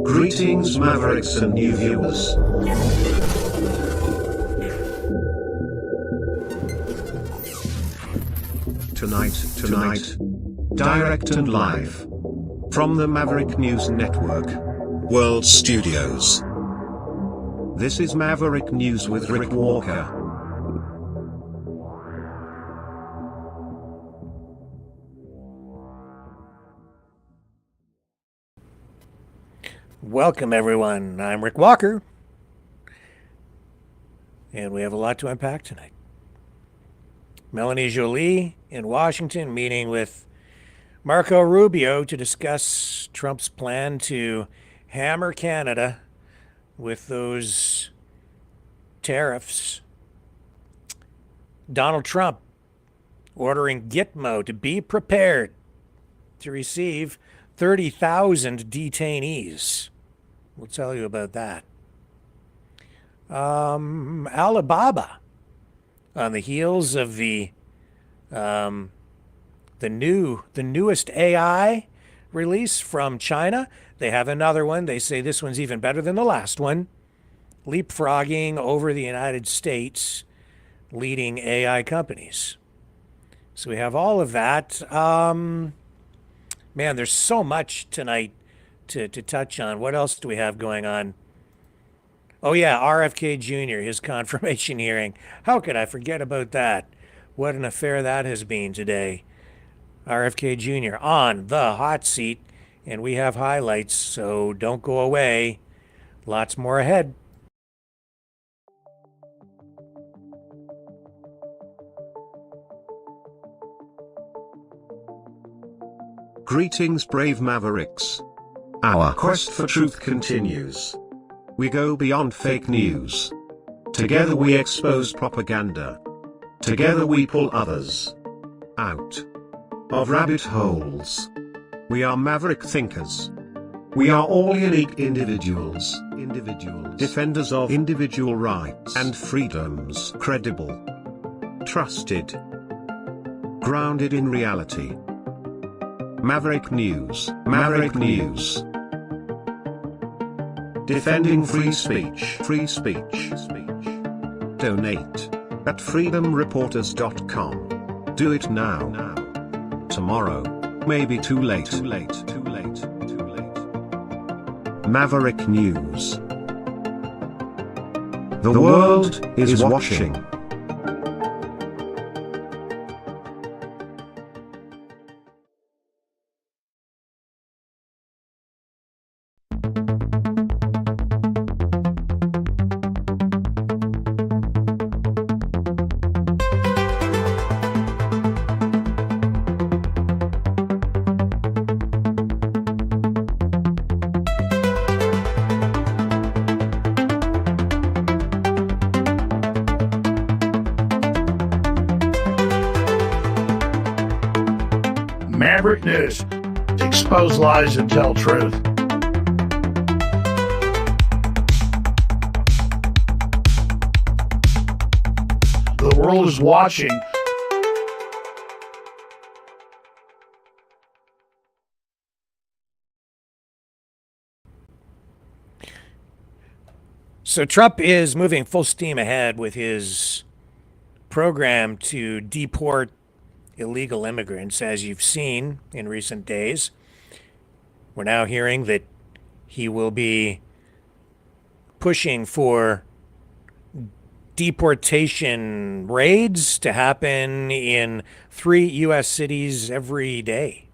Greetings, Mavericks and new viewers. Tonight, direct and live from the Maverick News Network World Studios. This is Maverick News with Rick Walker. Welcome, everyone. I'm Rick Walker, and we have a lot to unpack tonight. Melanie Joly in Washington meeting with Marco Rubio to discuss Trump's plan to hammer Canada with those tariffs. Donald Trump ordering Gitmo to be prepared to receive 30,000 detainees. We'll tell you about that. Alibaba, on the heels of the newest AI release from China, they have another one. They say this one's even better than the last one, leapfrogging over the United States leading AI companies. So we have all of that. Man, there's so much tonight to touch on. What else do we have going on? Oh yeah, RFK Jr., his confirmation hearing. How could I forget about that? What an affair that has been today. RFK Jr. on the hot seat, and we have highlights, so don't go away. Lots more ahead. Greetings, brave Mavericks. Our quest for truth continues. We go beyond fake news. Together we expose propaganda. Together we pull others out of rabbit holes. We are maverick thinkers. We are all unique individuals, defenders of individual rights and freedoms, credible, trusted, grounded in reality. Maverick News. Defending free speech. Donate at freedomreporters.com. Do it now. Tomorrow may be too late. Maverick News. The world is watching. Maverick News. Expose lies and tell truth. The world is watching. So Trump is moving full steam ahead with his program to deport illegal immigrants, as you've seen in recent days. We're now hearing that he will be pushing for deportation raids to happen in 3 U.S. cities every day.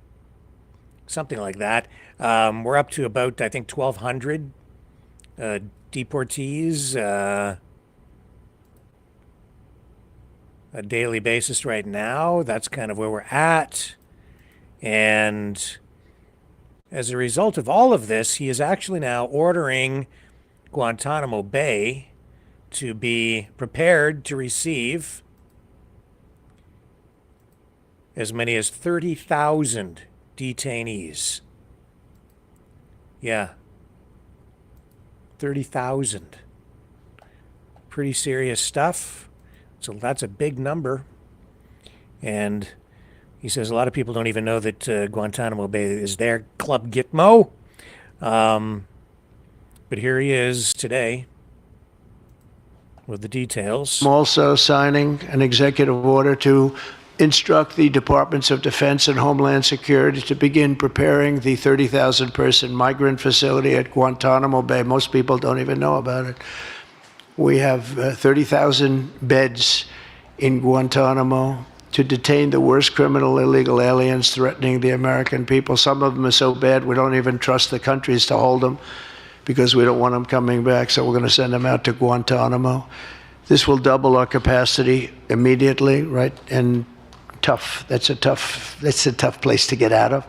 Something like that. We're up to about, I think, 1,200 deportees a daily basis right now. That's kind of where we're at. And as a result of all of this, he is actually now ordering Guantanamo Bay to be prepared to receive as many as 30,000 detainees. Yeah. 30,000. Pretty serious stuff. So that's a big number. And he says a lot of people don't even know that Guantanamo Bay is there. Club Gitmo. But here he is today with the details. I'm also signing an executive order to instruct the Departments of Defense and Homeland Security to begin preparing the 30,000-person migrant facility at Guantanamo Bay. Most people don't even know about it. We have 30,000 beds in Guantanamo to detain the worst criminal illegal aliens threatening the American people. Some of them are so bad we don't even trust the countries to hold them because we don't want them coming back, so we're going to send them out to Guantanamo. This will double our capacity immediately, right? And that's a tough place to get out of.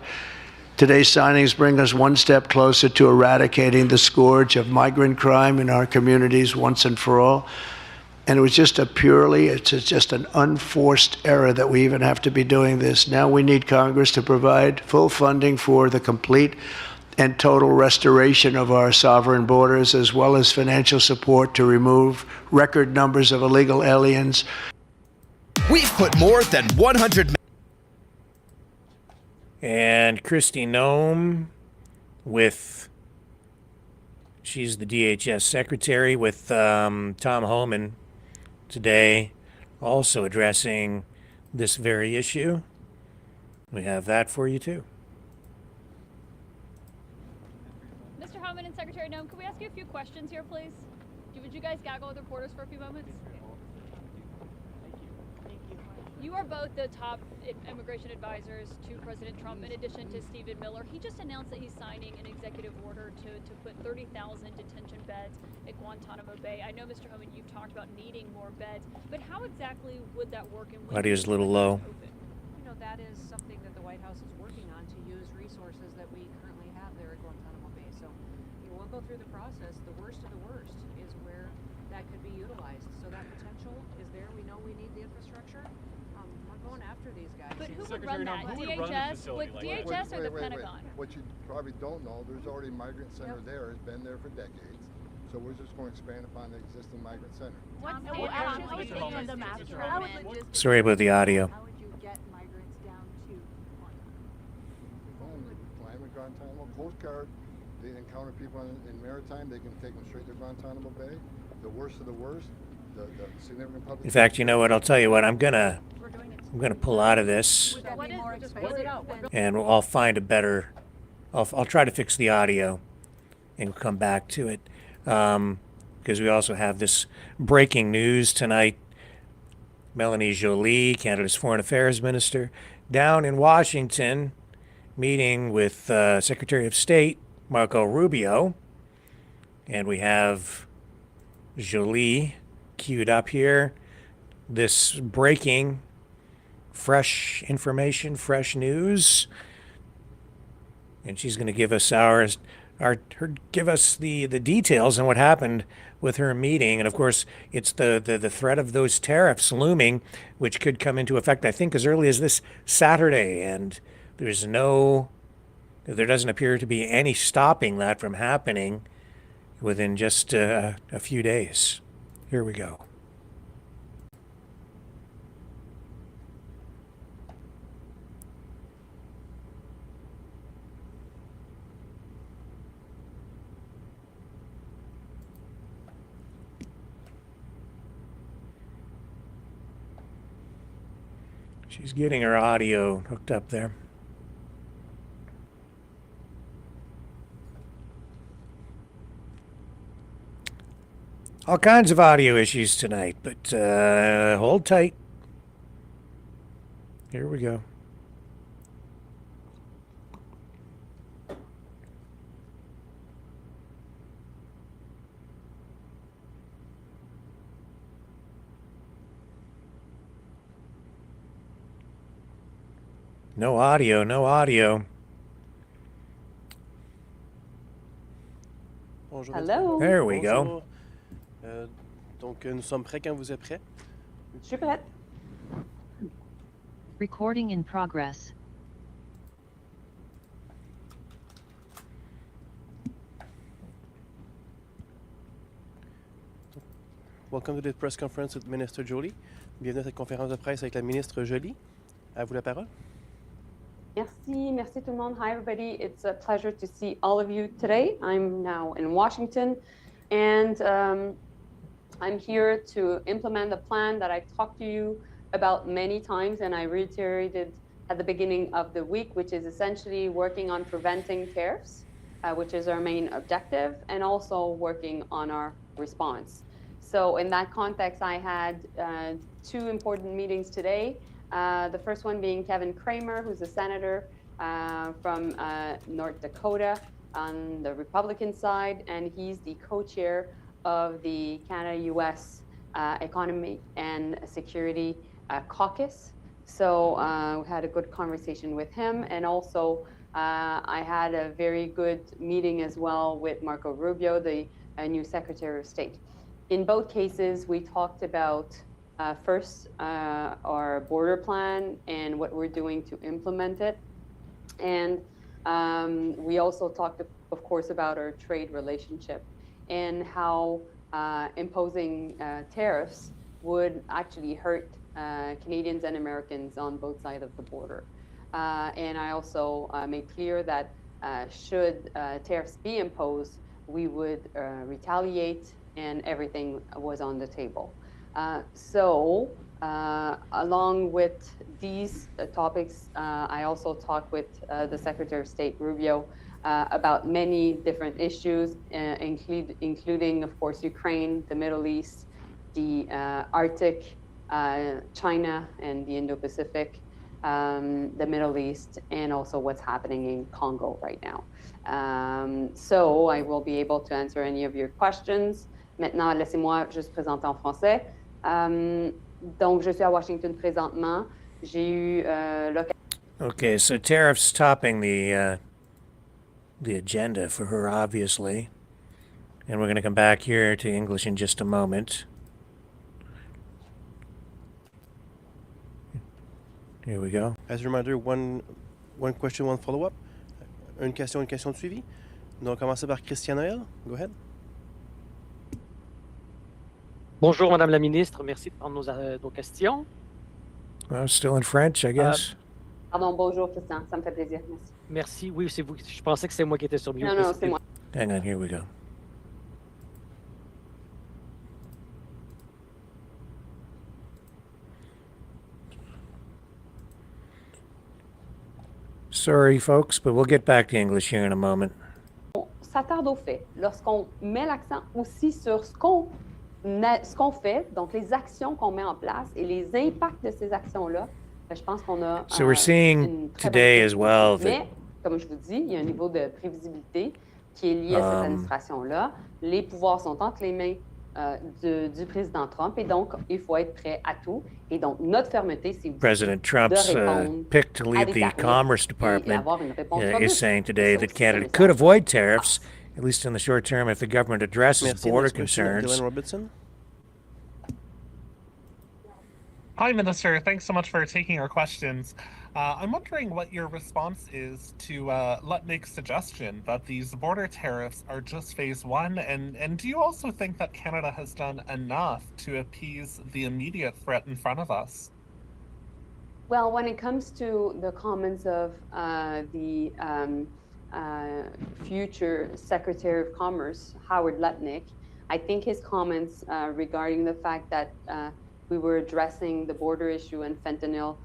Today's signings bring us one step closer to eradicating the scourge of migrant crime in our communities once and for all. And it was just it's just an unforced error that we even have to be doing this. Now we need Congress to provide full funding for the complete and total restoration of our sovereign borders, as well as financial support to remove record numbers of illegal aliens. We've put more than 100... And Kristi Noem she's the DHS secretary with Tom Homan today, also addressing this very issue. We have that for you too. Mr. Homan and Secretary Noem, can we ask you a few questions here, please? Would you guys gaggle with reporters for a few moments? You are both the top immigration advisors to President Trump, in addition to Stephen Miller. He just announced that he's signing an executive order to put 30,000 detention beds at Guantanamo Bay. I know, Mr. Homan, you've talked about needing more beds, but how exactly would that work? And Audio's a little low. You know, that is something that the White House is working on, to use resources that we currently have there at Guantanamo Bay. So we'll go through the process. The worst of the worst is where that could be utilized. So that potential is there. We know we need the infrastructure. We're going after these guys. But who would run that? DHS? Would DHS or the Pentagon? What you probably don't know, there's already a migrant center there. It's been there for decades. So we're just going to expand upon the existing migrant center. Sorry about the audio. How would you get migrants down to Guantanamo? Fly them to Guantanamo. Coast Guard, they encounter people in maritime, they can take them straight to Guantanamo Bay. The worst of the worst, the significant public... In fact, you know what? I'll tell you what. I'm gonna pull out of this, and I'll find a better. I'll try to fix the audio, and come back to it, because we also have this breaking news tonight. Melanie Joly, Canada's Foreign Affairs Minister, down in Washington, meeting with Secretary of State Marco Rubio, and we have Joly queued up here. This breaking, fresh information, fresh news, and she's going to give us give us the details on what happened with her meeting. And of course, it's the threat of those tariffs looming, which could come into effect, I think, as early as this Saturday. And there doesn't appear to be any stopping that from happening within just a few days. Here we go. She's getting her audio hooked up there. All kinds of audio issues tonight, but hold tight. Here we go. No audio, no audio. Bonjour. Hello. There we go. Donc, nous sommes prêts quand vous êtes prêts. Je suis prête. Recording in progress. Welcome to the press conference with Minister Joly. Bienvenue à cette conférence de presse avec la ministre Joly. À vous la parole. Merci tout le monde. Hi everybody, it's a pleasure to see all of you today. I'm now in Washington, and I'm here to implement the plan that I've talked to you about many times, and I reiterated at the beginning of the week, which is essentially working on preventing tariffs, which is our main objective, and also working on our response. So in that context, I had two important meetings today. The first one being Kevin Cramer, who's a senator from North Dakota on the Republican side, and he's the co-chair of the Canada-US Economy and Security Caucus. So we had a good conversation with him, and also I had a very good meeting as well with Marco Rubio, the new Secretary of State. In both cases, we talked about first our border plan and what we're doing to implement it. And we also talked, of course, about our trade relationship and how imposing tariffs would actually hurt Canadians and Americans on both sides of the border. And I also made clear that should tariffs be imposed, we would retaliate, and everything was on the table. So along with these topics, I also talked with the Secretary of State, Rubio, about many different issues, including, of course, Ukraine, the Middle East, the Arctic, China and the Indo-Pacific, the Middle East, and also what's happening in Congo right now. So I will be able to answer any of your questions. Maintenant, laissez-moi juste présenter en français. Donc, je suis à Washington présentement. J'ai eu l'occasion. Okay, so tariffs topping the agenda for her, obviously. And we're going to come back here to English in just a moment. Here we go. As a reminder, one question, one follow-up. Une question de suivi. Nous allons commencer par Christian Noël. Go ahead. Bonjour, Madame la Ministre. Merci de prendre nos questions. Well, still in French, I guess. Pardon, bonjour, Christian. Ça me fait plaisir. Merci. Merci. Oui, c'est vous. Je pensais que c'est moi qui étais sur mute. Non, c'est moi. Hang on, here we go. Sorry, folks, but we'll get back to English here in a moment. Ça tarde au fait. Lorsqu'on met l'accent aussi sur ce qu'on fait, donc les actions qu'on met en place et les impacts de ces actions-là, je pense qu'on a So we're seeing today as well that, mais, comme je vous dis, il y a un niveau de prévisibilité qui est lié à cette administration-là. Les pouvoirs sont entre les mains du président Trump, et donc il faut être prêt à tout. Et donc notre fermeté, c'est President Trump's pick to lead the Commerce Department is saying today that Canada could avoid tariffs, at least in the short term, if the government addresses border concerns. Hi, Minister. Thanks so much for taking our questions. I'm wondering what your response is to Lutnick's suggestion that these border tariffs are just phase one, and do you also think that Canada has done enough to appease the immediate threat in front of us? Well, when it comes to the comments of the future Secretary of Commerce, Howard Lutnick, I think his comments regarding the fact that we were addressing the border issue and fentanyl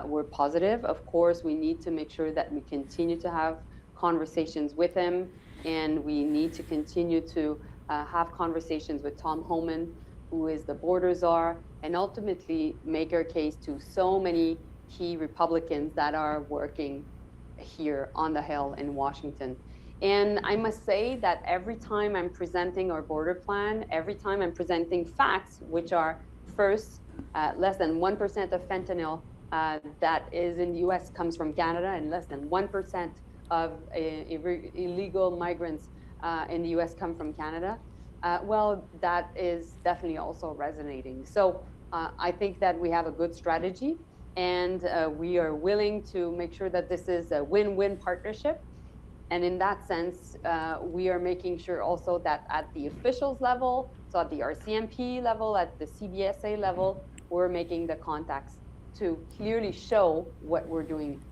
were positive. Of course, we need to make sure that we continue to have conversations with him, and we need to continue to have conversations with Tom Homan, who is the border czar, and ultimately make our case to so many key Republicans that are working here on the Hill in Washington. And I must say that every time I'm presenting our border plan, every time I'm presenting facts, which are first, less than 1% of fentanyl that is in the US comes from Canada, and less than 1% of illegal migrants in the US come from Canada. Well, that is definitely also resonating. So I think that we have a good strategy, and we are willing to make sure that this is a win-win partnership. And in that sense, we are making sure also that at the officials level, so at the RCMP level, at the CBSA level, we're making the contacts to clearly show what we're doing.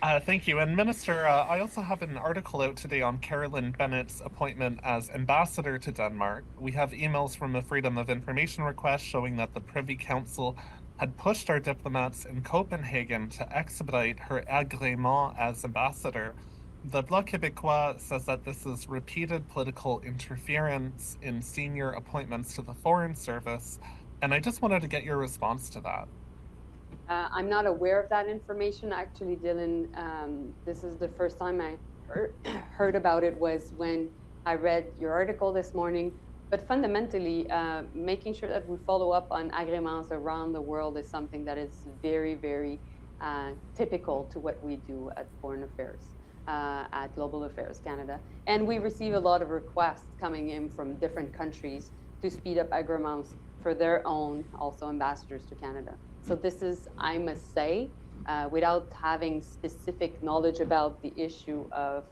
Thank you. And Minister, I also have an article out today on Carolyn Bennett's appointment as ambassador to Denmark. We have emails from a Freedom of Information request showing that the Privy Council had pushed our diplomats in Copenhagen to expedite her agrément as ambassador. The Bloc Québécois says that this is repeated political interference in senior appointments to the Foreign Service, and I just wanted to get your response to that. I'm not aware of that information. Actually, Dylan, this is the first time I heard about it was when I read your article this morning. But fundamentally, making sure that we follow up on agréments around the world is something that is very, very typical to what we do at Foreign Affairs, at Global Affairs Canada. And we receive a lot of requests coming in from different countries to speed up agréments for their own, also ambassadors to Canada. So this is, I must say, without having specific knowledge about the issue of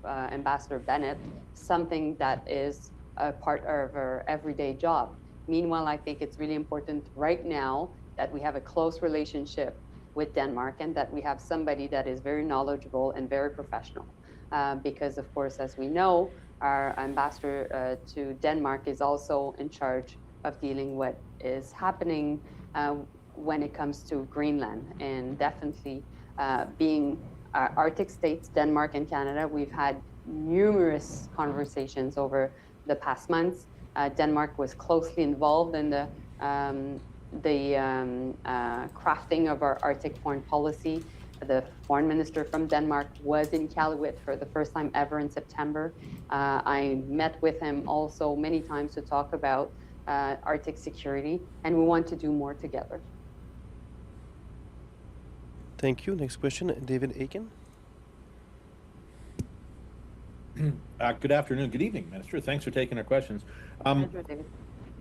Ambassador Bennett, something that is a part of our everyday job. Meanwhile, I think it's really important right now that we have a close relationship with Denmark and that we have somebody that is very knowledgeable and very professional. Because of course, as we know, our ambassador to Denmark is also in charge of dealing what is happening when it comes to Greenland, and definitely being Arctic states, Denmark and Canada, we've had numerous conversations over the past months. Denmark was closely involved in the crafting of our Arctic foreign policy. The foreign minister from Denmark was in Iqaluit for the first time ever in September. I met with him also many times to talk about Arctic security, and we want to do more together. Thank you. Next question, David Aiken. Good afternoon. Good evening, Minister. Thanks for taking our questions. David.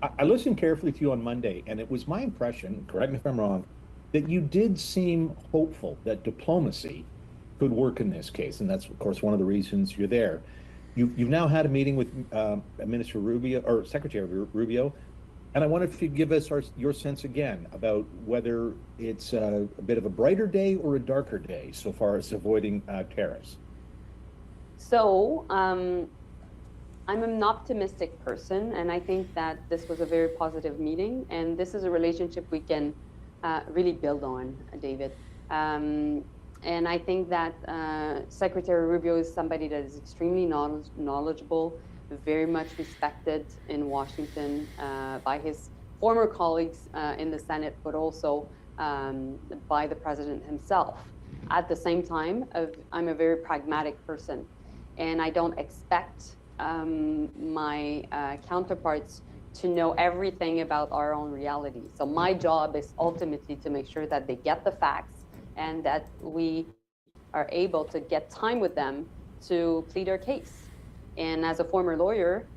I listened carefully to you on Monday, and it was my impression, correct me if I'm wrong, that you did seem hopeful that diplomacy could work in this case, and that's, of course, one of the reasons you're there. You've now had a meeting with Minister Rubio, or Secretary Rubio, and I wonder if you'd give us your sense again about whether it's a bit of a brighter day or a darker day so far as avoiding tariffs. So I'm an optimistic person, and I think that this was a very positive meeting, and this is a relationship we can really build on, David. And I think that Secretary Rubio is somebody that is extremely knowledgeable, very much respected in Washington by his former colleagues in the Senate, but also by the president himself. At the same time, I'm a very pragmatic person, and I don't expect my counterparts to know everything about our own reality. So my job is ultimately to make sure that they get the facts and that we are able to get time with them to plead our case. And as a former lawyer,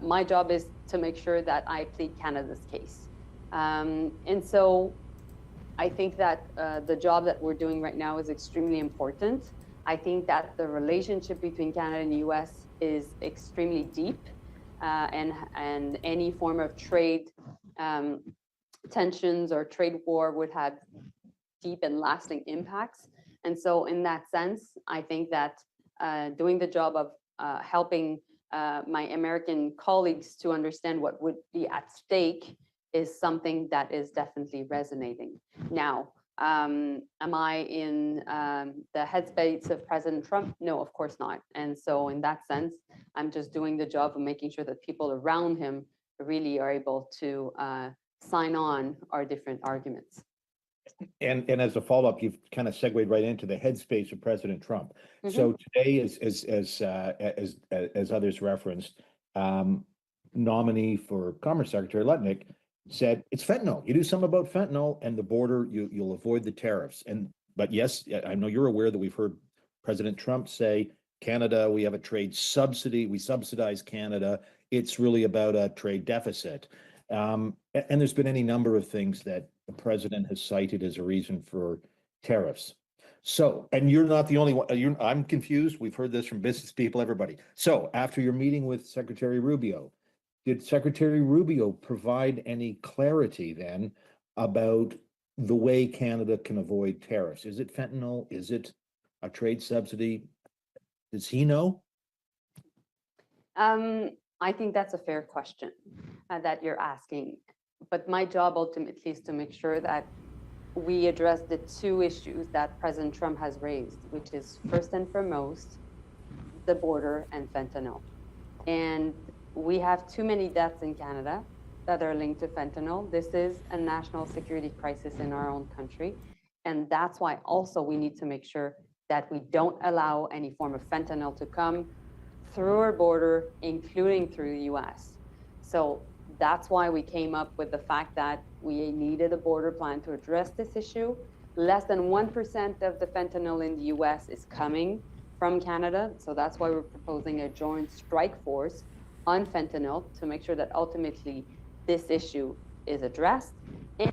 my job is to make sure that I plead Canada's case. And so I think that the job that we're doing right now is extremely important. I think that the relationship between Canada and the US is extremely deep, and any form of trade tensions or trade war would have deep and lasting impacts. And so in that sense, I think that doing the job of helping my American colleagues to understand what would be at stake is something that is definitely resonating. Now, am I in the headspace of President Trump? No, of course not. And so in that sense, I'm just doing the job of making sure that people around him really are able to sign on our different arguments. And as a follow-up, you've kind of segued right into the headspace of President Trump. So today, as others referenced, nominee for Commerce Secretary Lutnick said it's fentanyl. You do something about fentanyl and the border, you'll avoid the tariffs. But yes, I know you're aware that we've heard President Trump say, Canada, we have a trade subsidy, we subsidize Canada. It's really about a trade deficit. And there's been any number of things that the president has cited as a reason for tariffs. So, and you're not the only one. I'm confused. We've heard this from business people, everybody. So after your meeting with Secretary Rubio, did Secretary Rubio provide any clarity then about the way Canada can avoid tariffs? Is it fentanyl? Is it a trade subsidy? Does he know? I think that's a fair question that you're asking. But my job ultimately is to make sure that we address the two issues that President Trump has raised, which is first and foremost, the border and fentanyl. And we have too many deaths in Canada that are linked to fentanyl. This is a national security crisis in our own country. And that's why also we need to make sure that we don't allow any form of fentanyl to come through our border, including through the US. So that's why we came up with the fact that we needed a border plan to address this issue. Less than 1% of the fentanyl in the US is coming from Canada. So that's why we're proposing a joint strike force on fentanyl to make sure that ultimately this issue is addressed.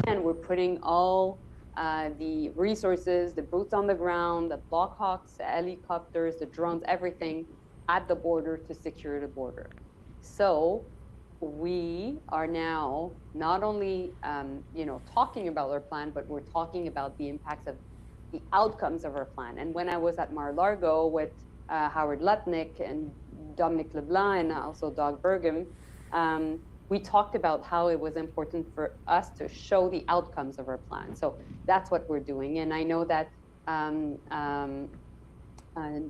And we're putting all the resources, the boots on the ground, the Black Hawks, the helicopters, the drones, everything at the border to secure the border. So we are now not only talking about our plan, but we're talking about the impacts of the outcomes of our plan. And when I was at Mar-a-Lago with Howard Lutnick and Dominic LeBlanc and also Doug Burgum, we talked about how it was important for us to show the outcomes of our plan. So that's what we're doing. And I know that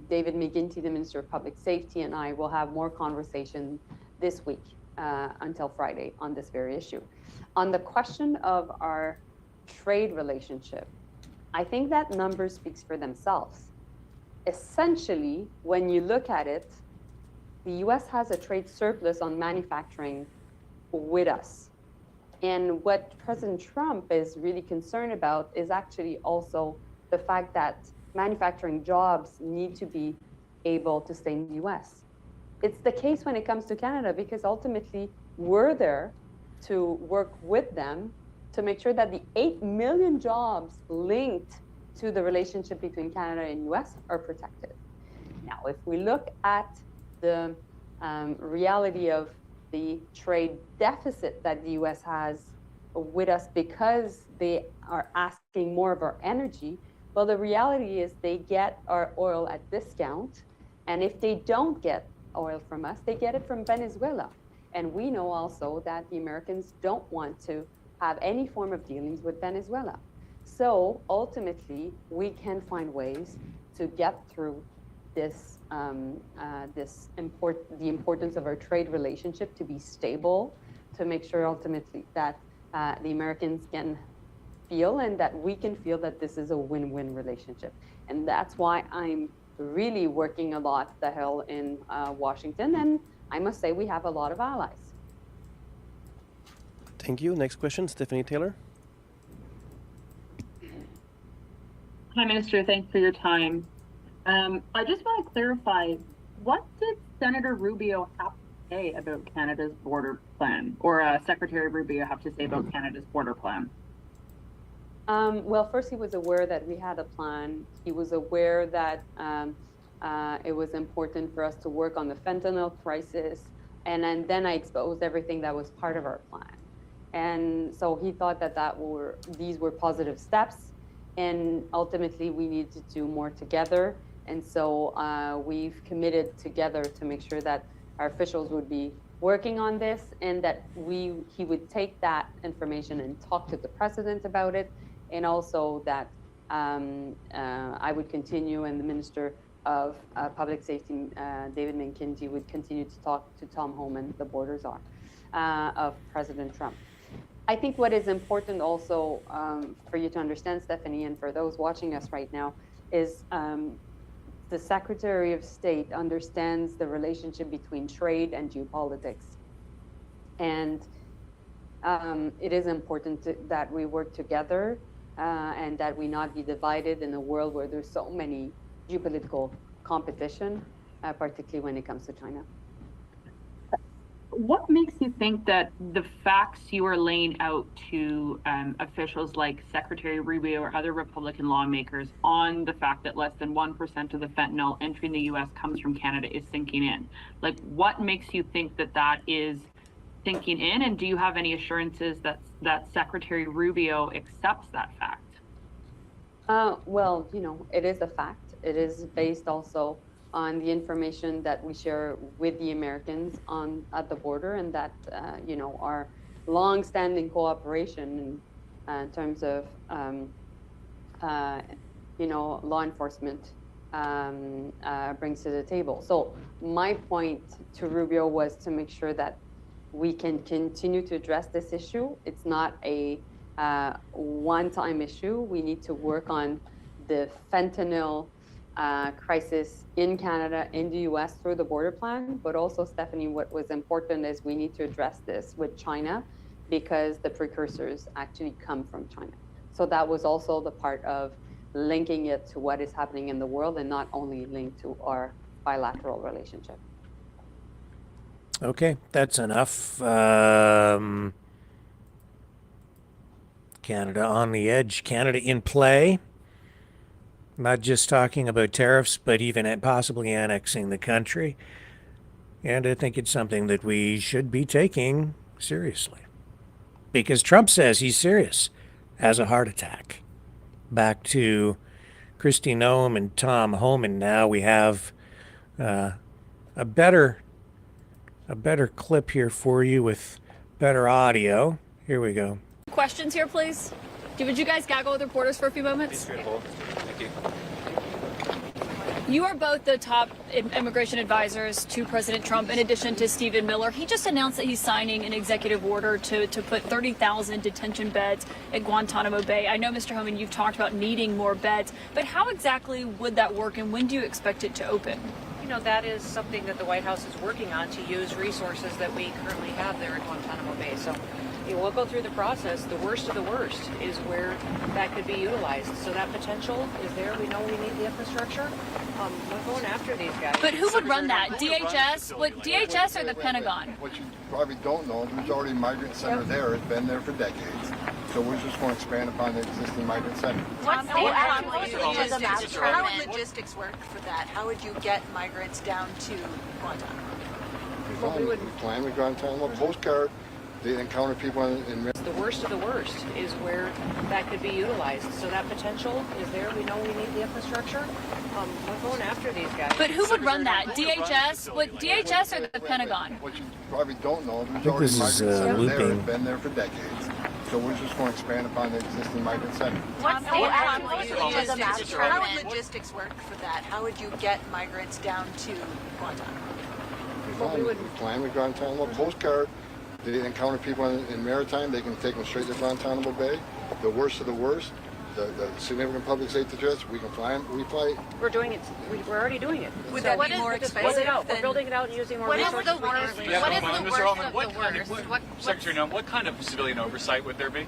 David McGuinty, the Minister of Public Safety, and I will have more conversation this week until Friday on this very issue. On the question of our trade relationship, I think that number speaks for themselves. Essentially, when you look at it, the US has a trade surplus on manufacturing with us. And what President Trump is really concerned about is actually also the fact that manufacturing jobs need to be able to stay in the US. It's the case when it comes to Canada, because ultimately we're there to work with them to make sure that the 8 million jobs linked to the relationship between Canada and US are protected. Now, if we look at the reality of the trade deficit that the US has with us because they are asking more of our energy, well, the reality is they get our oil at discount. And if they don't get oil from us, they get it from Venezuela. And we know also that the Americans don't want to have any form of dealings with Venezuela. So ultimately, we can find ways to get through this, the importance of our trade relationship to be stable, to make sure ultimately that the Americans can feel and that we can feel that this is a win-win relationship. And that's why I'm really working a lot the Hill in Washington. And I must say we have a lot of allies. Thank you. Next question, Stephanie Taylor. Hi, Minister. Thanks for your time. I just want to clarify, what did Senator Rubio have to say about Canada's border plan, or Secretary Rubio have to say about Canada's border plan? Well, first, he was aware that we had a plan. He was aware that it was important for us to work on the fentanyl crisis. And then I exposed everything that was part of our plan. And so he thought that these were positive steps. And ultimately, we need to do more together. And so we've committed together to make sure that our officials would be working on this and that he would take that information and talk to the president about it. And also that I would continue, and the Minister of Public Safety, David McGuinty, would continue to talk to Tom Homan, the border czar, of President Trump. I think what is important also for you to understand, Stephanie, and for those watching us right now, is the Secretary of State understands the relationship between trade and geopolitics. And it is important that we work together and that we not be divided in a world where there's so many geopolitical competition, particularly when it comes to China. What makes you think that the facts you are laying out to officials like Secretary Rubio or other Republican lawmakers on the fact that less than 1% of the fentanyl entering the U.S. comes from Canada is sinking in? Like, what makes you think that that is sinking in? And do you have any assurances that Secretary Rubio accepts that fact? Well, it is a fact. It is based also on the information that we share with the Americans at the border, and that our long-standing cooperation in terms of law enforcement brings to the table. So my point to Rubio was to make sure that we can continue to address this issue. It's not a one-time issue. We need to work on the fentanyl crisis in Canada, in the US through the border plan, but also, Stephanie, what was important is we need to address this with China because the precursors actually come from China. So that was also the part of linking it to what is happening in the world and not only linked to our bilateral relationship. Okay, that's enough. Canada on the edge, Canada in play. Not just talking about tariffs, but even possibly annexing the country. And I think it's something that we should be taking seriously. Because Trump says he's serious, has a heart attack. Back to Kristi Noem and Tom Homan now. We have a better clip here for you with better audio. Here we go. Questions here, please. Would you guys gaggle with reporters for a few moments? Thank you. You are both the top immigration advisors to President Trump, in addition to Stephen Miller. He just announced that he's signing an executive order to put 30,000 detention beds at Guantanamo Bay. I know, Mr. Homan, you've talked about needing more beds, but how exactly would that work, and when do you expect it to open? That is something that the White House is working on, to use resources that we currently have there at Guantanamo Bay. So we'll go through the process. The worst of the worst is where that could be utilized. So that potential is there. We know we need the infrastructure. We're going after these guys. But who would run that? DHS? DHS or the Pentagon? What you probably don't know, there's already a migrant center there. It's been there for decades. So we're just going to expand upon the existing migrant center. How would logistics work for that? How would you get migrants down to Guantanamo? We plan with Guantanamo postcard. They encounter people in the worst of the worst is where that could be utilized. So that potential is there. We know we need the infrastructure. We're going after these guys. But who would run that? DHS? DHS or the Pentagon? What you probably don't know, there's already a migrant center there. It's been there for decades. So we're just going to expand upon the existing migrant center. How would logistics work for that? How would you get migrants down to Guantanamo? We plan with Guantanamo postcard. They encounter people in maritime, they can take them straight to Guantanamo Bay. The worst of the worst, the significant public safety threats, we can fly them, we fly. We're doing it. We're already doing it. Would that be more expensive? We're building it out and using more resources. What is the worst of the worst? Secretary Noem, what kind of civilian oversight would there be?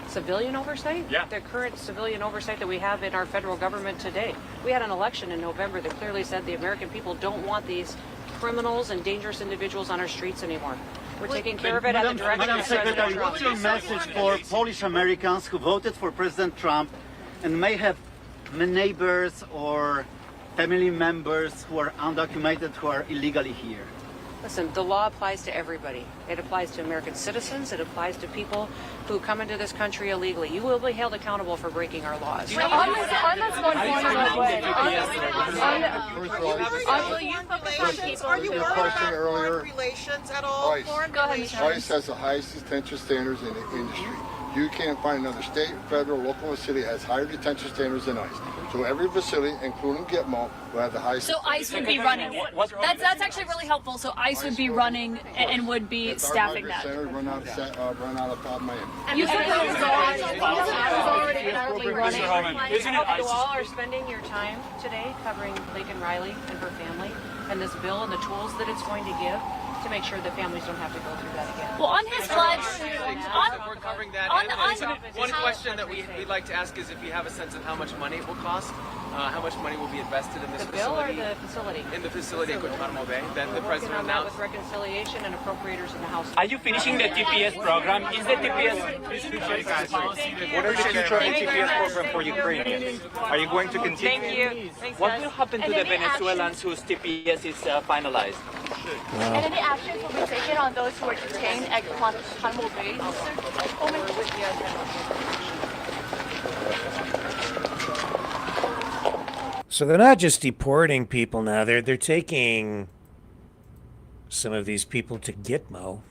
Civilian oversight? Yeah. The current civilian oversight that we have in our federal government today. We had an election in November that clearly said the American people don't want these criminals and dangerous individuals on our streets anymore. We're taking care of it at the direction of President Trump. What's your message for Polish Americans who voted for President Trump and may have neighbors or family members who are undocumented, who are illegally here? Listen, the law applies to everybody. It applies to American citizens. It applies to people who come into this country illegally. You will be held accountable for breaking our laws. Will you focus on people? Are you worried about foreign relations at all? ICE has the highest detention standards in the industry. You can't find another state, federal, local, or city that has higher detention standards than ICE. So every facility, including Gitmo, will have the highest. So ICE would be running it. That's actually really helpful. So ICE would be running and would be staffing that. Run out of top of Miami. You said that was already currently running. You all are spending your time today covering Laken Riley and her family and this bill and the tools that it's going to give to make sure that families don't have to go through that again. Well, on his pledge, we're covering that. One question that we'd like to ask is if you have a sense of how much money it will cost, how much money will be invested in this facility. The bill or the facility? In the facility at Guantanamo Bay that the president announced. With reconciliation and appropriators in the House. Are you finishing the TPS program? Is the TPS? What are the future of the TPS program for Ukrainians? Are you going to continue? Thank you. What will happen to the Venezuelans whose TPS is finalized? And any actions will be taken on those who are detained at Guantanamo Bay, Mr. Coleman? So they're not just deporting people now, they're taking some of these people to Gitmo.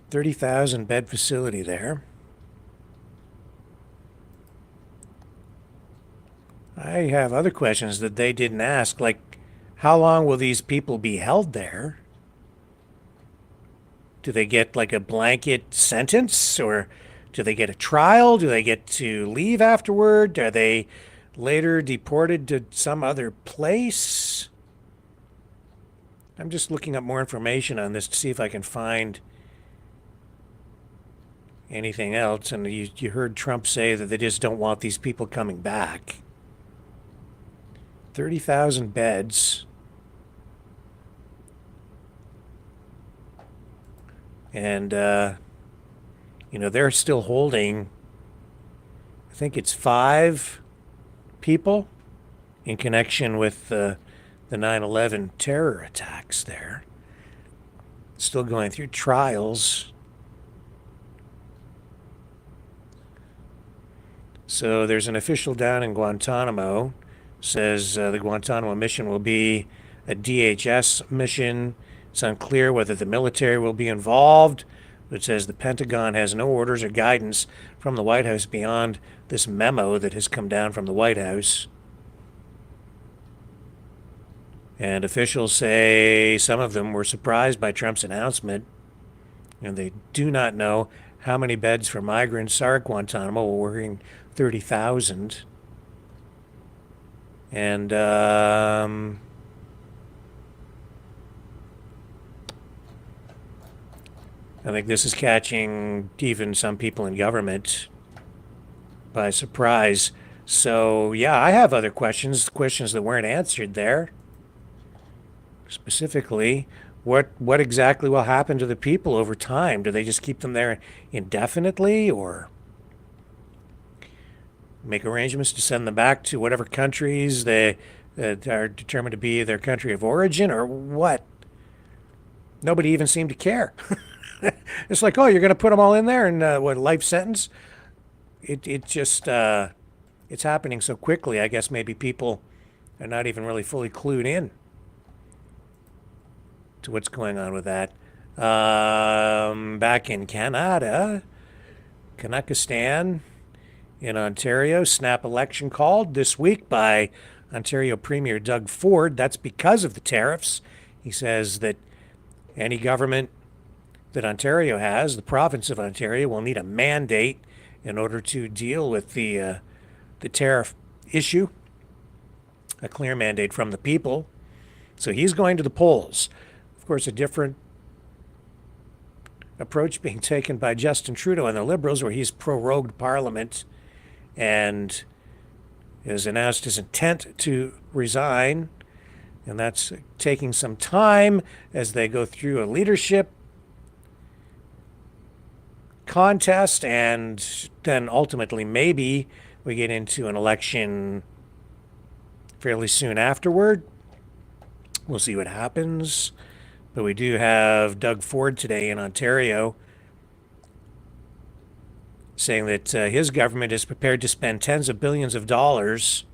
30,000 bed facility there. I have other questions that they didn't ask, like how long will these people be held there? Do they get like a blanket sentence, or do they get a trial? Do they get to leave afterward? Are they later deported to some other place? I'm just looking up more information on this to see if I can find anything else. And you heard Trump say that they just don't want these people coming back. 30,000 beds. And, you know, they're still holding, I think it's 5 people in connection with the 9/11 terror attacks there. Still going through trials. So there's an official down in Guantanamo, says the Guantanamo mission will be a DHS mission. It's unclear whether the military will be involved. It says the Pentagon has no orders or guidance from the White House beyond this memo that has come down from the White House. And officials say some of them were surprised by Trump's announcement, and they do not know how many beds for migrants are at Guantanamo. We're working 30,000. And I think this is catching even some people in government by surprise. So, yeah, I have other questions that weren't answered there. Specifically, what exactly will happen to the people over time? Do they just keep them there indefinitely, or make arrangements to send them back to whatever countries they are determined to be their country of origin, or what? Nobody even seemed to care. It's like, oh, you're going to put them all in there and what, life sentence? It just, it's happening so quickly. I guess maybe people are not even really fully clued in to what's going on with that. Back in Canada, Kanakistan, in Ontario, snap election called this week by Ontario Premier Doug Ford. That's because of the tariffs. He says that any government that Ontario has, the province of Ontario, will need a mandate in order to deal with the tariff issue, a clear mandate from the people. So he's going to the polls. Of course, a different approach being taken by Justin Trudeau and the Liberals, where he's prorogued Parliament and has announced his intent to resign. And that's taking some time as they go through a leadership contest, and then ultimately maybe we get into an election fairly soon afterward. We'll see what happens. But we do have Doug Ford today in Ontario saying that his government is prepared to spend tens of billions of dollars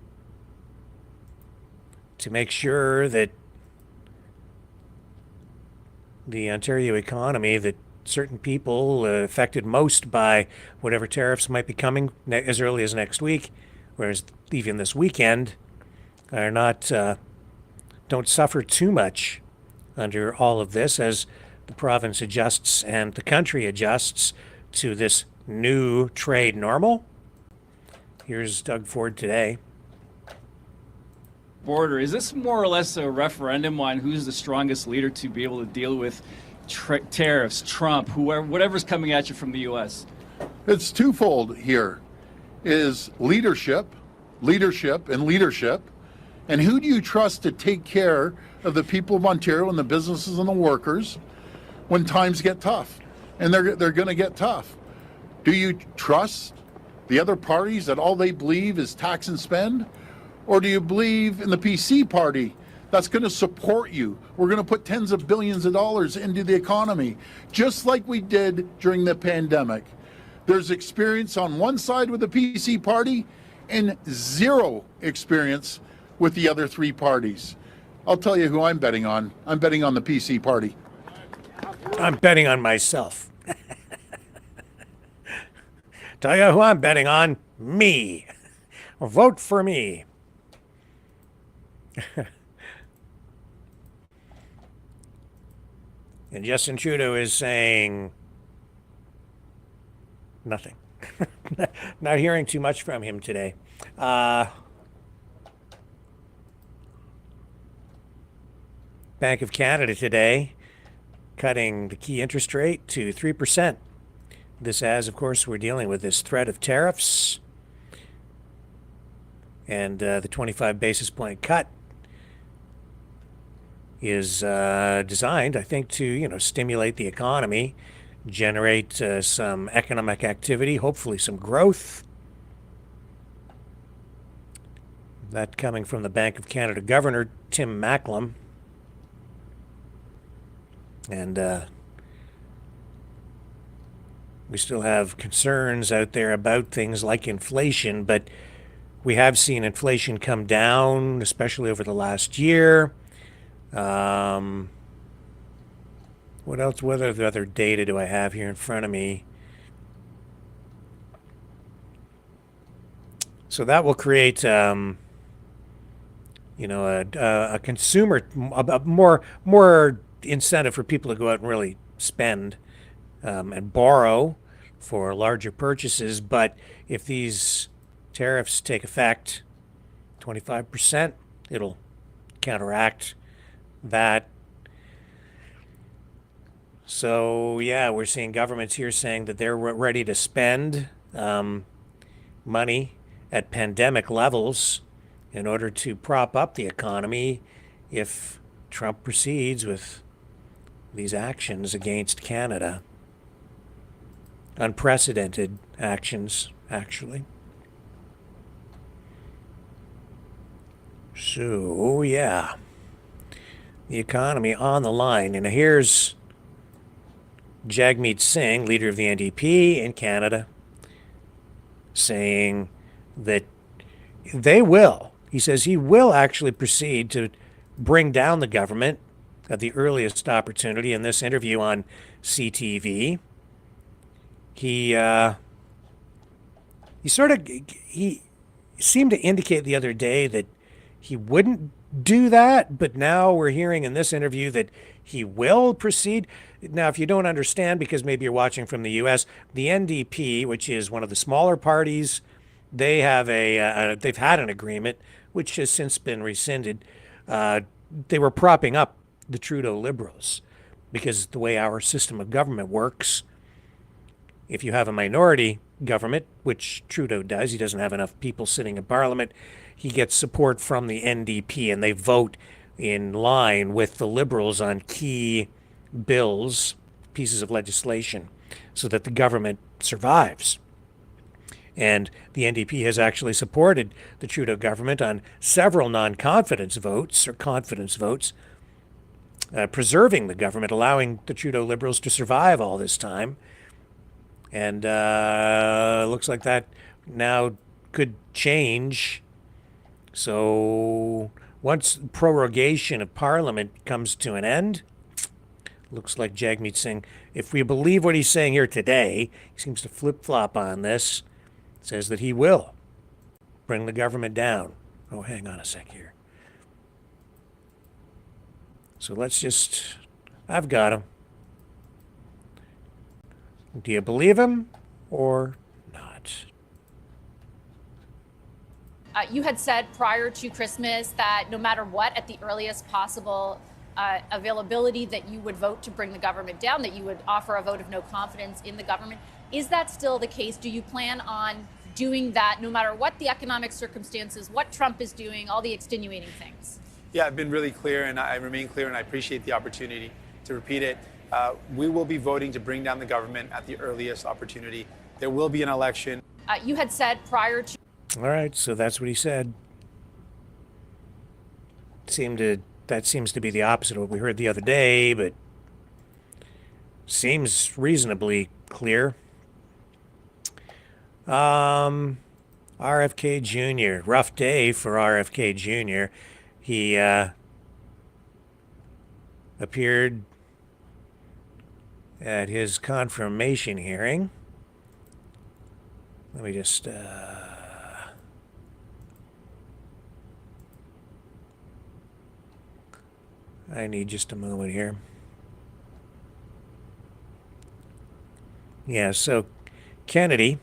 to make sure that the Ontario economy, that certain people affected most by whatever tariffs might be coming as early as next week, whereas even this weekend, are not don't suffer too much under all of this as the province adjusts and the country adjusts to this new trade normal. Here's Doug Ford today. Border, is this more or less a referendum on who's the strongest leader to be able to deal with tariffs, Trump, whoever, whatever's coming at you from the U.S.? It's twofold here. Is leadership, and leadership. And who do you trust to take care of the people of Ontario and the businesses and the workers when times get tough? And they're going to get tough. Do you trust the other parties that all they believe is tax and spend? Or do you believe in the PC party that's going to support you. We're going to put tens of billions of dollars into the economy, just like we did during the pandemic. There's experience on one side with the PC party and zero experience with the other three parties. I'll tell you who I'm betting on. I'm betting on the PC party. I'm betting on myself. Tell you who I'm betting on? Me. Vote for me. And Justin Trudeau is saying nothing. Not hearing too much from him today. Bank of Canada today cutting the key interest rate to 3%. This as, of course, we're dealing with this threat of tariffs. And the 25 basis point cut is designed, I think, to stimulate the economy, generate some economic activity, hopefully some growth. That coming from the Bank of Canada Governor Tim Macklem. And we still have concerns out there about things like inflation, but we have seen inflation come down, especially over the last year. What else? What other data do I have here in front of me? So that will create, a consumer, more incentive for people to go out and really spend and borrow for larger purchases. But if these tariffs take effect, 25%, it'll counteract that. So yeah, we're seeing governments here saying that they're ready to spend money at pandemic levels in order to prop up the economy if Trump proceeds with these actions against Canada. Unprecedented actions, actually. So, yeah. The economy on the line. And here's Jagmeet Singh, leader of the NDP in Canada, saying that they will, he says he will actually proceed to bring down the government at the earliest opportunity. In this interview on CTV, he seemed to indicate the other day that he wouldn't do that, but now we're hearing in this interview that he will proceed. Now, if you don't understand, because maybe you're watching from the U.S., the NDP, which is one of the smaller parties, they have they've had an agreement which has since been rescinded. They were propping up the Trudeau Liberals because the way our system of government works, if you have a minority government, which Trudeau does, he doesn't have enough people sitting in Parliament, he gets support from the NDP and they vote in line with the Liberals on key bills, pieces of legislation, so that the government survives. And the NDP has actually supported the Trudeau government on several non-confidence votes or confidence votes, preserving the government, allowing the Trudeau Liberals to survive all this time. And looks like that now could change. So once prorogation of Parliament comes to an end, looks like Jagmeet Singh, if we believe what he's saying here today, he seems to flip-flop on this, says that he will bring the government down. Oh, hang on a sec here. So let's just, I've got him. Do you believe him or not? You had said prior to Christmas that no matter what, at the earliest possible availability, that you would vote to bring the government down, that you would offer a vote of no confidence in the government. Is that still the case? Do you plan on doing that no matter what the economic circumstances, what Trump is doing, all the extenuating things? Yeah, I've been really clear, and I remain clear, and I appreciate the opportunity to repeat it. We will be voting to bring down the government at the earliest opportunity. There will be an election. You had said prior to... All right, so that's what he said. Seemed to that seems to be the opposite of what we heard the other day, but seems reasonably clear. RFK Jr., rough day for RFK Jr. He appeared at his confirmation hearing. Let me just I need just a moment here. Yeah, so Kennedy,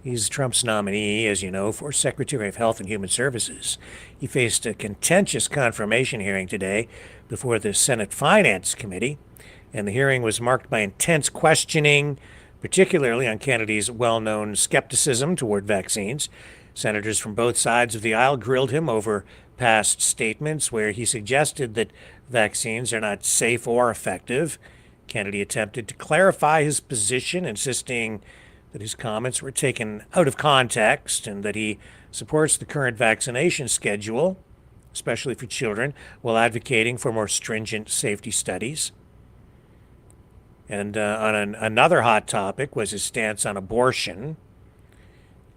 he's Trump's nominee, as you know, for Secretary of Health and Human Services. He faced a contentious confirmation hearing today before the Senate Finance Committee, and the hearing was marked by intense questioning, particularly on Kennedy's well-known skepticism toward vaccines. Senators from both sides of the aisle grilled him over past statements where he suggested that vaccines are not safe or effective. Kennedy attempted to clarify his position, insisting that his comments were taken out of context and that he supports the current vaccination schedule, especially for children, while advocating for more stringent safety studies. And another hot topic was his stance on abortion.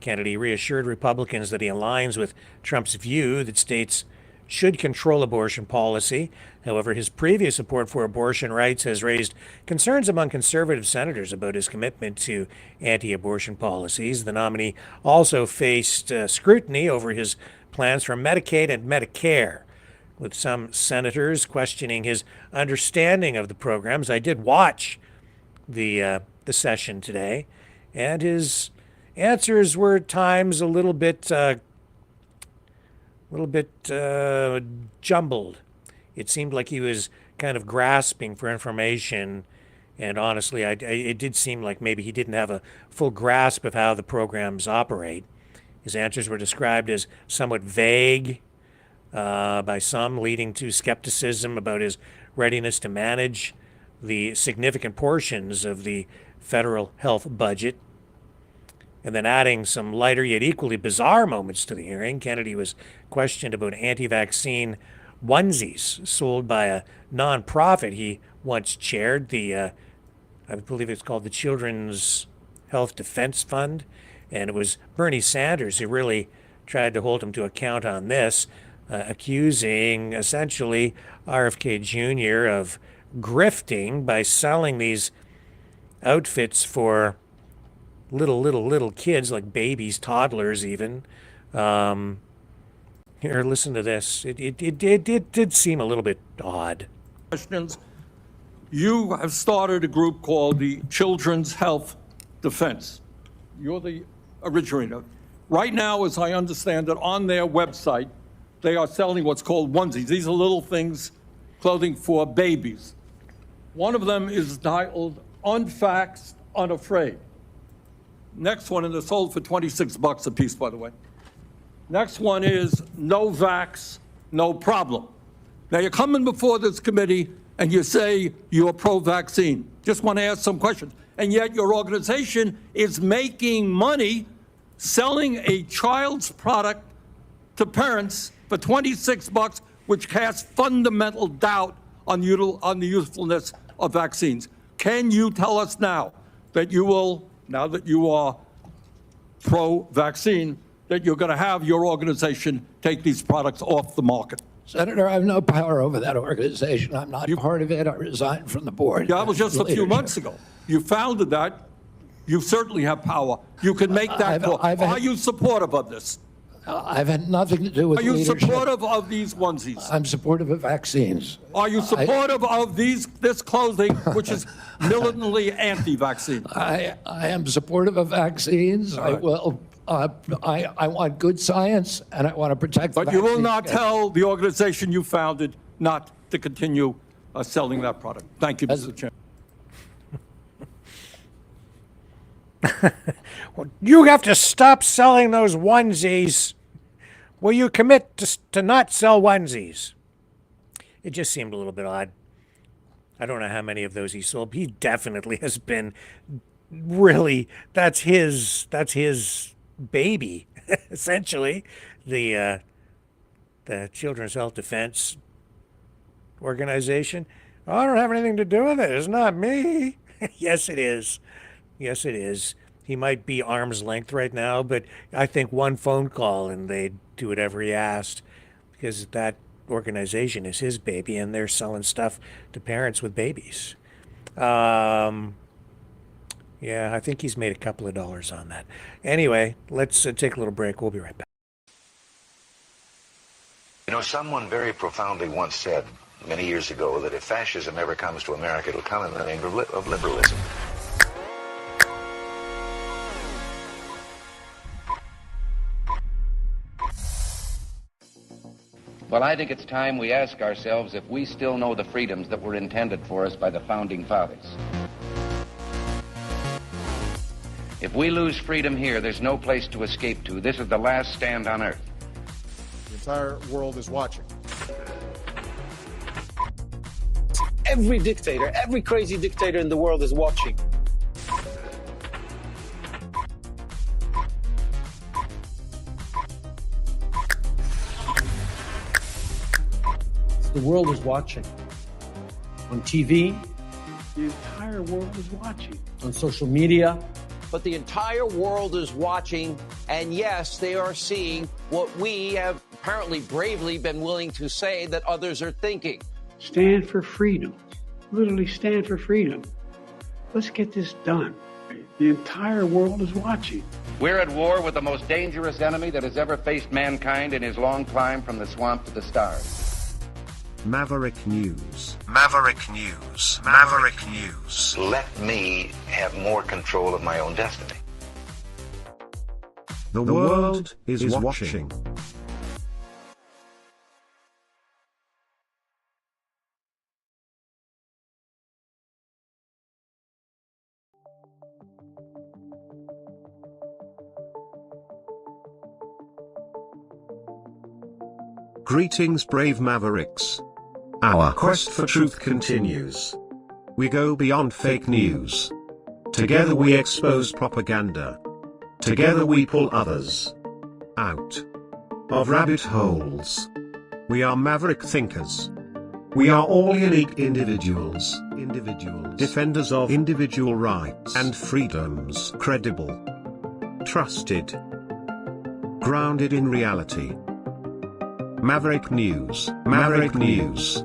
Kennedy reassured Republicans that he aligns with Trump's view that states should control abortion policy. However, his previous support for abortion rights has raised concerns among conservative senators about his commitment to anti-abortion policies. The nominee also faced scrutiny over his plans for Medicaid and Medicare, with some senators questioning his understanding of the programs. I did watch the session today, and his answers were at times a little bit jumbled. It seemed like he was kind of grasping for information, and honestly, it did seem like maybe he didn't have a full grasp of how the programs operate. His answers were described as somewhat vague by some, leading to skepticism about his readiness to manage the significant portions of the federal health budget. And then adding some lighter yet equally bizarre moments to the hearing, Kennedy was questioned about anti-vaccine onesies sold by a nonprofit he once chaired, I believe it's called the Children's Health Defense Fund. And it was Bernie Sanders who really tried to hold him to account on this, accusing essentially RFK Jr. of grifting by selling these outfits for little kids, like babies, toddlers even. Here, listen to this. It did seem a little bit odd. Questions. You have started a group called the Children's Health Defense. You're the originator. Right now, as I understand it, on their website, they are selling what's called onesies. These are little things, clothing for babies. One of them is titled Unvaxxed, Unafraid. Next one, and they're sold for $26 a piece, by the way. Next one is No Vax, No Problem. Now, you're coming before this committee and you say you're pro-vaccine. Just want to ask some questions. And yet your organization is making money selling a child's product to parents for $26, which casts fundamental doubt on the usefulness of vaccines. Can you tell us now that you will, now that you are pro-vaccine, that you're going to have your organization take these products off the market? Senator, I have no power over that organization. I'm not part of it. I resigned from the board. Yeah, that was just a few months ago. You founded that. You certainly have power. You can make that call. Are you supportive of this? I've had nothing to do with leadership. Are you supportive of these onesies? I'm supportive of vaccines. Are you supportive of this clothing, which is militantly anti-vaccine? I am supportive of vaccines. Right. I will. I want good science, and I want to protect. But you will not tell the organization you founded not to continue selling that product. Thank you, Mr. Chairman. You have to stop selling those onesies. Will you commit to not sell onesies? It just seemed a little bit odd. I don't know how many of those he sold. He definitely has been really, that's his baby, essentially. The the Children's Health Defense Organization. Oh, I don't have anything to do with it. It's not me. Yes, it is. Yes, it is. He might be arm's length right now, but I think one phone call and they'd do whatever he asked because that organization is his baby and they're selling stuff to parents with babies. Yeah, I think he's made a couple of dollars on that. Anyway, let's take a little break. We'll be right back. You know, someone very profoundly once said many years ago that if fascism ever comes to America, it'll come in the name of liberalism. Well, I think it's time we ask ourselves if we still know the freedoms that were intended for us by the Founding Fathers. If we lose freedom here, there's no place to escape to. This is the last stand on Earth. The entire world is watching. Every dictator, every crazy dictator in the world is watching. The world is watching. On TV, the entire world is watching. On social media. But the entire world is watching, and yes, they are seeing what we have apparently bravely been willing to say that others are thinking. Stand for freedom. Literally stand for freedom. Let's get this done. The entire world is watching. We're at war with the most dangerous enemy that has ever faced mankind in his long climb from the swamp to the stars. Maverick News. Maverick News. Maverick News. Let me have more control of my own destiny. The world is watching. Greetings, brave Mavericks. Our quest for truth continues. We go beyond fake news. Together we expose propaganda. Together we pull others out of rabbit holes. We are maverick thinkers. We are all unique individuals. Defenders of individual rights and freedoms. Credible. Trusted. Grounded in reality. Maverick News. Maverick News.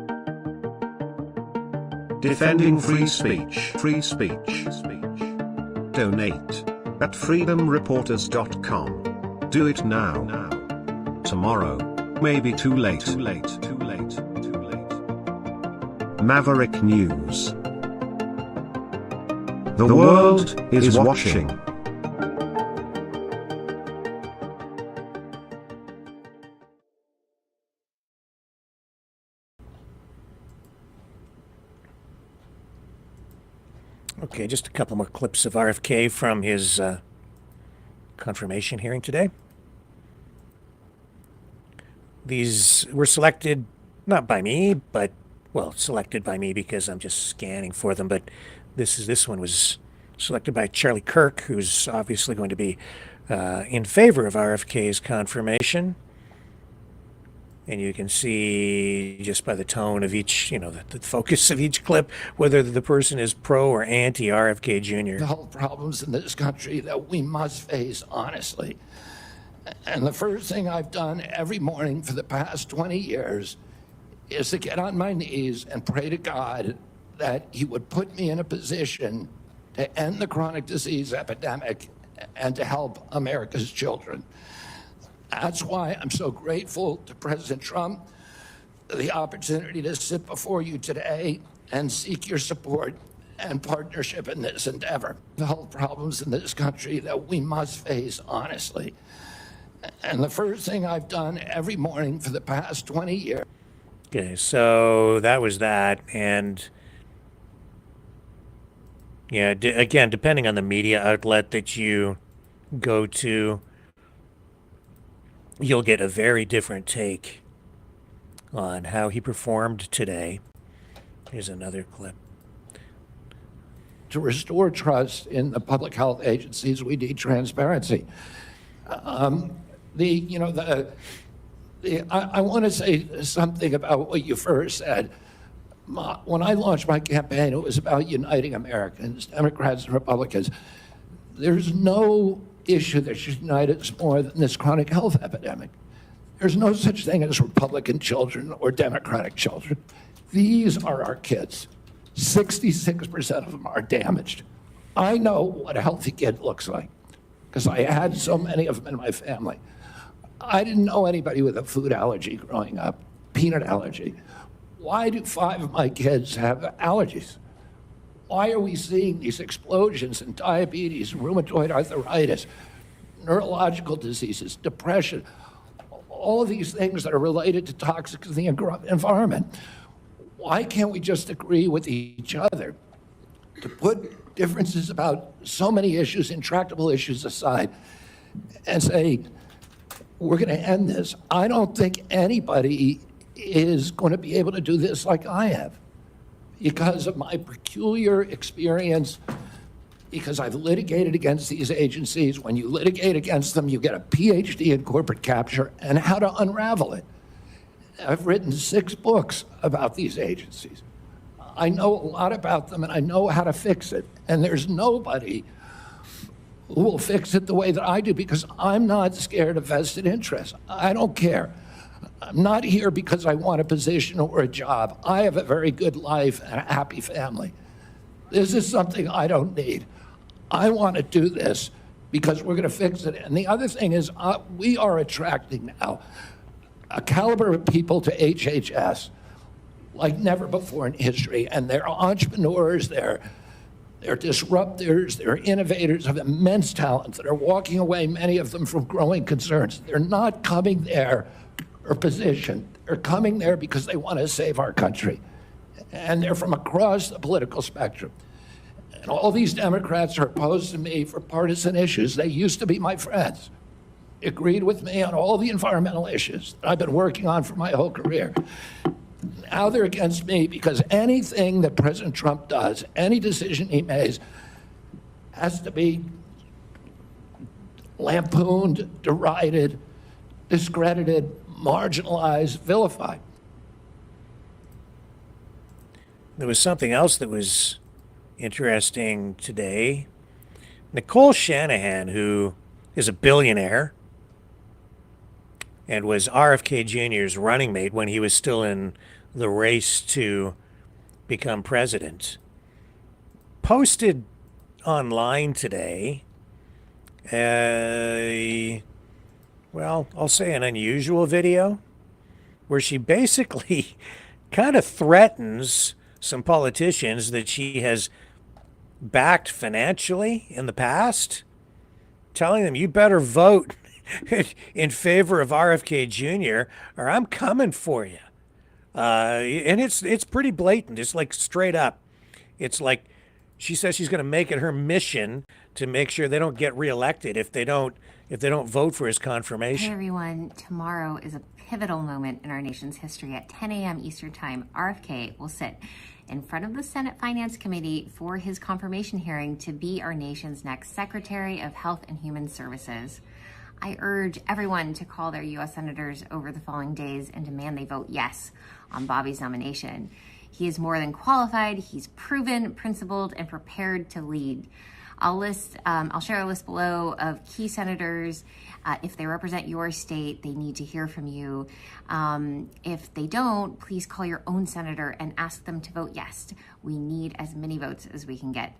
Defending free speech. Free speech. Donate at freedomreporters.com. Do it now. Tomorrow may be too late. Maverick News. The world is watching. Okay, just a couple more clips of RFK from his confirmation hearing today. These were selected, not by me, but, well, selected by me because I'm just scanning for them, but this one was selected by Charlie Kirk, who's obviously going to be in favor of RFK's confirmation. And you can see just by the tone of each, the focus of each clip, whether the person is pro or anti RFK Jr. The whole problems in this country that we must face honestly. And the first thing I've done every morning for the past 20 years is to get on my knees and pray to God that he would put me in a position to end the chronic disease epidemic and to help America's children. That's why I'm so grateful to President Trump for the opportunity to sit before you today and seek your support and partnership in this endeavor. The whole problems in this country that we must face honestly. And the first thing I've done every morning for the past 20 years. Okay, so that was that. And yeah, again, depending on the media outlet that you go to, you'll get a very different take on how he performed today. Here's another clip. To restore trust in the public health agencies, we need transparency. The I want to say something about what you first said. When I launched my campaign, it was about uniting Americans, Democrats and Republicans. There's no issue that should unite us more than this chronic health epidemic. There's no such thing as Republican children or Democratic children. These are our kids. 66% of them are damaged. I know what a healthy kid looks like because I had so many of them in my family. I didn't know anybody with a food allergy growing up, peanut allergy. Why do 5 of my kids have allergies? Why are we seeing these explosions in diabetes, rheumatoid arthritis, neurological diseases, depression, all of these things that are related to toxics in the environment? Why can't we just agree with each other to put differences about so many issues, intractable issues aside, and say, we're going to end this? I don't think anybody is going to be able to do this like I have because of my peculiar experience, because I've litigated against these agencies. When you litigate against them, you get a PhD in corporate capture and how to unravel it. I've written 6 books about these agencies. I know a lot about them and I know how to fix it. And there's nobody who will fix it the way that I do because I'm not scared of vested interests. I don't care. I'm not here because I want a position or a job. I have a very good life and a happy family. This is something I don't need. I want to do this because we're going to fix it. And the other thing is we are attracting now a caliber of people to HHS like never before in history. And they're entrepreneurs, they're disruptors, they're innovators of immense talent that are walking away, many of them from growing concerns. They're not coming there for position. They're coming there because they want to save our country. And they're from across the political spectrum. And all these Democrats are opposed to me for partisan issues. They used to be my friends, agreed with me on all the environmental issues that I've been working on for my whole career. Now they're against me because anything that President Trump does, any decision he makes, has to be lampooned, derided, discredited, marginalized, vilified. There was something else that was interesting today. Nicole Shanahan, who is a billionaire and was RFK Jr.'s running mate when he was still in the race to become president, posted online today I'll say an unusual video where she basically kind of threatens some politicians that she has backed financially in the past, telling them, you better vote in favor of RFK Jr. or I'm coming for you. And it's pretty blatant. It's like straight up. It's like she says she's going to make it her mission to make sure they don't get reelected if they don't vote for his confirmation. Hey everyone, tomorrow is a pivotal moment in our nation's history. At 10 a.m. Eastern Time, RFK will sit in front of the Senate Finance Committee for his confirmation hearing to be our nation's next Secretary of Health and Human Services. I urge everyone to call their U.S. senators over the following days and demand they vote yes on Bobby's nomination. He is more than qualified. He's proven, principled, and prepared to lead. I'll share a list below of key senators. If they represent your state, they need to hear from you. If they don't, please call your own senator and ask them to vote yes. We need as many votes as we can get.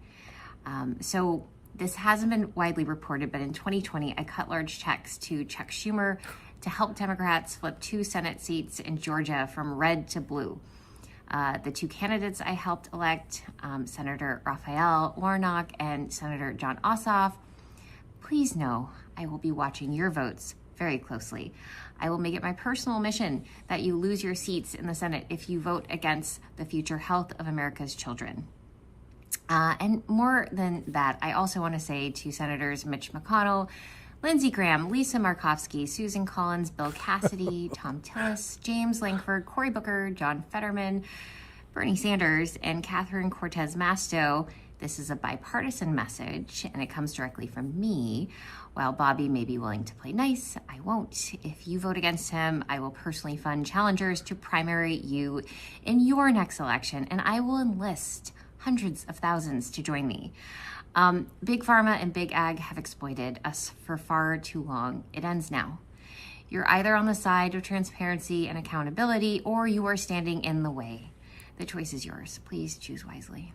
So this hasn't been widely reported, but in 2020, I cut large checks to Chuck Schumer to help Democrats flip 2 Senate seats in Georgia from red to blue. The 2 candidates I helped elect, Senator Raphael Warnock and Senator John Ossoff, please know I will be watching your votes very closely. I will make it my personal mission that you lose your seats in the Senate if you vote against the future health of America's children. And more than that, I also want to say to Senators Mitch McConnell, Lindsey Graham, Lisa Murkowski, Susan Collins, Bill Cassidy, Tom Tillis, James Lankford, Cory Booker, John Fetterman, Bernie Sanders, and Catherine Cortez Masto, This is a bipartisan message, and it comes directly from me. While Bobby may be willing to play nice, I won't. If you vote against him, I will personally fund challengers to primary you in your next election, and I will enlist hundreds of thousands to join me. Big Pharma and Big Ag have exploited us for far too long. It ends now. You're either on the side of transparency and accountability, or you are standing in the way. The choice is yours. Please choose wisely.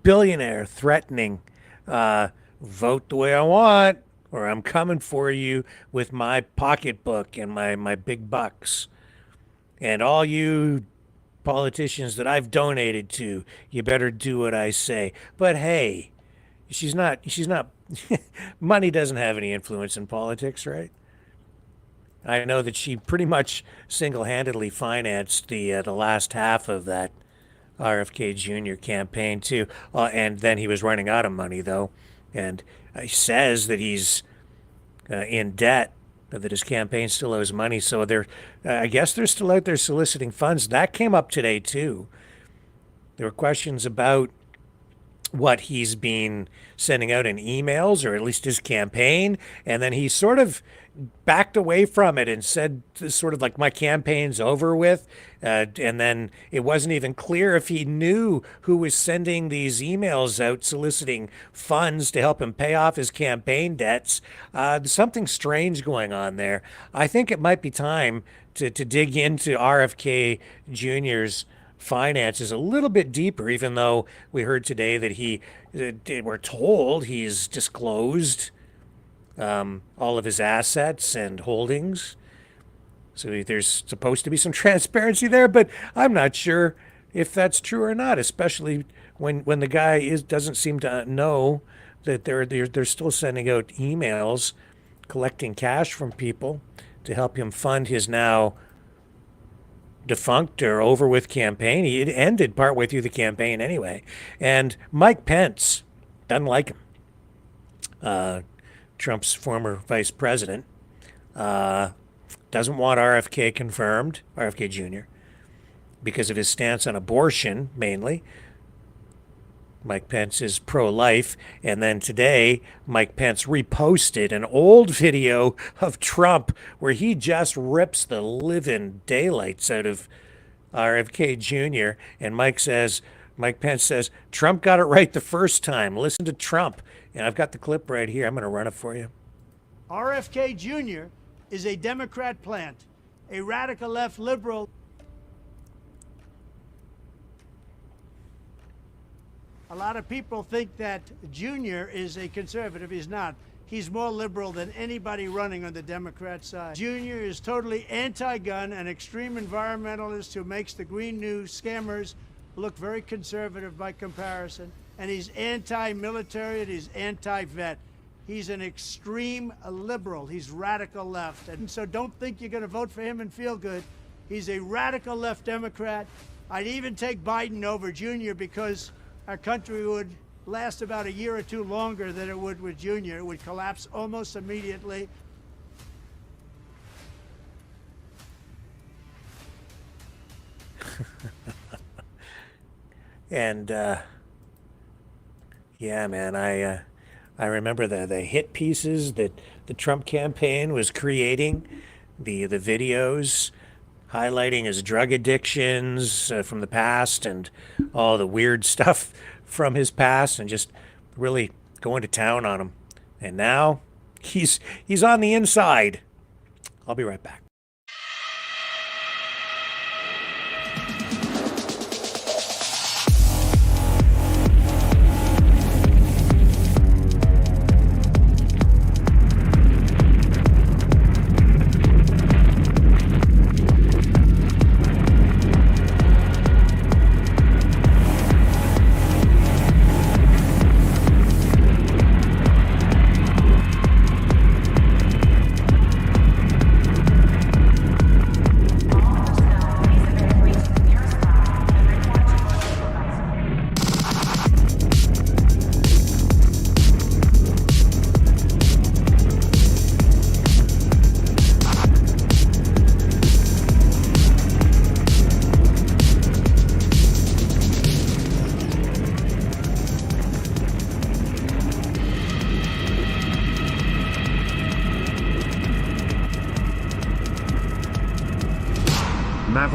Billionaire threatening, vote the way I want, or I'm coming for you with my pocketbook and my big bucks. And all you politicians that I've donated to, you better do what I say. But hey, she's not money doesn't have any influence in politics, right? I know that she pretty much single-handedly financed the last half of that RFK Jr. campaign too, and then he was running out of money though, and he says that he's in debt, that his campaign still owes money. So I guess they're still out there soliciting funds. That came up today too. There were questions about what he's been sending out in emails, or at least his campaign, and then he sort of backed away from it and said sort of like, my campaign's over with, and then it wasn't even clear if he knew who was sending these emails out soliciting funds to help him pay off his campaign debts. There's something strange going on there. I think it might be time to dig into RFK Jr.'s finances a little bit deeper, even though we heard today that we're told he's disclosed all of his assets and holdings. So there's supposed to be some transparency there, but I'm not sure if that's true or not, especially when the guy doesn't seem to know that they're still sending out emails collecting cash from people to help him fund his now defunct or over with campaign. It ended partway through the campaign anyway. And Mike Pence doesn't like him. Trump's former vice president, doesn't want RFK confirmed, RFK Jr., because of his stance on abortion, mainly. Mike Pence is pro-life. And then today, Mike Pence reposted an old video of Trump where he just rips the living daylights out of RFK Jr. And Mike Pence says, Trump got it right the first time. Listen to Trump. And I've got the clip right here. I'm going to run it for you. RFK Jr. is a Democrat plant, a radical left liberal. A lot of people think that Jr. is a conservative. He's not. He's more liberal than anybody running on the Democrat side. Jr. is totally anti-gun, an extreme environmentalist who makes the Green New scammers look very conservative by comparison. And he's anti-military and he's anti-vet. He's an extreme liberal. He's radical left. And so don't think you're going to vote for him and feel good. He's a radical left Democrat. I'd even take Biden over Jr. because our country would last about a year or two longer than it would with Jr. It would collapse almost immediately. And yeah, man, I remember the hit pieces that the Trump campaign was creating, the videos highlighting his drug addictions from the past and all the weird stuff from his past, and just really going to town on him. And now he's on the inside. I'll be right back.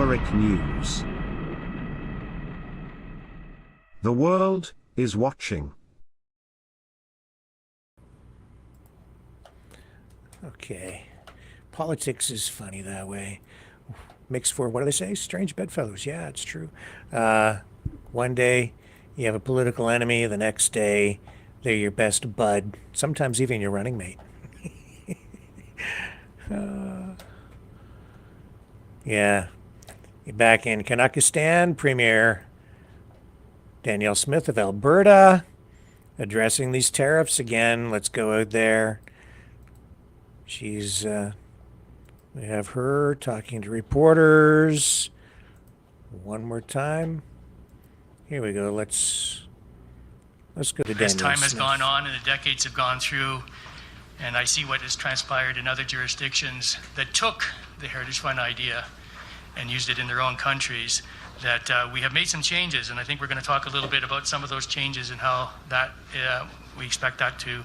Maverick News. The world is watching. Okay. Politics is funny that way. Mixed for, what do they say? Strange bedfellows. Yeah, it's true. One day you have a political enemy. The next day they're your best bud. Sometimes even your running mate. Yeah. Back in Kazakhstan, Premier Danielle Smith of Alberta addressing these tariffs again. Let's go out there. She's, we have her talking to reporters. One more time. Here we go. Let's go to Danielle As time has Smith. gone on and the decades have gone through, and I see what has transpired in other jurisdictions that took the Heritage Fund idea and used it in their own countries, that we have made some changes, and I think we're going to talk a little bit about some of those changes and how that we expect that to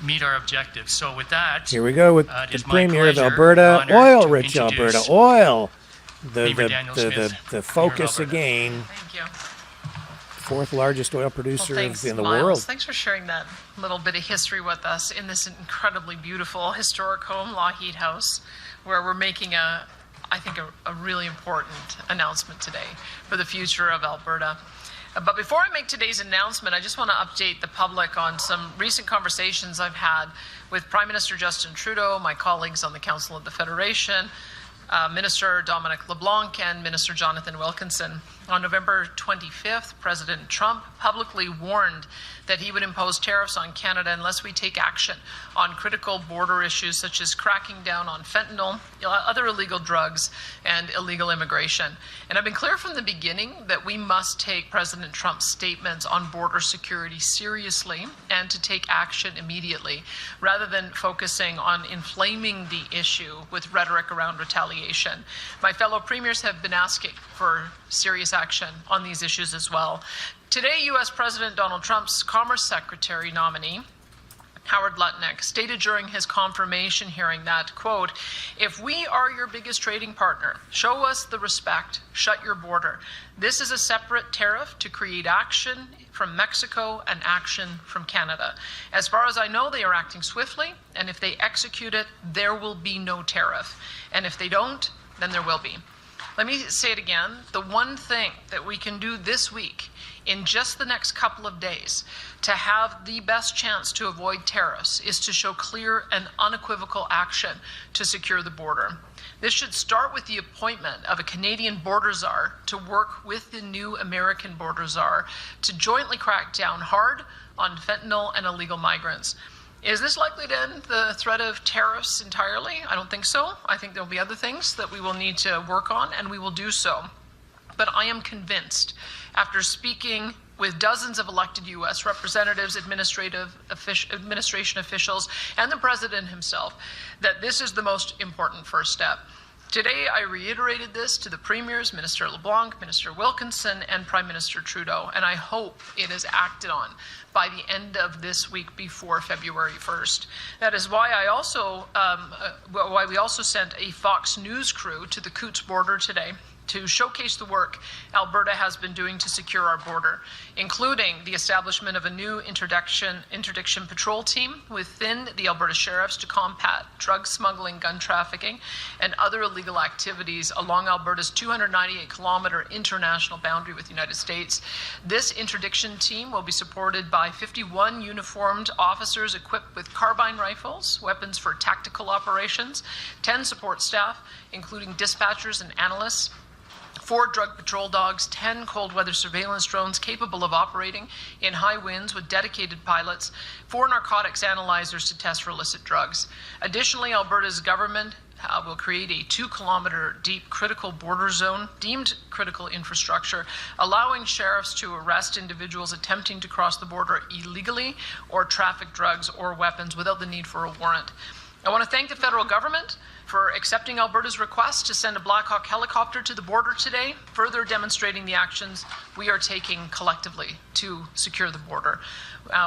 meet our objectives. So with that, Here we go with it the is my Premier of pleasure, Alberta, honor oil-rich to Alberta, introduce oil. Premier Danielle Smith, The focus Premier of Alberta. again. Thank you. Fourth largest oil producer Well, thanks, in the Miles. world. Thanks for sharing that little bit of history with us in this incredibly beautiful historic home, Lougheed House, where we're making I think a really important announcement today for the future of Alberta. But before I make today's announcement, I just want to update the public on some recent conversations I've had with Prime Minister Justin Trudeau, my colleagues on the Council of the Federation, Minister Dominic LeBlanc, and Minister Jonathan Wilkinson. On November 25th, President Trump publicly warned that he would impose tariffs on Canada unless we take action on critical border issues such as cracking down on fentanyl, other illegal drugs, and illegal immigration. And I've been clear from the beginning that we must take President Trump's statements on border security seriously and to take action immediately, rather than focusing on inflaming the issue with rhetoric around retaliation. My fellow premiers have been asking for serious action on these issues as well. Today, U.S. President Donald Trump's Commerce Secretary nominee, Howard Lutnick, stated during his confirmation hearing that, quote, "If we are your biggest trading partner, show us the respect, shut your border. This is a separate tariff to create action from Mexico and action from Canada. As far as I know, they are acting swiftly, and if they execute it, there will be no tariff. And if they don't, then there will be." Let me say it again. The one thing that we can do this week, in just the next couple of days, to have the best chance to avoid tariffs is to show clear and unequivocal action to secure the border. This should start with the appointment of a Canadian border czar to work with the new American border czar to jointly crack down hard on fentanyl and illegal migrants. Is this likely to end the threat of tariffs entirely? I don't think so. I think there'll be other things that we will need to work on, and we will do so. But I am convinced, after speaking with dozens of elected U.S. representatives, administration officials, and the president himself, that this is the most important first step. Today, I reiterated this to the premiers, Minister LeBlanc, Minister Wilkinson, and Prime Minister Trudeau, and I hope it is acted on by the end of this week before February 1st. That is why why we also sent a Fox News crew to the Coots border today to showcase the work Alberta has been doing to secure our border, including the establishment of a new interdiction patrol team within the Alberta Sheriffs to combat drug smuggling, gun trafficking, and other illegal activities along Alberta's 298-kilometer international boundary with the United States. This interdiction team will be supported by 51 uniformed officers equipped with carbine rifles, weapons for tactical operations, 10 support staff, including dispatchers and analysts, 4 drug patrol dogs, 10 cold weather surveillance drones capable of operating in high winds with dedicated pilots, 4 narcotics analyzers to test for illicit drugs. Additionally, Alberta's government will create a 2-kilometer deep critical border zone deemed critical infrastructure, allowing sheriffs to arrest individuals attempting to cross the border illegally or traffic drugs or weapons without the need for a warrant. I want to thank the federal government for accepting Alberta's request to send a Black Hawk helicopter to the border today, further demonstrating the actions we are taking collectively to secure the border.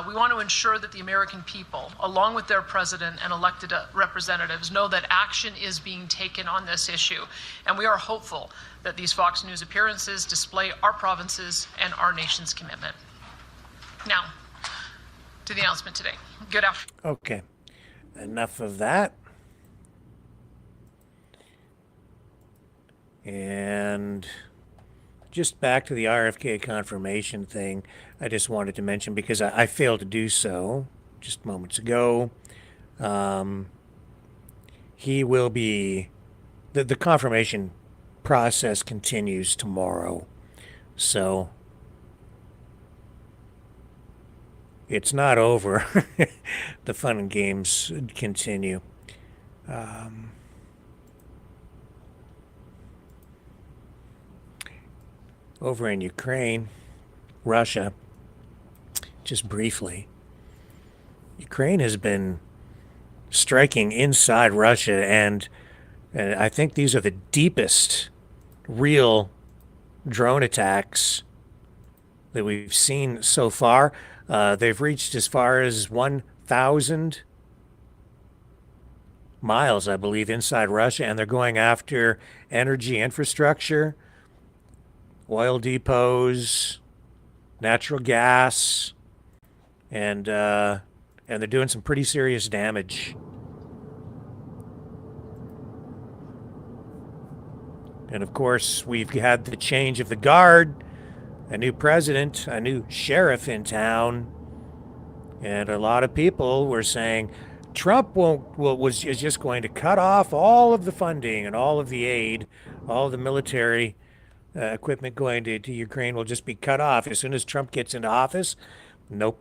We want to ensure that the American people, along with their president and elected representatives, know that action is being taken on this issue. And we are hopeful that these Fox News appearances display our province's and our nation's commitment. Now, to the announcement today. Good afternoon. Okay, enough of that. And just back to the RFK confirmation thing, I just wanted to mention, because I failed to do so just moments ago, he will be, the confirmation process continues tomorrow. So it's not over. The fun and games continue. Over in Ukraine, Russia, just briefly, Ukraine has been striking inside Russia, and I think these are the deepest real drone attacks that we've seen so far. They've reached as far as 1,000 miles, I believe, inside Russia, and they're going after energy infrastructure, oil depots, natural gas, and they're doing some pretty serious damage. And of course, we've had the change of the guard, a new president, a new sheriff in town, and a lot of people were saying Trump is just going to cut off all of the funding and all of the aid, all of the military equipment going to Ukraine will just be cut off as soon as Trump gets into office. Nope.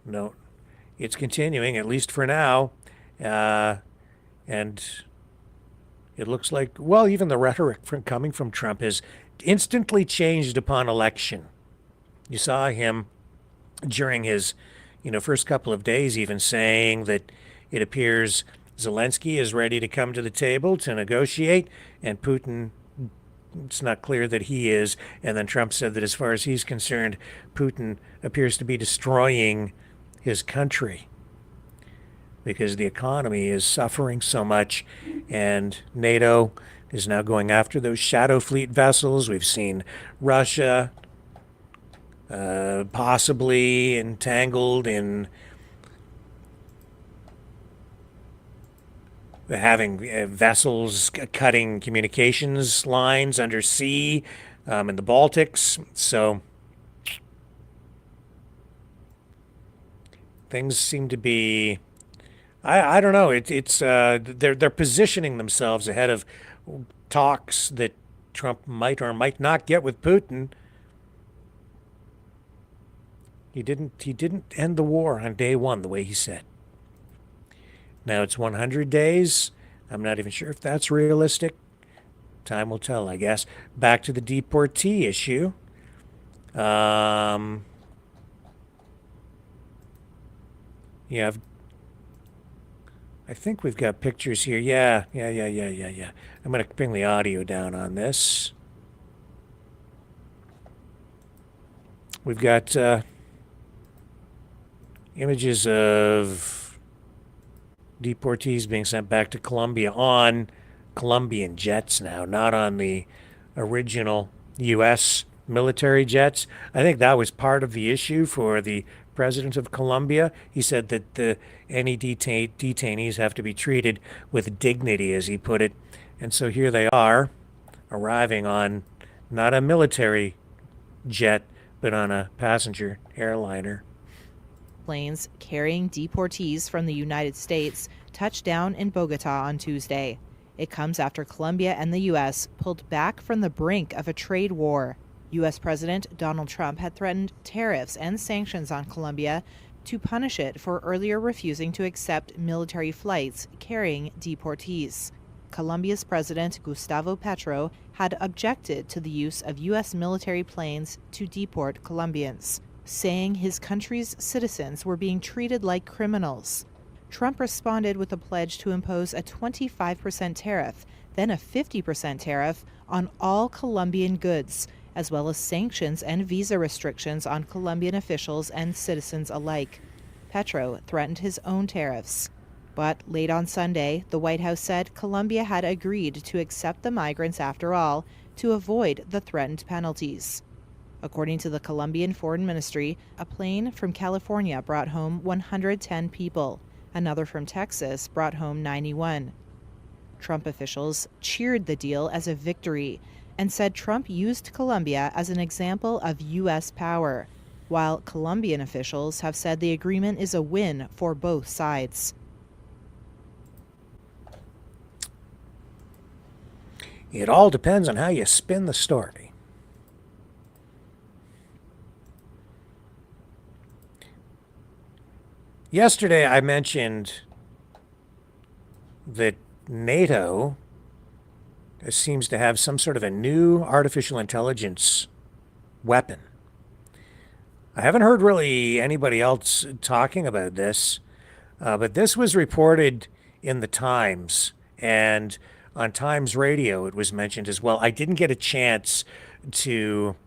No. It's continuing, at least for now. And it looks like, well, even the rhetoric coming from Trump has instantly changed upon election. You saw him during his, first couple of days even saying that it appears Zelensky is ready to come to the table to negotiate, and Putin, it's not clear that he is. And then Trump said that as far as he's concerned, Putin appears to be destroying his country because the economy is suffering so much, and NATO is now going after those shadow fleet vessels. We've seen Russia possibly entangled in having vessels cutting communications lines under sea in the Baltics. So things seem to be, I don't know. They're positioning themselves ahead of talks that Trump might or might not get with Putin. He didn't end the war on day one the way he said. Now it's 100 days. I'm not even sure if that's realistic. Time will tell, I guess. Back to the deportee issue. Yeah, I think we've got pictures here. Yeah. I'm going to bring the audio down on this. We've got images of deportees being sent back to Colombia on Colombian jets now, not on the original U.S. military jets. I think that was part of the issue for the president of Colombia. He said that any detainees have to be treated with dignity, as he put it. And so here they are, arriving on not a military jet, but on a passenger airliner. Planes carrying deportees from the United States touched down in Bogota on Tuesday. It comes after Colombia and the U.S. pulled back from the brink of a trade war. U.S. President Donald Trump had threatened tariffs and sanctions on Colombia to punish it for earlier refusing to accept military flights carrying deportees. Colombia's President Gustavo Petro had objected to the use of U.S. military planes to deport Colombians, saying his country's citizens were being treated like criminals. Trump responded with a pledge to impose a 25% tariff, then a 50% tariff on all Colombian goods, as well as sanctions and visa restrictions on Colombian officials and citizens alike. Petro threatened his own tariffs. But late on Sunday, the White House said Colombia had agreed to accept the migrants after all to avoid the threatened penalties. According to the Colombian Foreign Ministry, a plane from California brought home 110 people. Another from Texas brought home 91. Trump officials cheered the deal as a victory and said Trump used Colombia as an example of U.S. power, while Colombian officials have said the agreement is a win for both sides. It all depends on how you spin the story. Yesterday I mentioned that NATO seems to have some sort of a new artificial intelligence weapon. I haven't heard really anybody else talking about this, but this was reported in the Times, and on Times Radio it was mentioned as well. I didn't get a chance to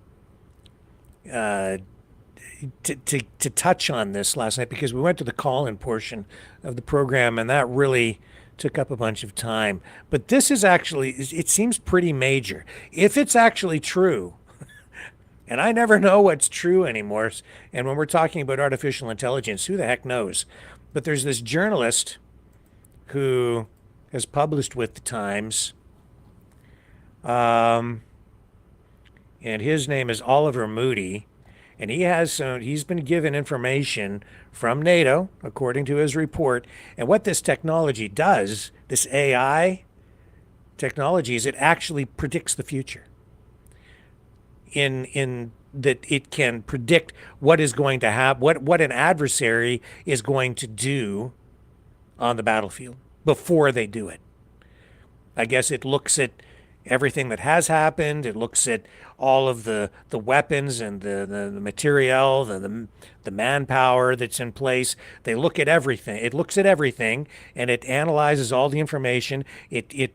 touch on this last night because we went to the call-in portion of the program, and that really took up a bunch of time. But this is actually, it seems pretty major. If it's actually true, and I never know what's true anymore, and when we're talking about artificial intelligence, who the heck knows? But there's this journalist who has published with the Times, and his name is Oliver Moody, and he's been given information from NATO, according to his report. And what this technology does, this AI technology, is it actually predicts the future. In that it can predict what is going to happen, what an adversary is going to do on the battlefield before they do it. I guess it looks at everything that has happened. It looks at all of the weapons and the material, the manpower that's in place. They look at everything. It looks at everything, and it analyzes all the information. It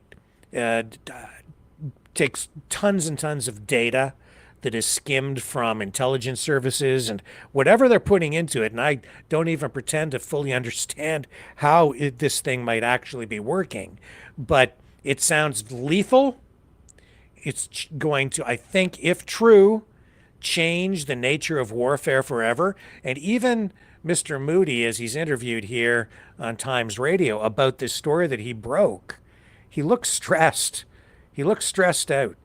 takes tons and tons of data that is skimmed from intelligence services and whatever they're putting into it. And I don't even pretend to fully understand how this thing might actually be working, but it sounds lethal. It's going to, I think, if true, change the nature of warfare forever. And even Mr. Moody, as he's interviewed here on Times Radio about this story that he broke, he looks stressed. He looks stressed out.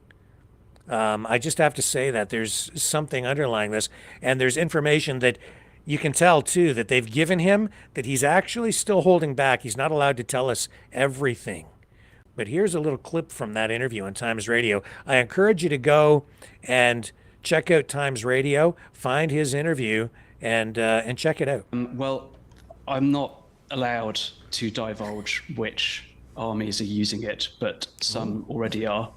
I just have to say that there's something underlying this. And there's information that you can tell, too, that they've given him that he's actually still holding back. He's not allowed to tell us everything. But here's a little clip from that interview on Times Radio. I encourage you to go and check out Times Radio, find his interview, and check it out. Well, I'm not allowed to divulge which armies are using it, but some already are.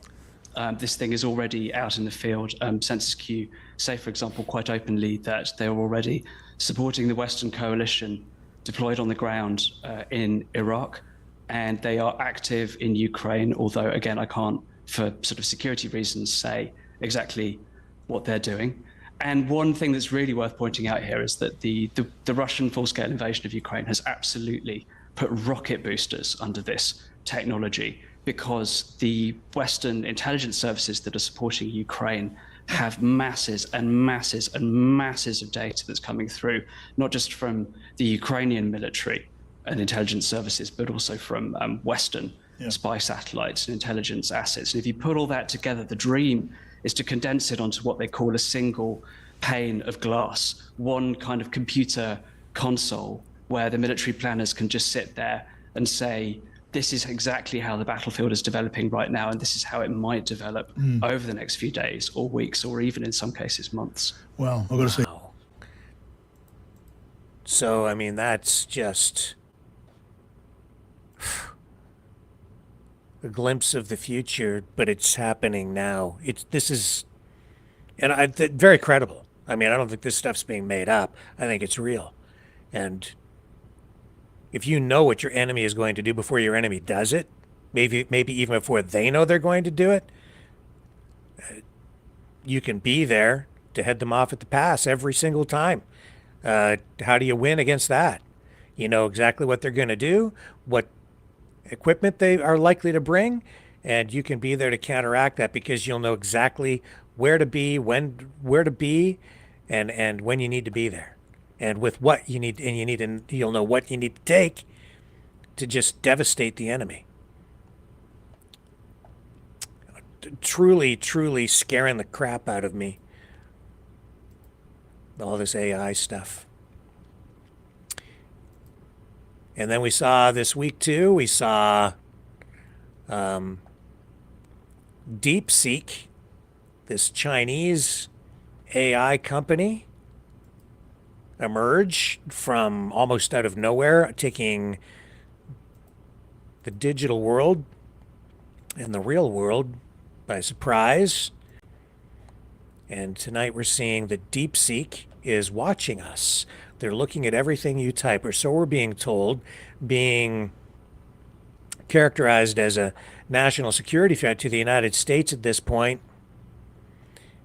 This thing is already out in the field. Census Q say, for example, quite openly that they're already supporting the Western coalition deployed on the ground in Iraq. And they are active in Ukraine, although, again, I can't, for sort of security reasons, say exactly what they're doing. And one thing that's really worth pointing out here is that the Russian full-scale invasion of Ukraine has absolutely put rocket boosters under this technology, because the Western intelligence services that are supporting Ukraine have masses and masses and masses of data that's coming through, not just from the Ukrainian military and intelligence services, but also from Western spy satellites and intelligence assets. And if you put all that together, the dream is to condense it onto what they call a single pane of glass, one kind of computer console where the military planners can just sit there and say, this is exactly how the battlefield is developing right now, and this is how it might develop over the next few days or weeks, or even in some cases months. Well, I'm going to say. So, I mean, that's just a glimpse of the future, but it's happening now. Very credible. I mean, I don't think this stuff's being made up. I think it's real. And if you know what your enemy is going to do before your enemy does it, maybe even before they know they're going to do it, you can be there to head them off at the pass every single time. How do you win against that? You know exactly what they're going to do, what equipment they are likely to bring, and you can be there to counteract that because you'll know exactly where to be, where to be, and when you need to be there, and with what you need, and you'll know what you need to take to just devastate the enemy. Truly scaring the crap out of me, all this AI stuff. And then we saw this week too, we saw DeepSeek, this Chinese AI company, emerge from almost out of nowhere, taking the digital world and the real world by surprise. And tonight we're seeing that DeepSeek is watching us. They're looking at everything you type, or so we're being told, being characterized as a national security threat to the United States at this point.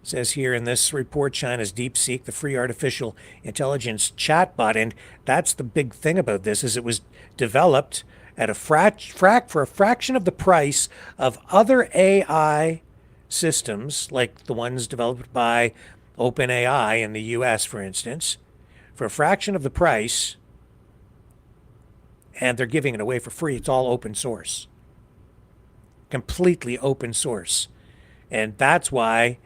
It says here in this report, China's DeepSeek, the free artificial intelligence chatbot, and that's the big thing about this, is it was developed at a for a fraction of the price of other AI systems, like the ones developed by OpenAI in the US, for instance, for a fraction of the price, and they're giving it away for free. It's all open source, completely open source. And that's why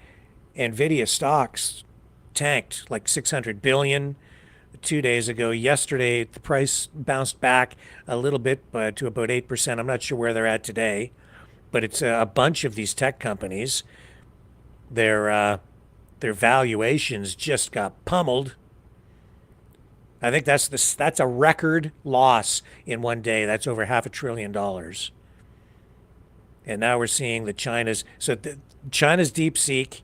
NVIDIA stocks tanked like 600 billion 2 days ago. Yesterday, the price bounced back a little bit to about 8%. I'm not sure where they're at today, but it's a bunch of these tech companies. Their valuations just got pummeled. I think that's a record loss in one day. That's over $500 billion. And now we're seeing that China's DeepSeek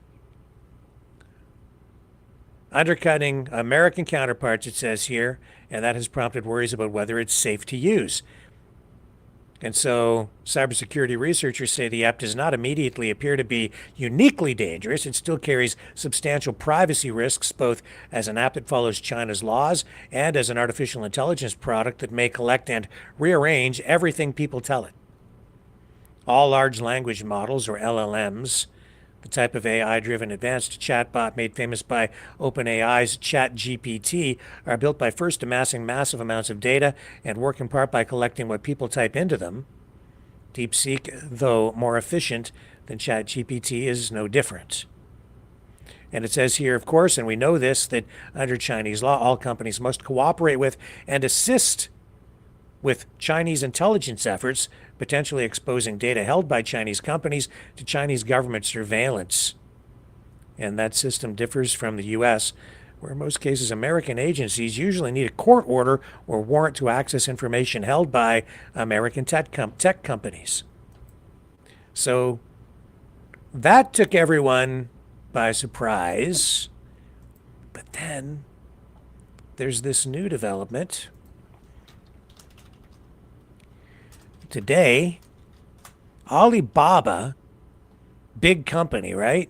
undercutting American counterparts, it says here, and that has prompted worries about whether it's safe to use. And so cybersecurity researchers say the app does not immediately appear to be uniquely dangerous. It still carries substantial privacy risks, both as an app that follows China's laws and as an artificial intelligence product that may collect and rearrange everything people tell it. All large language models, or LLMs, the type of AI-driven advanced chatbot made famous by OpenAI's ChatGPT, are built by first amassing massive amounts of data and work in part by collecting what people type into them. DeepSeek, though more efficient than ChatGPT, is no different. And it says here, of course, and we know this, that under Chinese law, all companies must cooperate with and assist with Chinese intelligence efforts, potentially exposing data held by Chinese companies to Chinese government surveillance. And that system differs from the U.S., where in most cases American agencies usually need a court order or warrant to access information held by American tech companies. So that took everyone by surprise. But then there's this new development. Today, Alibaba, big company, right?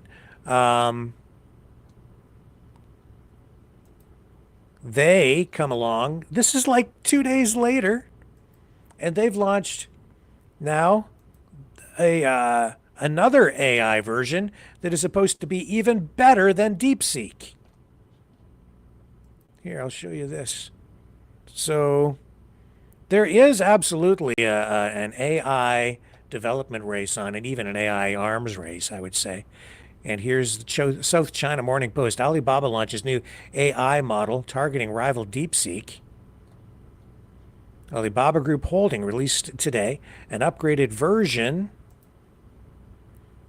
They come along. This is like 2 days later, and they've launched now another AI version that is supposed to be even better than DeepSeek. Here, I'll show you this. So there is absolutely an AI development race on it, even an AI arms race, I would say. And here's the South China Morning Post. Alibaba launches new AI model targeting rival DeepSeek. Alibaba Group Holding released today an upgraded version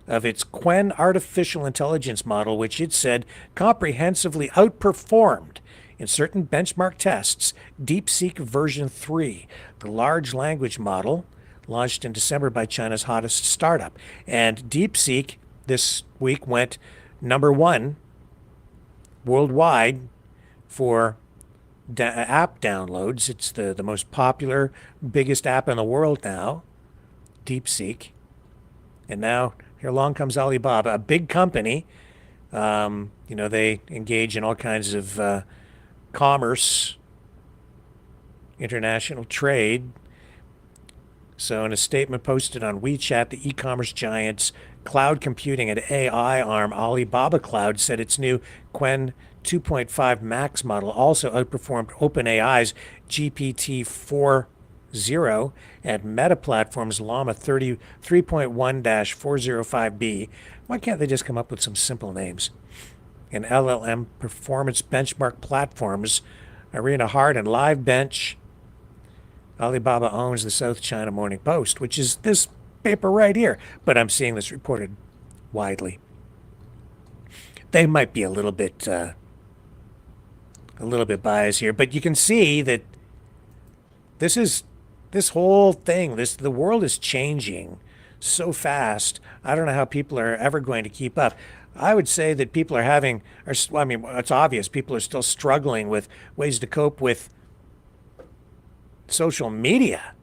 of its Qwen artificial intelligence model, which it said comprehensively outperformed in certain benchmark tests DeepSeek version 3, the large language model launched in December by China's hottest startup. And DeepSeek this week went #1 worldwide for app downloads. It's the most popular, biggest app in the world now, DeepSeek. And now here along comes Alibaba, a big company. They engage in all kinds of commerce, international trade. So in a statement posted on WeChat, the e-commerce giant's cloud computing and AI arm, Alibaba Cloud, said its new Qwen 2.5 Max model also outperformed OpenAI's GPT-4.0 and Meta Platform's Llama 3.1-405B. Why can't they just come up with some simple names? And LLM performance benchmark platforms, Arena Hard and Live Bench. Alibaba owns the South China Morning Post, which is this paper right here, but I'm seeing this reported widely. They might be a little bit biased here, but you can see that this whole thing, the world is changing so fast. I don't know how people are ever going to keep up. I would say that people it's obvious people are still struggling with ways to cope with social media.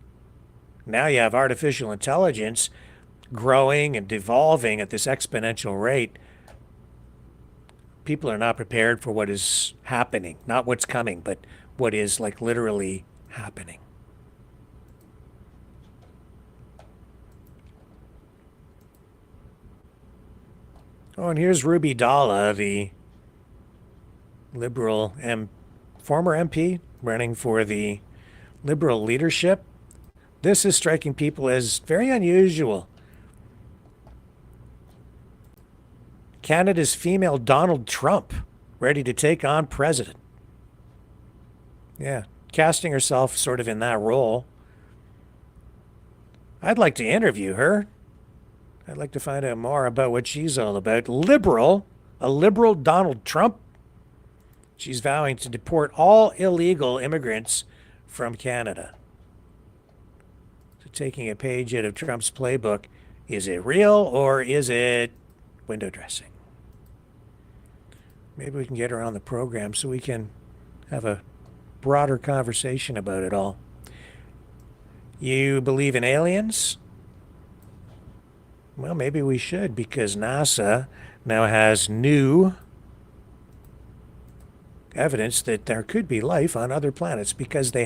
Now you have artificial intelligence growing and devolving at this exponential rate. People are not prepared for what is happening, not what's coming, but what is like literally happening. Oh, and here's Ruby Dalla, the Liberal former MP running for the Liberal leadership. This is striking people as very unusual. Canada's female Donald Trump ready to take on president. Yeah, casting herself sort of in that role. I'd like to interview her. I'd like to find out more about what she's all about. A liberal Donald Trump. She's vowing to deport all illegal immigrants from Canada. So taking a page out of Trump's playbook, is it real or is it window dressing? Maybe we can get her on the program so we can have a broader conversation about it all. You believe in aliens? Well, maybe we should, because NASA now has new evidence that there could be life on other planets, because they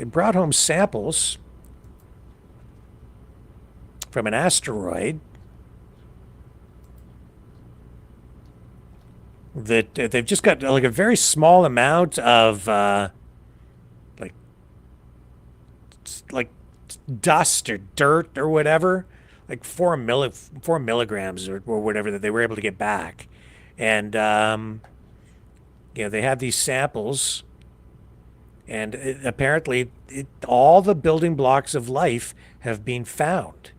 brought home samples from an asteroid that they've just got like a very small amount of like dust or dirt or whatever, like 4 milligrams or whatever that they were able to get back. And they have these samples, and apparently all the building blocks of life have been found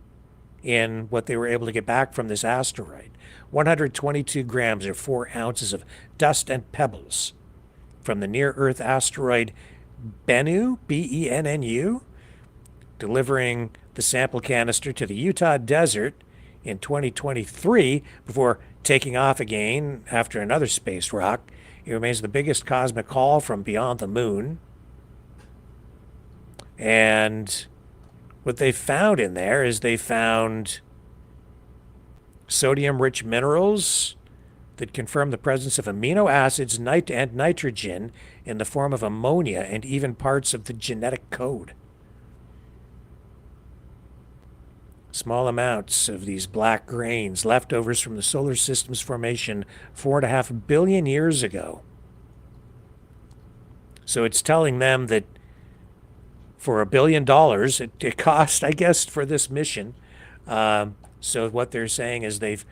in what they were able to get back from this asteroid. 122 grams or 4 ounces of dust and pebbles from the near-Earth asteroid Bennu, B-E-N-N-U, delivering the sample canister to the Utah desert in 2023 before taking off again after another space rock. It remains the biggest cosmic haul from beyond the moon. And what they found in there is they found sodium-rich minerals that confirm the presence of amino acids and nitrogen in the form of ammonia and even parts of the genetic code. Small amounts of these black grains, leftovers from the solar system's formation 4.5 billion years ago. So it's telling them that for $1 billion, it cost, I guess, for this mission. So what they're saying is they've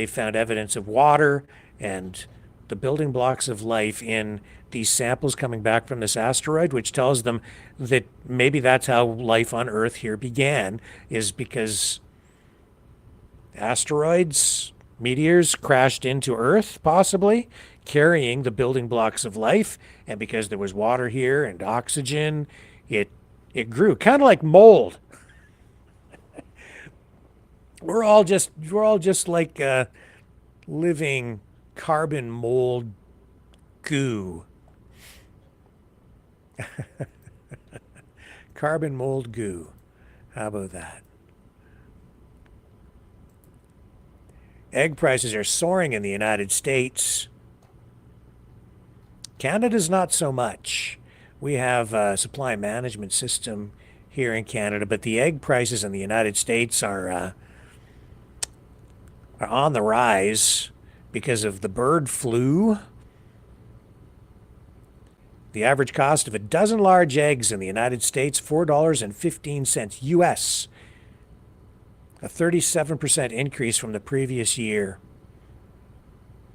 found evidence of water and the building blocks of life in these samples coming back from this asteroid, which tells them that maybe that's how life on Earth here began, is because asteroids, meteors crashed into Earth, possibly, carrying the building blocks of life, and because there was water here and oxygen, it grew, kind of like mold. We're all just like living carbon mold goo. Carbon mold goo. How about that? Egg prices are soaring in the United States. Canada's not so much. We have a supply management system here in Canada, but the egg prices in the United States are on the rise because of the bird flu. The average cost of a dozen large eggs in the United States, $4.15 US, a 37% increase from the previous year.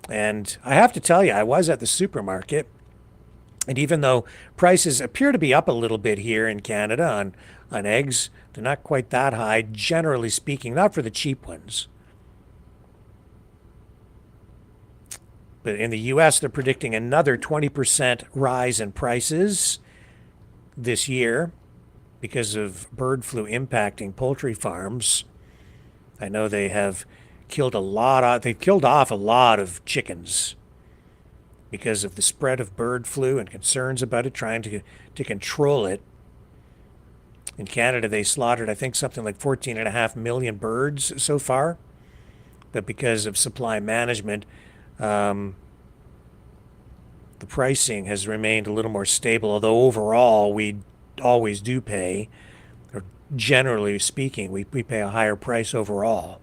And I have to tell you, I was at the supermarket, and even though prices appear to be up a little bit here in Canada on eggs, they're not quite that high, generally speaking, not for the cheap ones. But in the U.S., they're predicting another 20% rise in prices this year because of bird flu impacting poultry farms. I know they have killed they've killed off a lot of chickens because of the spread of bird flu and concerns about it, trying to control it. In Canada, they slaughtered, I think, something like 14.5 million birds so far. But because of supply management, the pricing has remained a little more stable, although overall we always do pay, or generally speaking, we pay a higher price overall.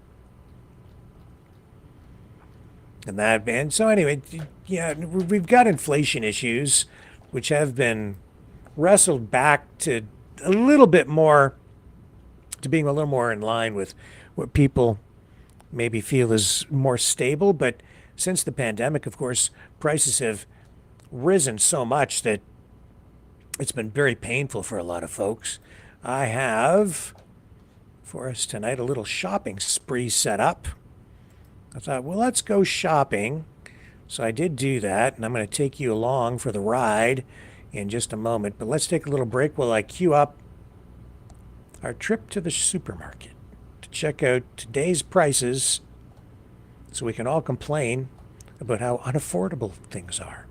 And so anyway, yeah, we've got inflation issues, which have been wrestled back to a little bit more, to being a little more in line with what people maybe feel is more stable. But since the pandemic, of course, prices have risen so much that it's been very painful for a lot of folks. I have, for us tonight, a little shopping spree set up. I thought, well, let's go shopping. So I did do that, and I'm going to take you along for the ride in just a moment. But let's take a little break while I queue up our trip to the supermarket to check out today's prices so we can all complain about how unaffordable things are.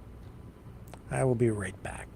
I will be right back.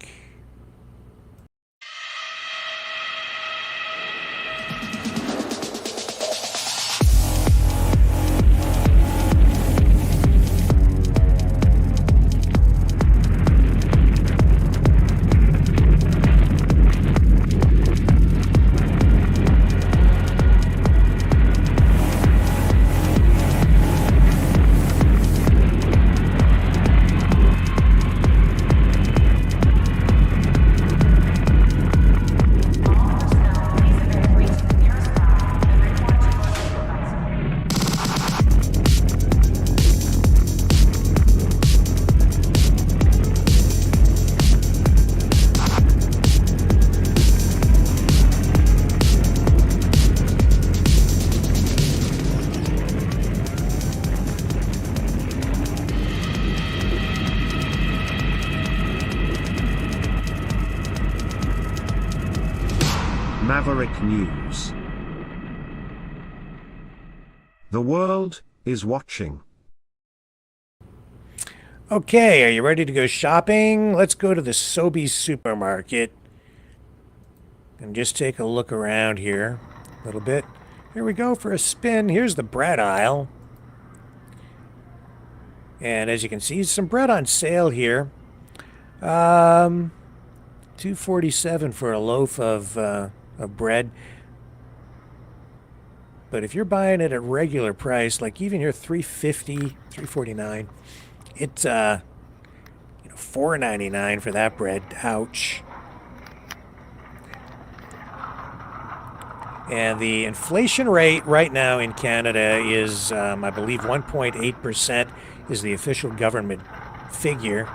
Maverick News. The world is watching. Okay, are you ready to go shopping? Let's go to the Sobeys supermarket and just take a look around here a little bit. Here we go for a spin. Here's the bread aisle. And as you can see, some bread on sale here. $2.47 for a loaf of bread. But if you're buying it at regular price, like even here, $3.50, $3.49, it's $4.99 for that bread. Ouch. And the inflation rate right now in Canada is, I believe, 1.8% is the official government figure.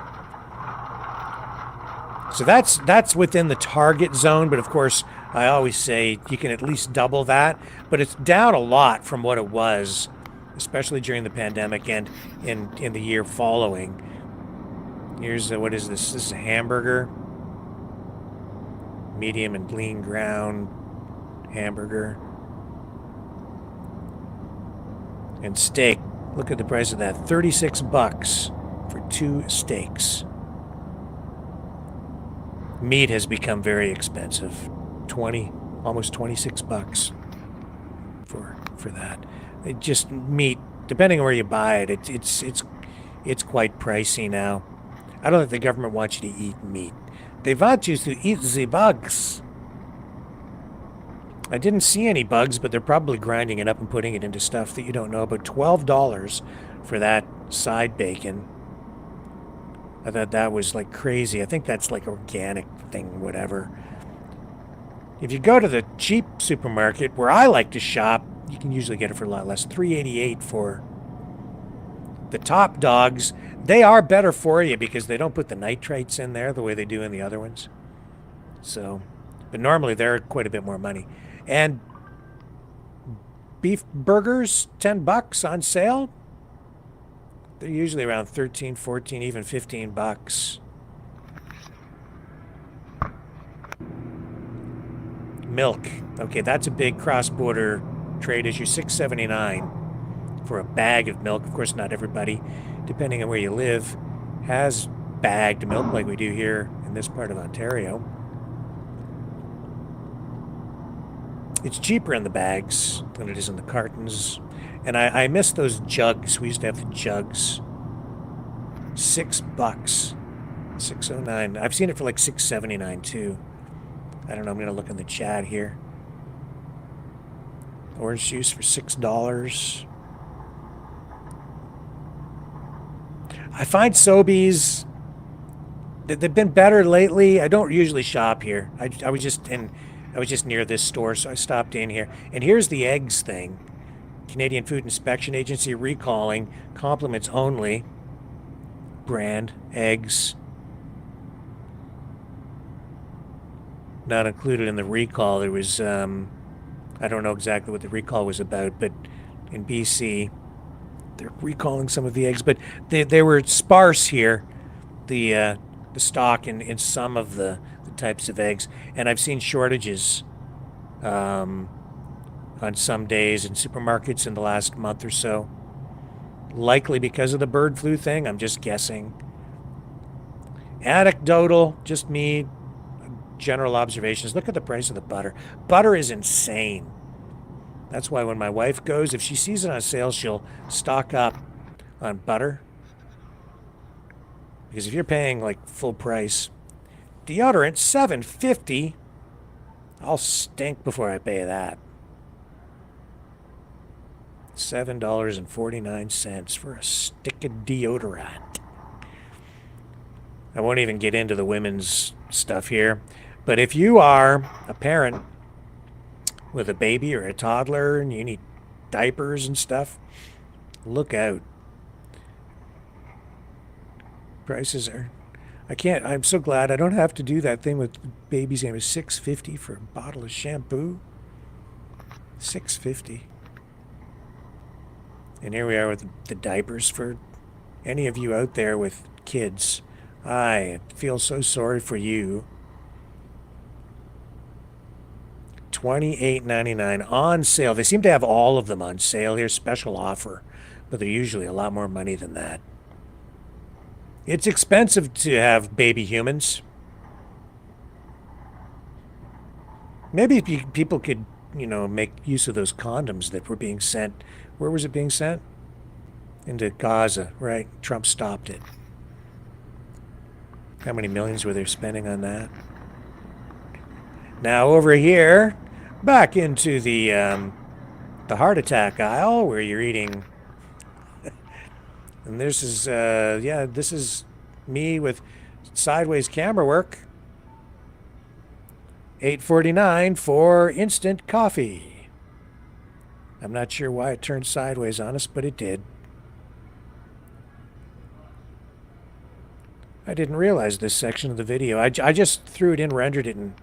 So that's within the target zone, but of course, I always say you can at least double that, but it's down a lot from what it was, especially during the pandemic and in the year following. Here's what is this? This is a hamburger, medium and lean ground hamburger, and steak. Look at the price of that, $36 for 2 steaks. Meat has become very expensive. Almost $26 for that. It just meat, depending on where you buy it, it's quite pricey now. I don't think the government wants you to eat meat. They want you to eat the bugs. I didn't see any bugs, but they're probably grinding it up and putting it into stuff that you don't know about. $12 for that side bacon. I thought that was like crazy. I think that's like organic thing, whatever. If you go to the cheap supermarket where I like to shop, you can usually get it for a lot less. $3.88 for the top dogs. They are better for you because they don't put the nitrates in there the way they do in the other ones. So, but normally they're quite a bit more money. And beef burgers, $10 on sale. They're usually around 13, 14, even $15. Milk. Okay, that's a big cross-border trade issue. $6.79 for a bag of milk. Of course, not everybody, depending on where you live, has bagged milk like we do here in this part of Ontario. It's cheaper in the bags than it is in the cartons. And I miss those jugs. We used to have the jugs. $6. $6.09. I've seen it for like $6.79 too. I don't know. I'm going to look in the chat here. Orange juice for $6. I find Sobeys, they've been better lately. I don't usually shop here. I was just near this store, so I stopped in here. And here's the eggs thing. Canadian Food Inspection Agency recalling compliments only brand eggs. Not included in the recall. There was, I don't know exactly what the recall was about, but in BC, they're recalling some of the eggs. But they were sparse here, the stock in some of the types of eggs. And I've seen shortages on some days in supermarkets in the last month or so. Likely because of the bird flu thing, I'm just guessing. Anecdotal, just me, general observations. Look at the price of the butter. Butter is insane. That's why when my wife goes, if she sees it on sale, she'll stock up on butter. Because if you're paying like full price, deodorant, $7.50, I'll stink before I pay that. $7.49 for a stick of deodorant. I won't even get into the women's stuff here. But if you are a parent with a baby or a toddler and you need diapers and stuff, look out. Prices are... I'm so glad I don't have to do that thing with babies. It was $6.50 for a bottle of shampoo. $6.50. And here we are with the diapers for any of you out there with kids. I feel so sorry for you. $28.99 on sale. They seem to have all of them on sale here, special offer, but they're usually a lot more money than that. It's expensive to have baby humans. Maybe people could, make use of those condoms that were being sent. Where was it being sent? Into Gaza, right? Trump stopped it. How many millions were they spending on that? Now over here, back into the heart attack aisle where you're eating. And this is, this is me with sideways camera work. $8.49 for instant coffee. I'm not sure why it turned sideways on us, but it did. I didn't realize this section of the video. I just threw it in, rendered it, and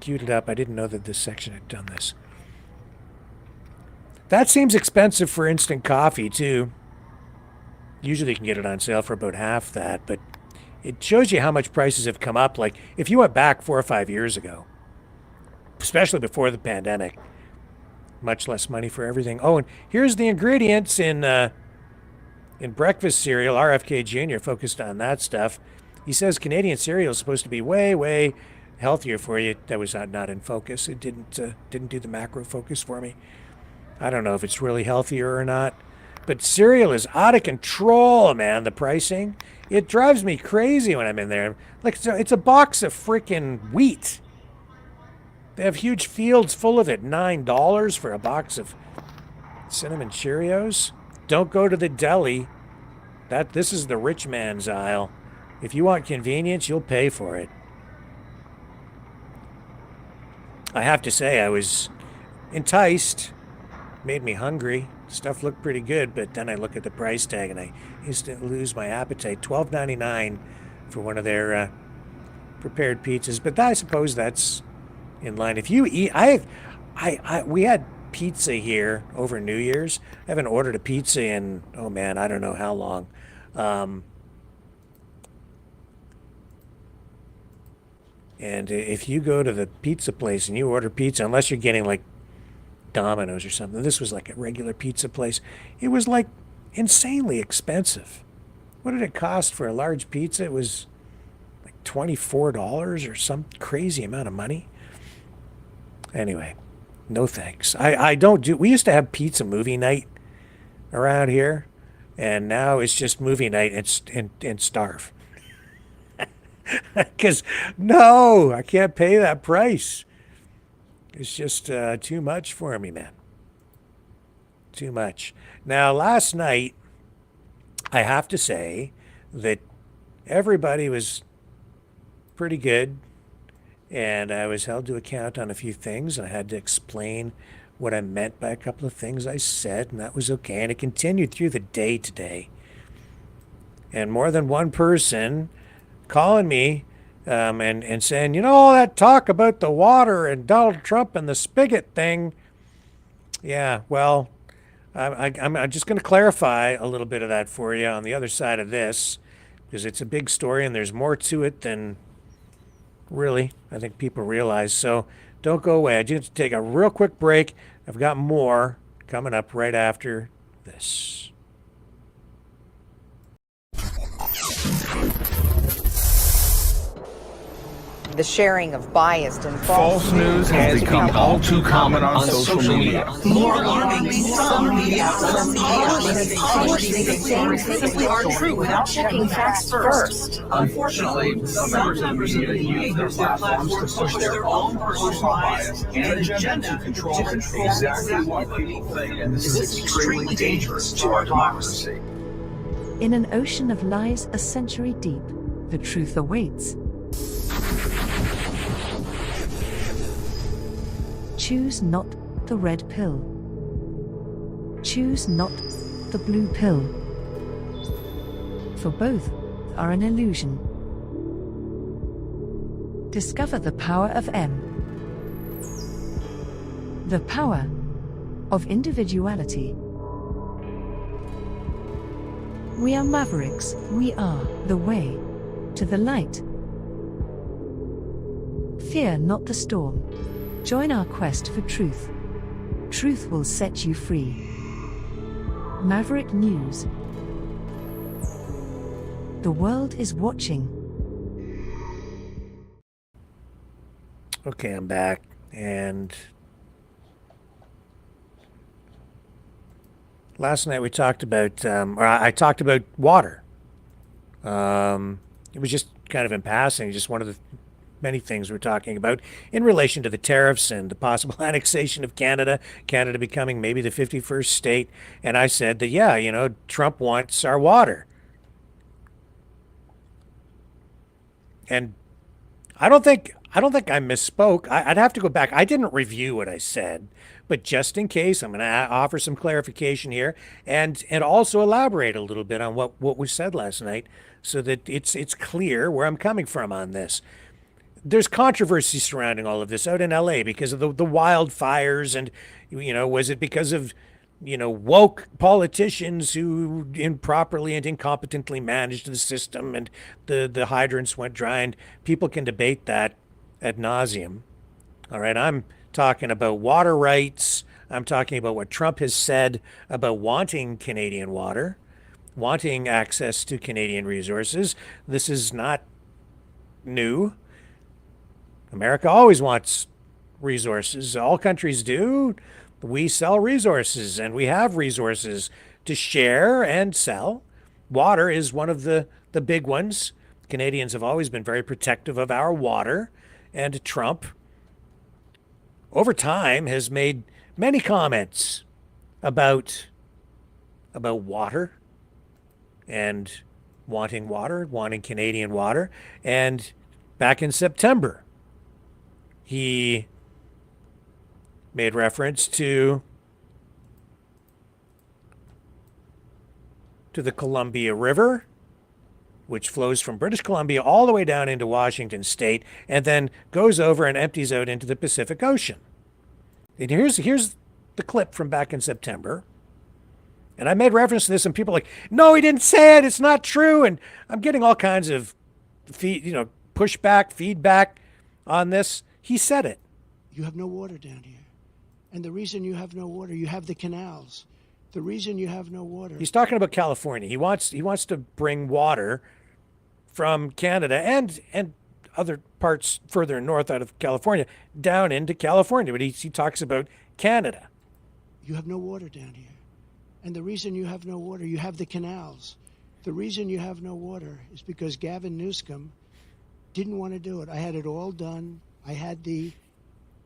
queued it up. I didn't know that this section had done this. That seems expensive for instant coffee, too. Usually you can get it on sale for about half that, but it shows you how much prices have come up. Like, if you went back 4 or 5 years ago, especially before the pandemic, much less money for everything. Oh, and here's the ingredients in breakfast cereal. RFK Jr. focused on that stuff. He says Canadian cereal is supposed to be way, way healthier for you. That was not in focus. It didn't do the macro focus for me. I don't know if it's really healthier or not. But cereal is out of control, man, the pricing. It drives me crazy when I'm in there. Like, it's a box of freaking wheat. They have huge fields full of it. $9 for a box of cinnamon Cheerios. Don't go to the deli. This is the rich man's aisle. If you want convenience, you'll pay for it. I have to say, I was enticed. Made me hungry. Stuff looked pretty good, but then I look at the price tag and I instantly lose my appetite. $12.99 for one of their prepared pizzas. But I suppose that's in line. If you eat, we had pizza here over New Year's. I haven't ordered a pizza in, oh man, I don't know how long. And if you go to the pizza place and you order pizza, unless you're getting like Domino's or something, this was like a regular pizza place, it was like insanely expensive. What did it cost for a large pizza? It was like $24 or some crazy amount of money. Anyway, no thanks. We used to have pizza movie night around here, and now it's just movie night and starve. Because, no, I can't pay that price. It's just too much for me, man. Too much. Now, last night, I have to say that everybody was pretty good, and I was held to account on a few things, and I had to explain what I meant by a couple of things I said, and that was okay. And it continued through the day today. And more than one person calling me and saying, you know, all that talk about the water and Donald Trump and the spigot thing. Yeah, well, I'm just going to clarify a little bit of that for you on the other side of this, because it's a big story and there's more to it than really I think people realize. So don't go away. I just have to take a real quick break. I've got more coming up right after this. The sharing of biased and False news has become all too common on social media. More alarmingly, some media outlets publish things simply aren't true without checking facts first. Unfortunately, some members of the media use their platforms to push their own personal bias and agenda to control exactly what people think, and this is extremely dangerous to our democracy. In an ocean of lies a century deep, the truth awaits. Choose not the red pill. Choose not the blue pill. For both are an illusion. Discover the power of M. The power of individuality. We are Mavericks. We are the way to the light. Fear not the storm. Join our quest for truth. Truth will set you free. Maverick News. The world is watching. Okay, I'm back, and last night we talked about, or I talked about water. It was just kind of in passing, just one of the many things we're talking about in relation to the tariffs and the possible annexation of Canada, Canada becoming maybe the 51st state. And I said that, yeah, you know, Trump wants our water. And I don't think I misspoke. I'd have to go back. I didn't review what I said, but just in case, I'm going to offer some clarification here and also elaborate a little bit on what was said last night so that it's clear where I'm coming from on this. There's controversy surrounding all of this out in LA because of the wildfires, and, you know, was it because of, you know, woke politicians who improperly and incompetently managed the system and the hydrants went dry, and people can debate that ad nauseum. All right, I'm talking about water rights. I'm talking about what Trump has said about wanting Canadian water, wanting access to Canadian resources. This is not new. America always wants resources. All countries do. We sell resources, and we have resources to share and sell. Water is one of the big ones. Canadians have always been very protective of our water, and Trump, over time, has made many comments about water and wanting Canadian water. And back in September, he made reference to the Columbia River, which flows from British Columbia all the way down into Washington State and then goes over and empties out into the Pacific Ocean. And here's the clip from back in September. And I made reference to this, and people are like, no, he didn't say it. It's not true. And I'm getting all kinds of pushback, feedback on this. He said it. You have no water down here. And the reason you have no water, you have the canals. The reason you have no water. He's talking about California. He wants to bring water from Canada and other parts further north out of California down into California. But he talks about Canada. You have no water down here. And the reason you have no water, you have the canals. The reason you have no water is because Gavin Newsom didn't want to do it. I had it all done. I had the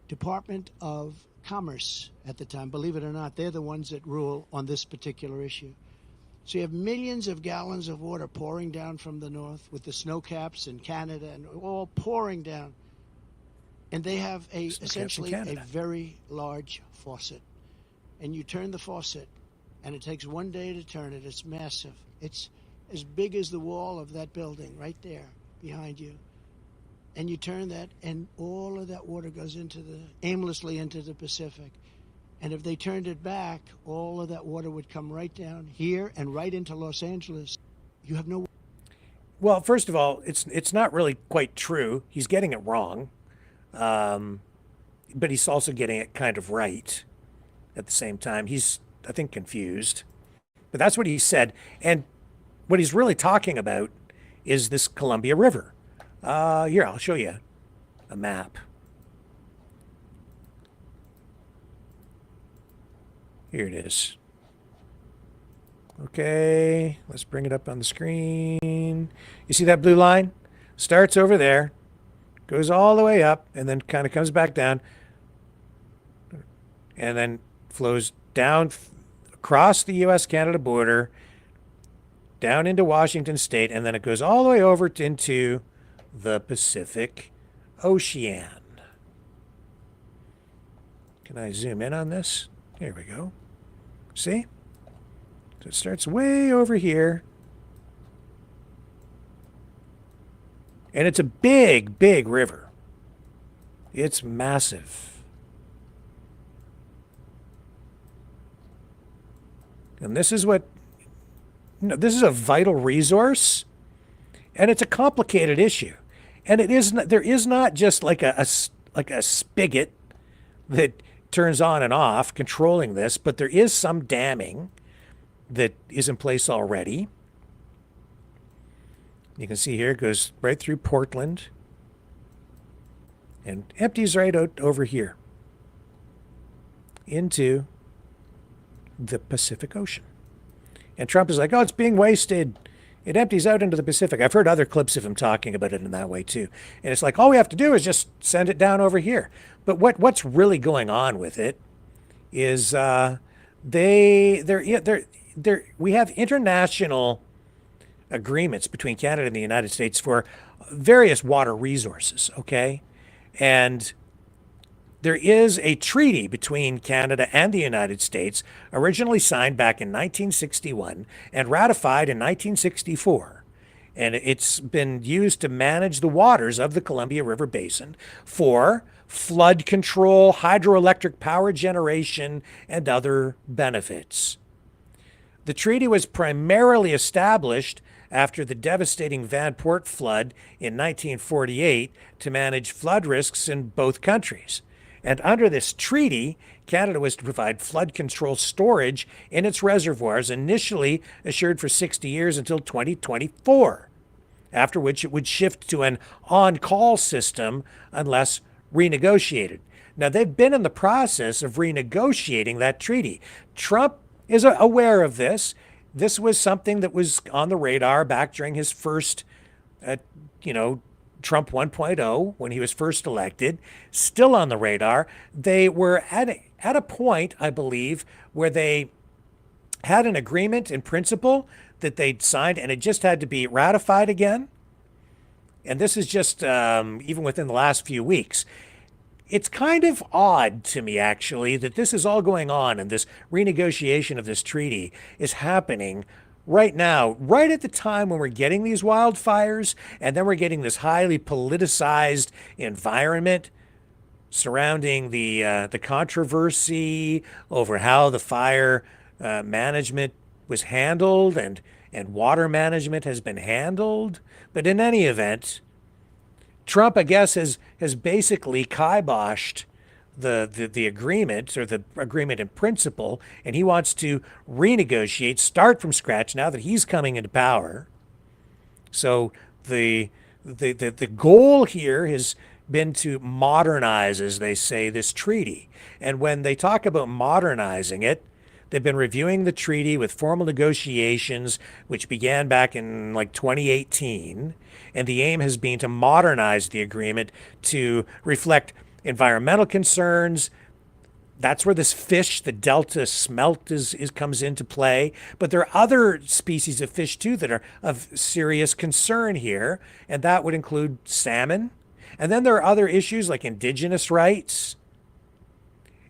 Department of Commerce at the time. Believe it or not, they're the ones that rule on this particular issue. So you have millions of gallons of water pouring down from the north with the snow caps in Canada and all pouring down. And they have essentially a very large faucet. And you turn the faucet, and it takes one day to turn it. It's massive. It's as big as the wall of that building right there behind you. And you turn that, and all of that water goes aimlessly into the Pacific. And if they turned it back, all of that water would come right down here and right into Los Angeles. You have no. Well, first of all, it's not really quite true. He's getting it wrong, but he's also getting it kind of right at the same time. He's, I think, confused. But that's what he said. And what he's really talking about is this Columbia River. Here, I'll show you a map. Here it is. Okay, let's bring it up on the screen. You see that blue line? Starts over there, goes all the way up, and then kind of comes back down, and then flows down across the U.S.-Canada border, down into Washington State, and then it goes all the way over into the Pacific Ocean. Can I zoom in on this? Here we go. See? So it starts way over here. And it's a big, big river. It's massive. And this is this is a vital resource, and it's a complicated issue. And there is not just like a spigot that turns on and off controlling this, but there is some damming that is in place already. You can see here it goes right through Portland and empties right out over here into the Pacific Ocean. And Trump is like, oh, it's being wasted. It empties out into the Pacific. I've heard other clips of him talking about it in that way too. And it's like, all we have to do is just send it down over here. But what's really going on with it is we have international agreements between Canada and the United States for various water resources, okay? And there is a treaty between Canada and the United States, originally signed back in 1961 and ratified in 1964. And it's been used to manage the waters of the Columbia River Basin for flood control, hydroelectric power generation, and other benefits. The treaty was primarily established after the devastating Van Port flood in 1948 to manage flood risks in both countries. And under this treaty, Canada was to provide flood control storage in its reservoirs, initially assured for 60 years until 2024, after which it would shift to an on-call system unless renegotiated. Now, they've been in the process of renegotiating that treaty. Trump is aware of this. This was something that was on the radar back during his first, Trump 1.0, when he was first elected, still on the radar. They were at a point, I believe, where they had an agreement in principle that they'd signed, and it just had to be ratified again. And this is just even within the last few weeks. It's kind of odd to me, actually, that this is all going on and this renegotiation of this treaty is happening right now, right at the time when we're getting these wildfires, and then we're getting this highly politicized environment surrounding the controversy over how the fire management was handled and water management has been handled. But in any event, Trump, I guess, has basically kiboshed the agreement, or the agreement in principle, and he wants to renegotiate, start from scratch now that he's coming into power. So the goal here has been to modernize, as they say, this treaty. And when they talk about modernizing it, they've been reviewing the treaty with formal negotiations, which began back in 2018. And the aim has been to modernize the agreement to reflect environmental concerns. That's where this fish, the Delta smelt, comes into play. But there are other species of fish, too, that are of serious concern here. And that would include salmon. And then there are other issues like indigenous rights,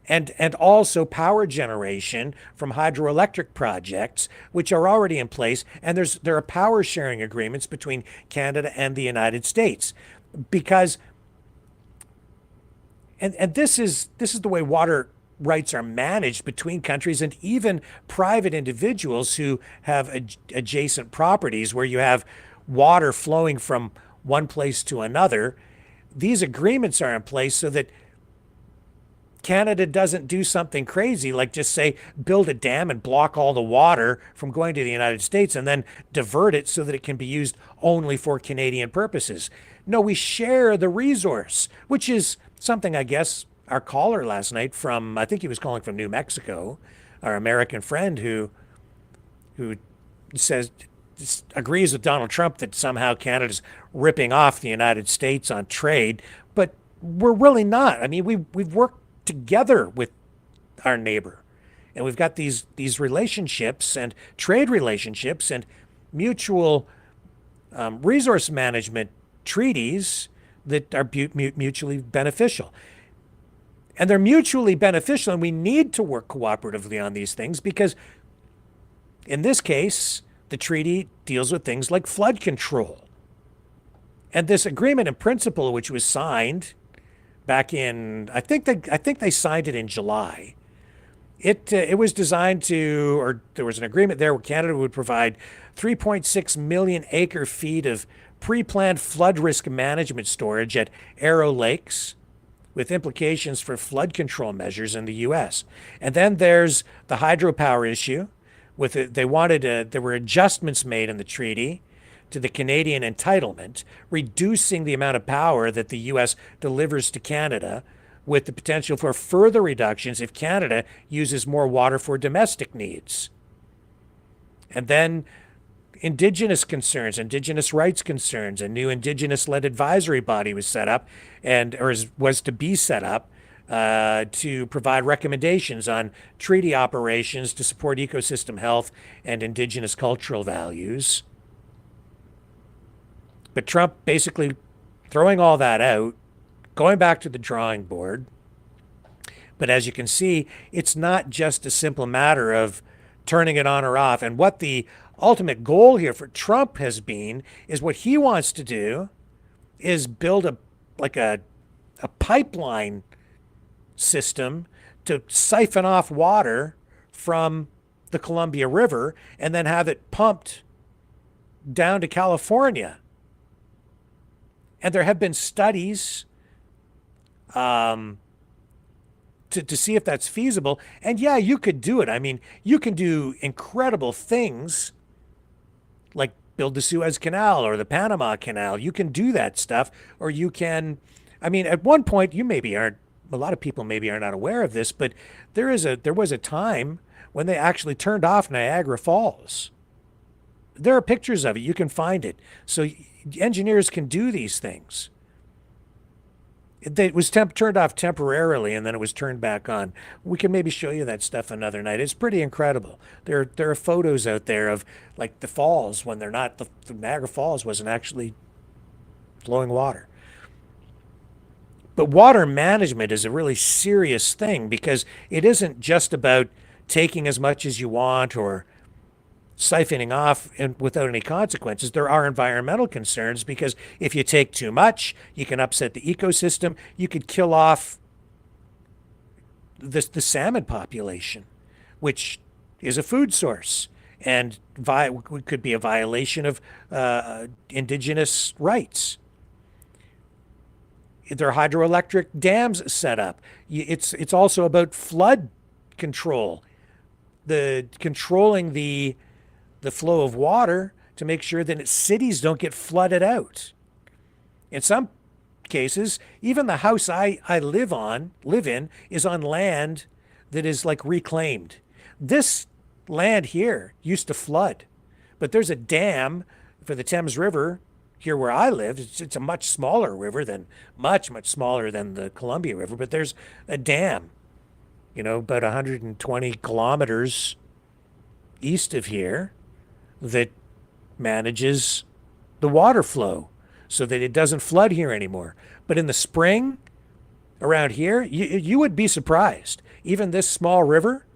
and also power generation from hydroelectric projects, which are already in place. And there are power sharing agreements between Canada and the United States, because and this is the way water rights are managed between countries and even private individuals who have adjacent properties where you have water flowing from one place to another. These agreements are in place so that Canada doesn't do something crazy like just say build a dam and block all the water from going to the United States and then divert it so that it can be used only for Canadian purposes. No, we share the resource, which is something, I guess, our caller last night from, I think he was calling from New Mexico, our American friend who says, agrees with Donald Trump that somehow Canada's ripping off the United States on trade, but we're really not. I mean, we've worked together with our neighbor, and we've got these relationships and trade relationships and mutual resource management treaties that are mutually beneficial. And they're mutually beneficial, and we need to work cooperatively on these things because in this case, the treaty deals with things like flood control. And this agreement in principle, which was signed back in, I think they signed it in July. It was designed to, or there was an agreement there where Canada would provide 3.6 million acre feet of pre-planned flood risk management storage at Arrow Lakes, with implications for flood control measures in the U.S. And then there's the hydropower issue. There were adjustments made in the treaty to the Canadian entitlement, reducing the amount of power that the U.S. delivers to Canada, with the potential for further reductions if Canada uses more water for domestic needs. And then Indigenous concerns, Indigenous rights concerns. A new Indigenous-led advisory body was set up, was to be set up to provide recommendations on treaty operations to support ecosystem health and Indigenous cultural values. But Trump basically throwing all that out, going back to the drawing board. But as you can see, it's not just a simple matter of turning it on or off. And what the ultimate goal here for Trump has been is what he wants to do is build a pipeline system to siphon off water from the Columbia River and then have it pumped down to California. And there have been studies to see if that's feasible. And yeah, you could do it. I mean, you can do incredible things like build the Suez Canal or the Panama Canal. You can do that stuff, or you can, I mean, at one point, you maybe aren't, a lot of people maybe are not aware of this, but there was a time when they actually turned off Niagara Falls. There are pictures of it. You can find it. So engineers can do these things. It was turned off temporarily, and then it was turned back on. We can maybe show you that stuff another night. It's pretty incredible. There are photos out there of like the falls when they're not, the Niagara Falls wasn't actually flowing water. But water management is a really serious thing because it isn't just about taking as much as you want or siphoning off without any consequences. There are environmental concerns because if you take too much, you can upset the ecosystem. You could kill off the salmon population, which is a food source, and could be a violation of indigenous rights. There are hydroelectric dams set up. It's also about flood control, controlling the flow of water to make sure that cities don't get flooded out. In some cases, even the house I live in is on land that is like reclaimed. This land here used to flood, but there's a dam for the Thames River here where I live. It's a much smaller river than, much smaller than the Columbia River, but there's a dam, about 120 kilometers east of here that manages the water flow so that it doesn't flood here anymore. But in the spring around here, you would be surprised. Even this small river,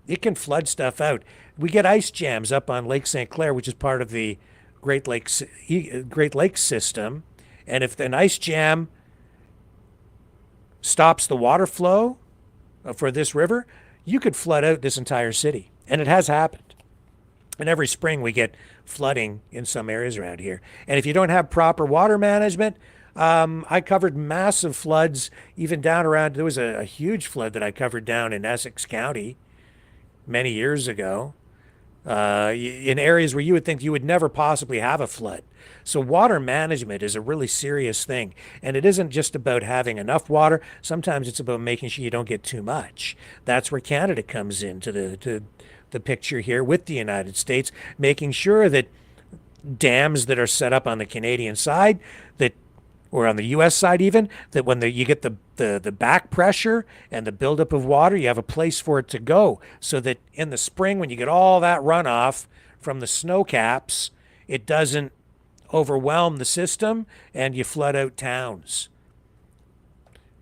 it can flood stuff out. We get ice jams up on Lake St. Clair, which is part of the Great Lakes system. And if an ice jam stops the water flow for this river, you could flood out this entire city. And it has happened. And every spring we get flooding in some areas around here. And if you don't have proper water management, I covered massive floods even down around, there was a huge flood that I covered down in Essex County many years ago, in areas where you would think you would never possibly have a flood. So water management is a really serious thing. And it isn't just about having enough water. Sometimes it's about making sure you don't get too much. That's where Canada comes into the picture here with the United States, making sure that dams that are set up on the Canadian side, or on the U.S. side even, that when you get the back pressure and the buildup of water, you have a place for it to go, so that in the spring when you get all that runoff from the snow caps, it doesn't overwhelm the system and you flood out towns.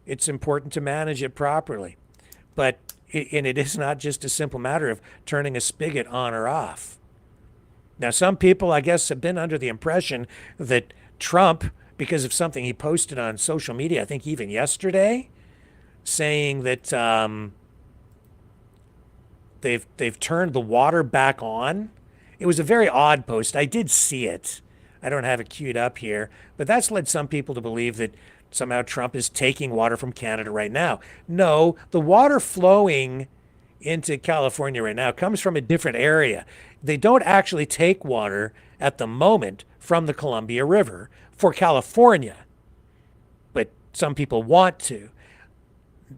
It's important to manage it properly. But it is not just a simple matter of turning a spigot on or off. Now, some people, I guess, have been under the impression that Trump, because of something he posted on social media, I think even yesterday, saying that they've turned the water back on. It was a very odd post. I did see it. I don't have it queued up here, but that's led some people to believe that somehow Trump is taking water from Canada right now. No, the water flowing into California right now comes from a different area. They don't actually take water at the moment from the Columbia River for California, but some people want to.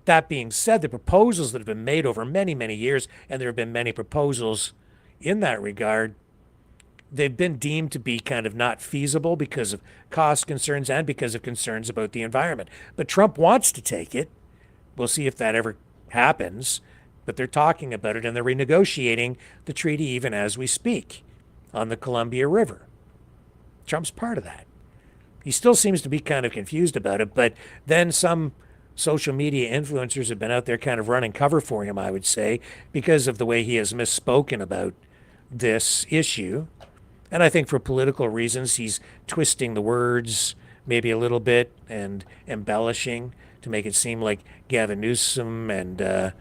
That being said, the proposals that have been made over many, many years, and there have been many proposals in that regard, they've been deemed to be kind of not feasible because of cost concerns and because of concerns about the environment. But Trump wants to take it. We'll see if that ever happens. But they're talking about it, and they're renegotiating the treaty even as we speak on the Columbia River. Trump's part of that. He still seems to be kind of confused about it, but then some social media influencers have been out there kind of running cover for him, I would say, because of the way he has misspoken about this issue. And I think for political reasons, he's twisting the words maybe a little bit and embellishing to make it seem like Gavin Newsom and the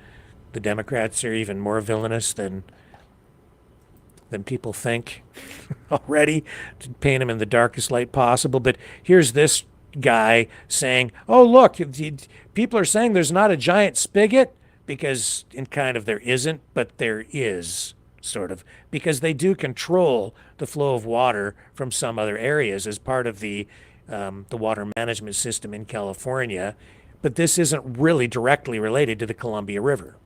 Democrats are even more villainous than people think already, to paint him in the darkest light possible. But here's this guy saying, oh, look, people are saying there's not a giant spigot, because in kind of there isn't, but there is, sort of, because they do control the flow of water from some other areas as part of the water management system in California. But this isn't really directly related to the Columbia River.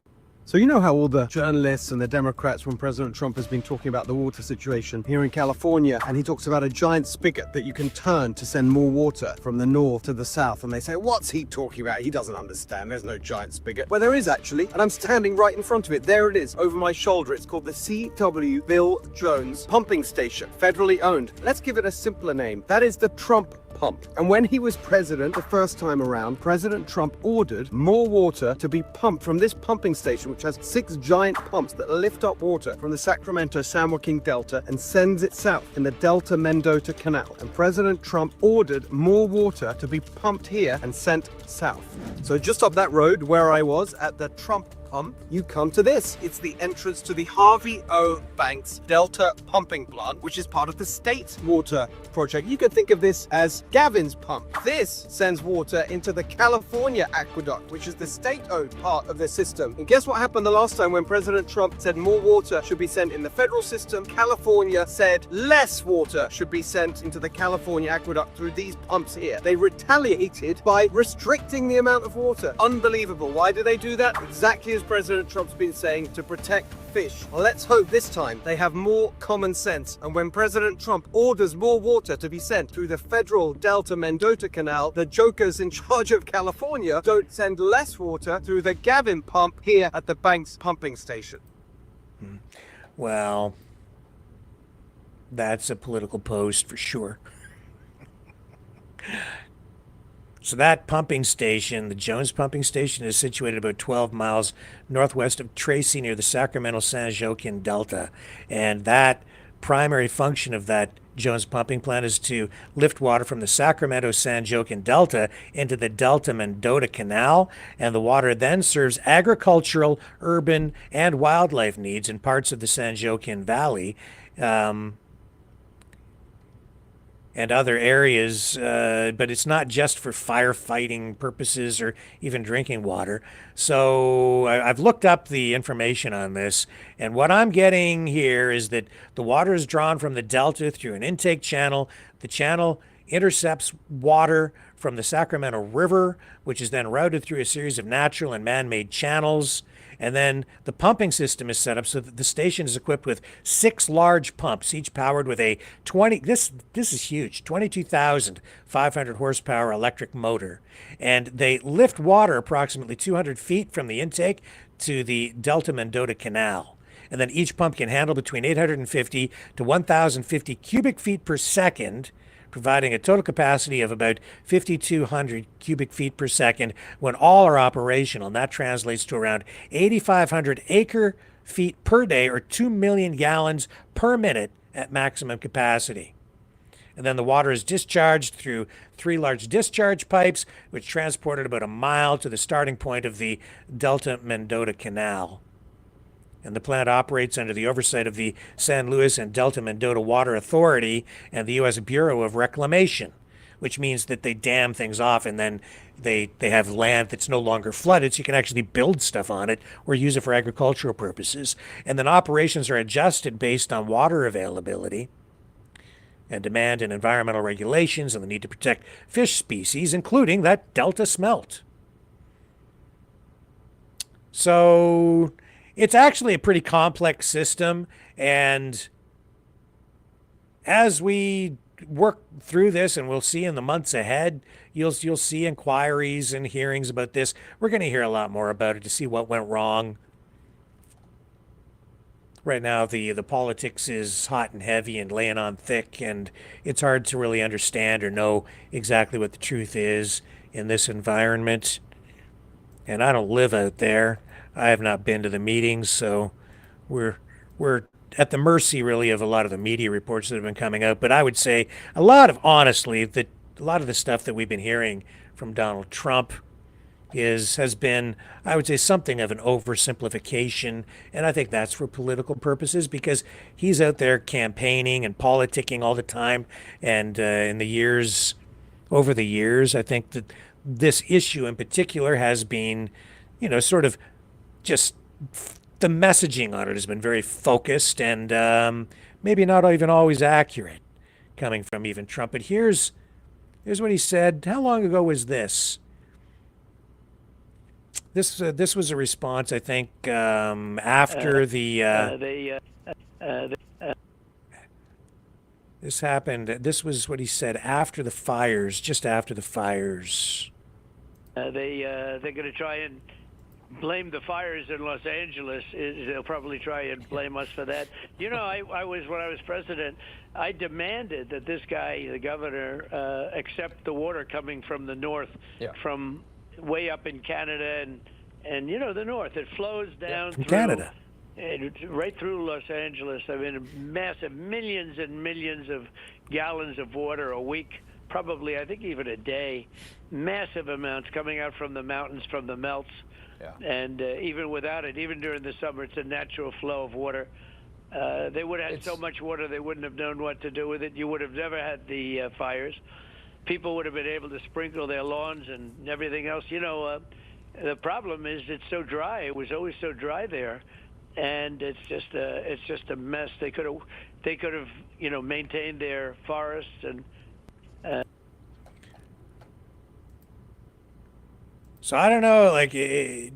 So you know how all the journalists and the Democrats, when President Trump has been talking about the water situation here in California, and he talks about a giant spigot that you can turn to send more water from the north to the south, and they say, what's he talking about? He doesn't understand. There's no giant spigot. Well, there is actually, and I'm standing right in front of it. There it is, over my shoulder. It's called the C.W. Bill Jones Pumping Station, federally owned. Let's give it a simpler name. That is the Trump pump. And when he was president the first time around, President Trump ordered more water to be pumped from this pumping station, which has 6 giant pumps that lift up water from the Sacramento-San Joaquin Delta and sends it south in the Delta-Mendota Canal. And President Trump ordered more water to be pumped here and sent south. So just up that road where I was at the Trump pump, you come to this. It's the entrance to the Harvey O. Banks Delta Pumping Plant, which is part of the state water project. You could think of this as Gavin's pump. This sends water into the California Aqueduct, which is the state-owned part of the system. And guess what happened the last time when President Trump said more water should be sent in the federal system? California said less water should be sent into the California Aqueduct through these pumps here. They retaliated by restricting the amount of water. Unbelievable. Why do they do that? Exactly as President Trump's been saying, to protect fish. Well, let's hope this time they have more common sense, and when President Trump orders more water to be sent through the federal Delta-Mendota Canal, the jokers in charge of California don't send less water through the Gavin pump here at the Banks pumping station. Well, that's a political post for sure. So that pumping station, the Jones pumping station, is situated about 12 miles northwest of Tracy near the Sacramento-San Joaquin Delta. And that primary function of that Jones pumping plant is to lift water from the Sacramento-San Joaquin Delta into the Delta-Mendota Canal. And the water then serves agricultural, urban, and wildlife needs in parts of the San Joaquin Valley. And other areas, but it's not just for firefighting purposes or even drinking water. So I've looked up the information on this, and what I'm getting here is that the water is drawn from the Delta through an intake channel. The channel intercepts water from the Sacramento River, which is then routed through a series of natural and man-made channels. And then the pumping system is set up so that the station is equipped with 6 large pumps, each powered with a this is huge, 22,500 horsepower electric motor. And they lift water approximately 200 feet from the intake to the Delta-Mendota Canal. And then each pump can handle between 850 to 1,050 cubic feet per second, providing a total capacity of about 5,200 cubic feet per second when all are operational. And that translates to around 8,500 acre feet per day, or 2 million gallons per minute at maximum capacity. And then the water is discharged through 3 large discharge pipes, which transport it about a mile to the starting point of the Delta-Mendota Canal. And the plant operates under the oversight of the San Luis and Delta-Mendota Water Authority and the U.S. Bureau of Reclamation, which means that they dam things off and then they have land that's no longer flooded, so you can actually build stuff on it or use it for agricultural purposes. And then operations are adjusted based on water availability and demand and environmental regulations and the need to protect fish species, including that Delta smelt. So it's actually a pretty complex system, and as we work through this, and we'll see in the months ahead, you'll see inquiries and hearings about this. We're going to hear a lot more about it to see what went wrong. Right now, the politics is hot and heavy and laying on thick, and it's hard to really understand or know exactly what the truth is in this environment. And I don't live out there. I have not been to the meetings, so we're at the mercy, really, of a lot of the media reports that have been coming out. But I would say honestly, that a lot of the stuff that we've been hearing from Donald Trump has been, I would say, something of an oversimplification. And I think that's for political purposes, because he's out there campaigning and politicking all the time. And in the years over the years. I think that this issue in particular has been, sort of just the messaging on it has been very focused and maybe not even always accurate coming from even Trump. But here's what he said. How long ago was this? This was a response, I think, after this happened. This was what he said after the fires, just after the fires. They're going to try and blame the fires in Los Angeles. They'll probably try and blame us for that. When I was president, I demanded that this guy, the governor, accept the water coming from the north, from way up in Canada and the north. It flows down from through Canada. Right through Los Angeles. I mean, massive millions and millions of gallons of water a week, probably, I think even a day. Massive amounts coming out from the mountains, from the melts. Yeah. And even without it, even during the summer, it's a natural flow of water. They would have had so much water, they wouldn't have known what to do with it. You would have never had the fires. People would have been able to sprinkle their lawns and everything else. The problem is it's so dry. It was always so dry there. And it's just a mess. They could have maintained their forests and. So I don't know. Like it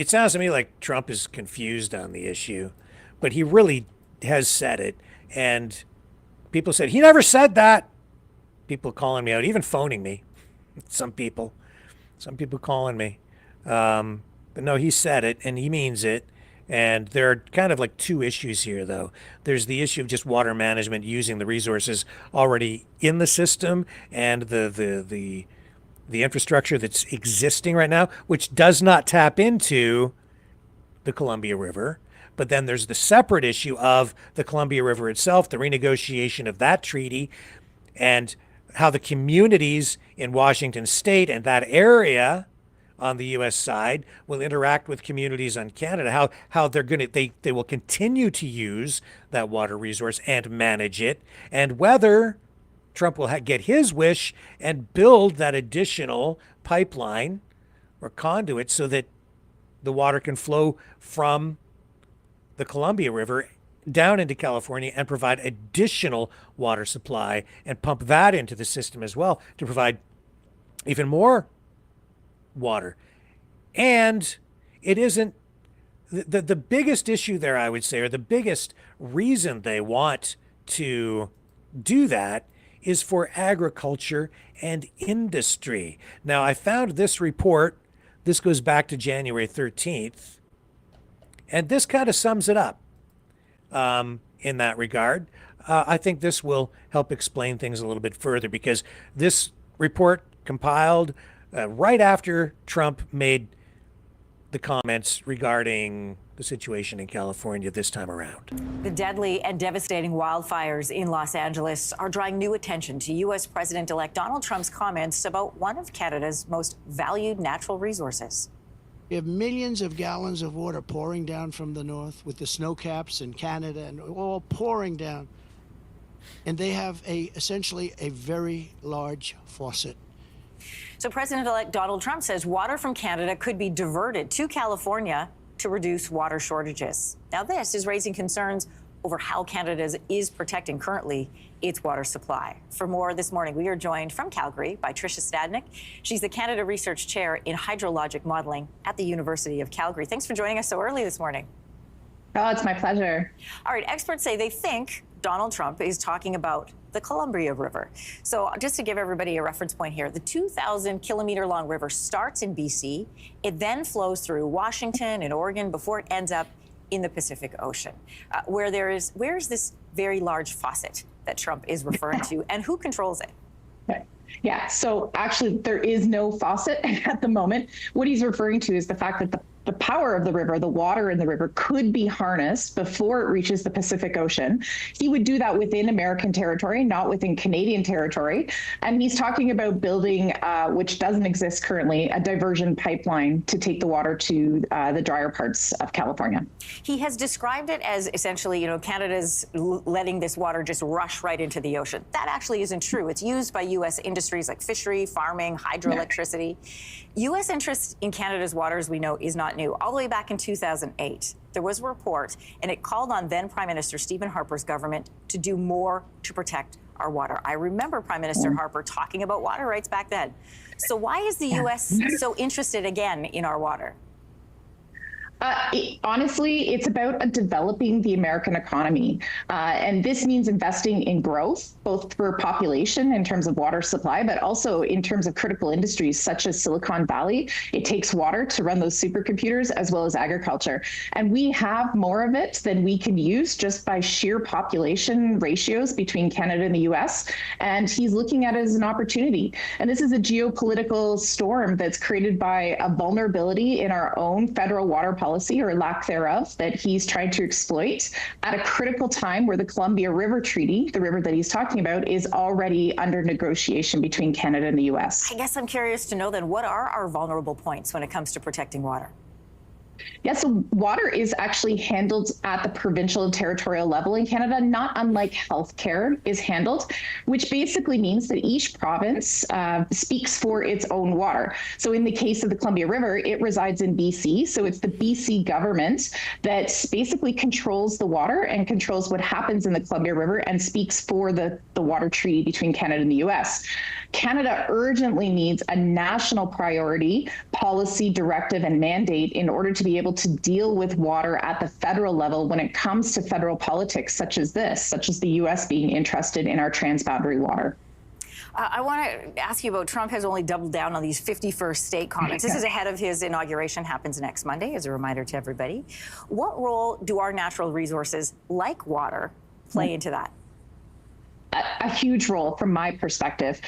sounds to me like Trump is confused on the issue, but he really has said it. And people said he never said that. People calling me out, even phoning me. Some people calling me. But no, he said it, and he means it. And there are kind of like two issues here, though. There's the issue of just water management, using the resources already in the system, and the infrastructure that's existing right now, which does not tap into the Columbia River. But then there's the separate issue of the Columbia River itself, the renegotiation of that treaty, and how the communities in Washington State and that area on the U.S. side will interact with communities on Canada, how they will continue to use that water resource and manage it, and whether Trump will get his wish and build that additional pipeline or conduit so that the water can flow from the Columbia River down into California and provide additional water supply and pump that into the system as well to provide even more water. And it isn't the biggest issue there, I would say, or the biggest reason they want to do that is for agriculture and industry. Now, I found this report. This goes back to January 13th. And this kind of sums it up in that regard. I think this will help explain things a little bit further, because this report compiled right after Trump made the comments regarding the situation in California this time around. The deadly and devastating wildfires in Los Angeles are drawing new attention to U.S. President-elect Donald Trump's comments about one of Canada's most valued natural resources. We have millions of gallons of water pouring down from the north with the snow caps in Canada and all pouring down. And they have essentially a very large faucet. So President-elect Donald Trump says water from Canada could be diverted to California to reduce water shortages. Now, this is raising concerns over how Canada is protecting currently its water supply. For more this morning, we are joined from Calgary by Tricia Stadnick. She's the Canada Research Chair in Hydrologic Modeling at the University of Calgary. Thanks for joining us so early this morning. Oh, it's my pleasure. All right, experts say they think Donald Trump is talking about the Columbia River. So just to give everybody a reference point here, the 2,000 kilometer long river starts in BC. It then flows through Washington and Oregon before it ends up in the Pacific Ocean, where is this very large faucet that Trump is referring to, and who controls it? Okay. Yeah, so actually there is no faucet at the moment. What he's referring to is the fact that the the power of the river, the water in the river, could be harnessed before it reaches the Pacific Ocean. He would do that within American territory, not within Canadian territory. And he's talking about building, which doesn't exist currently, a diversion pipeline to take the water to the drier parts of California. He has described it as essentially, Canada's letting this water just rush right into the ocean. That actually isn't true. It's used by U.S. industries like fishery, farming, hydroelectricity. U.S. interest in Canada's waters, we know, is not new. All the way back in 2008, there was a report, and it called on then Prime Minister Stephen Harper's government to do more to protect our water. I remember Prime Minister Harper talking about water rights back then. So why is the U.S. so interested again in our water? Honestly, it's about developing the American economy. And this means investing in growth, both for population in terms of water supply, but also in terms of critical industries such as Silicon Valley. It takes water to run those supercomputers as well as agriculture. And we have more of it than we can use just by sheer population ratios between Canada and the US. And he's looking at it as an opportunity. And this is a geopolitical storm that's created by a vulnerability in our own federal water policy, or lack thereof, that he's trying to exploit at a critical time where the Columbia River Treaty, the river that he's talking about, is already under negotiation between Canada and the US. I guess I'm curious to know then, what are our vulnerable points when it comes to protecting water? Yeah, so water is actually handled at the provincial and territorial level in Canada, not unlike healthcare is handled, which basically means that each province speaks for its own water. So in the case of the Columbia River, it resides in BC. So it's the BC government that basically controls the water and controls what happens in the Columbia River and speaks for the water treaty between Canada and the US. Canada urgently needs a national priority, policy, directive, and mandate in order to be able to deal with water at the federal level when it comes to federal politics such as this, such as the U.S. being interested in our transboundary water. I want to ask you about Trump has only doubled down on these 51st state comments. This is ahead of his inauguration, happens next Monday, as a reminder to everybody. What role do our natural resources, like water, play into that? A huge role from my perspective.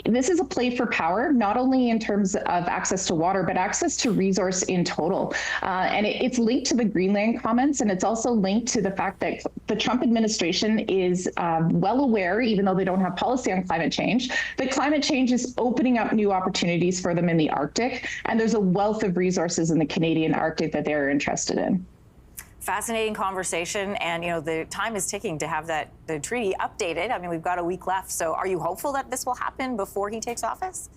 This is a play for power, not only in terms of access to water, but access to resource in total. And it's linked to the Greenland comments, and it's also linked to the fact that the Trump administration is well aware, even though they don't have policy on climate change, that climate change is opening up new opportunities for them in the Arctic. And there's a wealth of resources in the Canadian Arctic that they're interested in. Fascinating conversation, and the time is ticking to have the treaty updated. I mean, we've got a week left. So are you hopeful that this will happen before he takes office?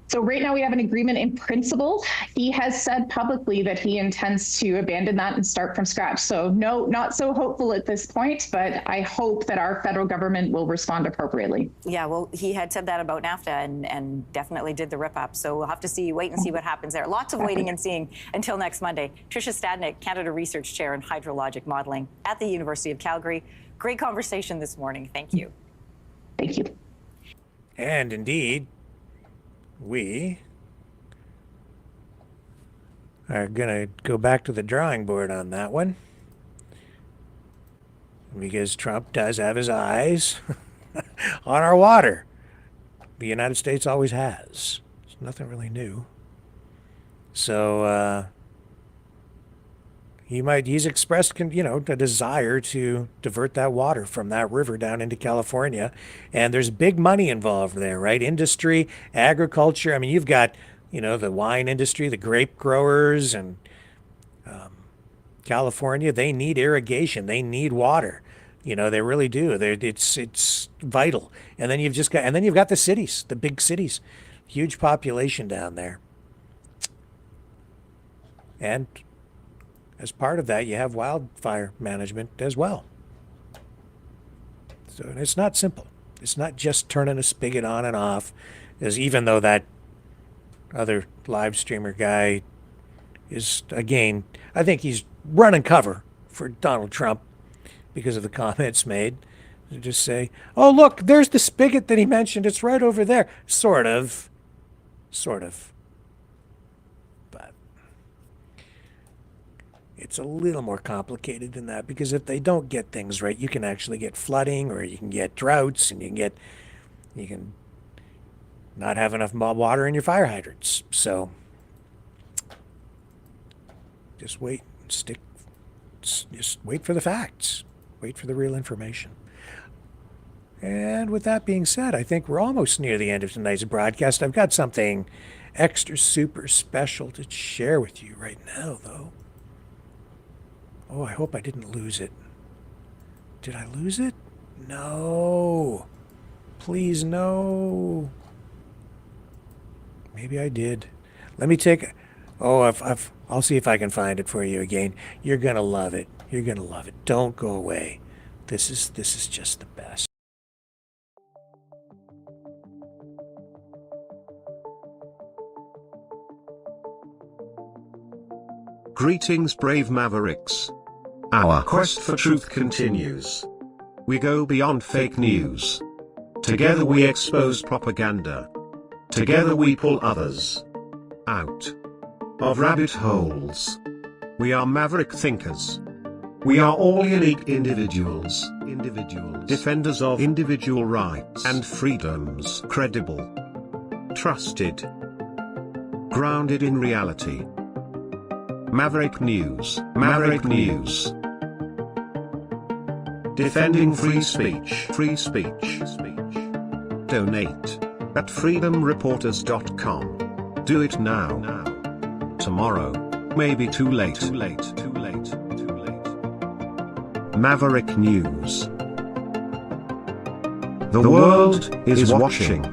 So right now we have an agreement in principle. He has said publicly that he intends to abandon that and start from scratch. So no, not so hopeful at this point, but I hope that our federal government will respond appropriately. Yeah, well, he had said that about NAFTA and definitely did the rip up. So we'll have to wait and see what happens there. Lots of waiting and seeing until next Monday. Tricia Stadnick, Canada Research Chair in Hydrologic Modeling at the University of Calgary. Great conversation this morning. Thank you. Thank you. And indeed, we are going to go back to the drawing board on that one, because Trump does have his eyes on our water. The United States always has. It's nothing really new. So he's expressed, a desire to divert that water from that river down into California. And there's big money involved there, right? Industry, agriculture. I mean, you've got, the wine industry, the grape growers, and California, they need irrigation. They need water. They really do. It's vital. And then you've got the cities, the big cities, huge population down there. And as part of that, you have wildfire management as well. So it's not simple. It's not just turning a spigot on and off, as even though that other live streamer guy is, again, I think he's running cover for Donald Trump because of the comments made. To just say, oh, look, there's the spigot that he mentioned. It's right over there. Sort of. It's a little more complicated than that, because if they don't get things right, you can actually get flooding, or you can get droughts, and you can not have enough water in your fire hydrants. So Just wait. Just wait for the facts. Wait for the real information. And with that being said, I think we're almost near the end of tonight's broadcast. I've got something extra super special to share with you right now, though. Oh, I hope I didn't lose it. Did I lose it? No. Please, no. Maybe I did. Let me take... Oh, I'll see if I can find it for you again. You're going to love it. You're going to love it. Don't go away. This is just the best. Greetings, brave Mavericks. Our quest for truth continues. We go beyond fake news. Together we expose propaganda. Together we pull others out of rabbit holes. We are maverick thinkers. We are all unique individuals. Defenders of individual rights and freedoms. Credible. Trusted. Grounded in reality. Maverick News. Maverick News. Defending free speech. Free speech. Donate at freedomreporters.com. Do it now. Tomorrow may be too late. Maverick News. The world is watching.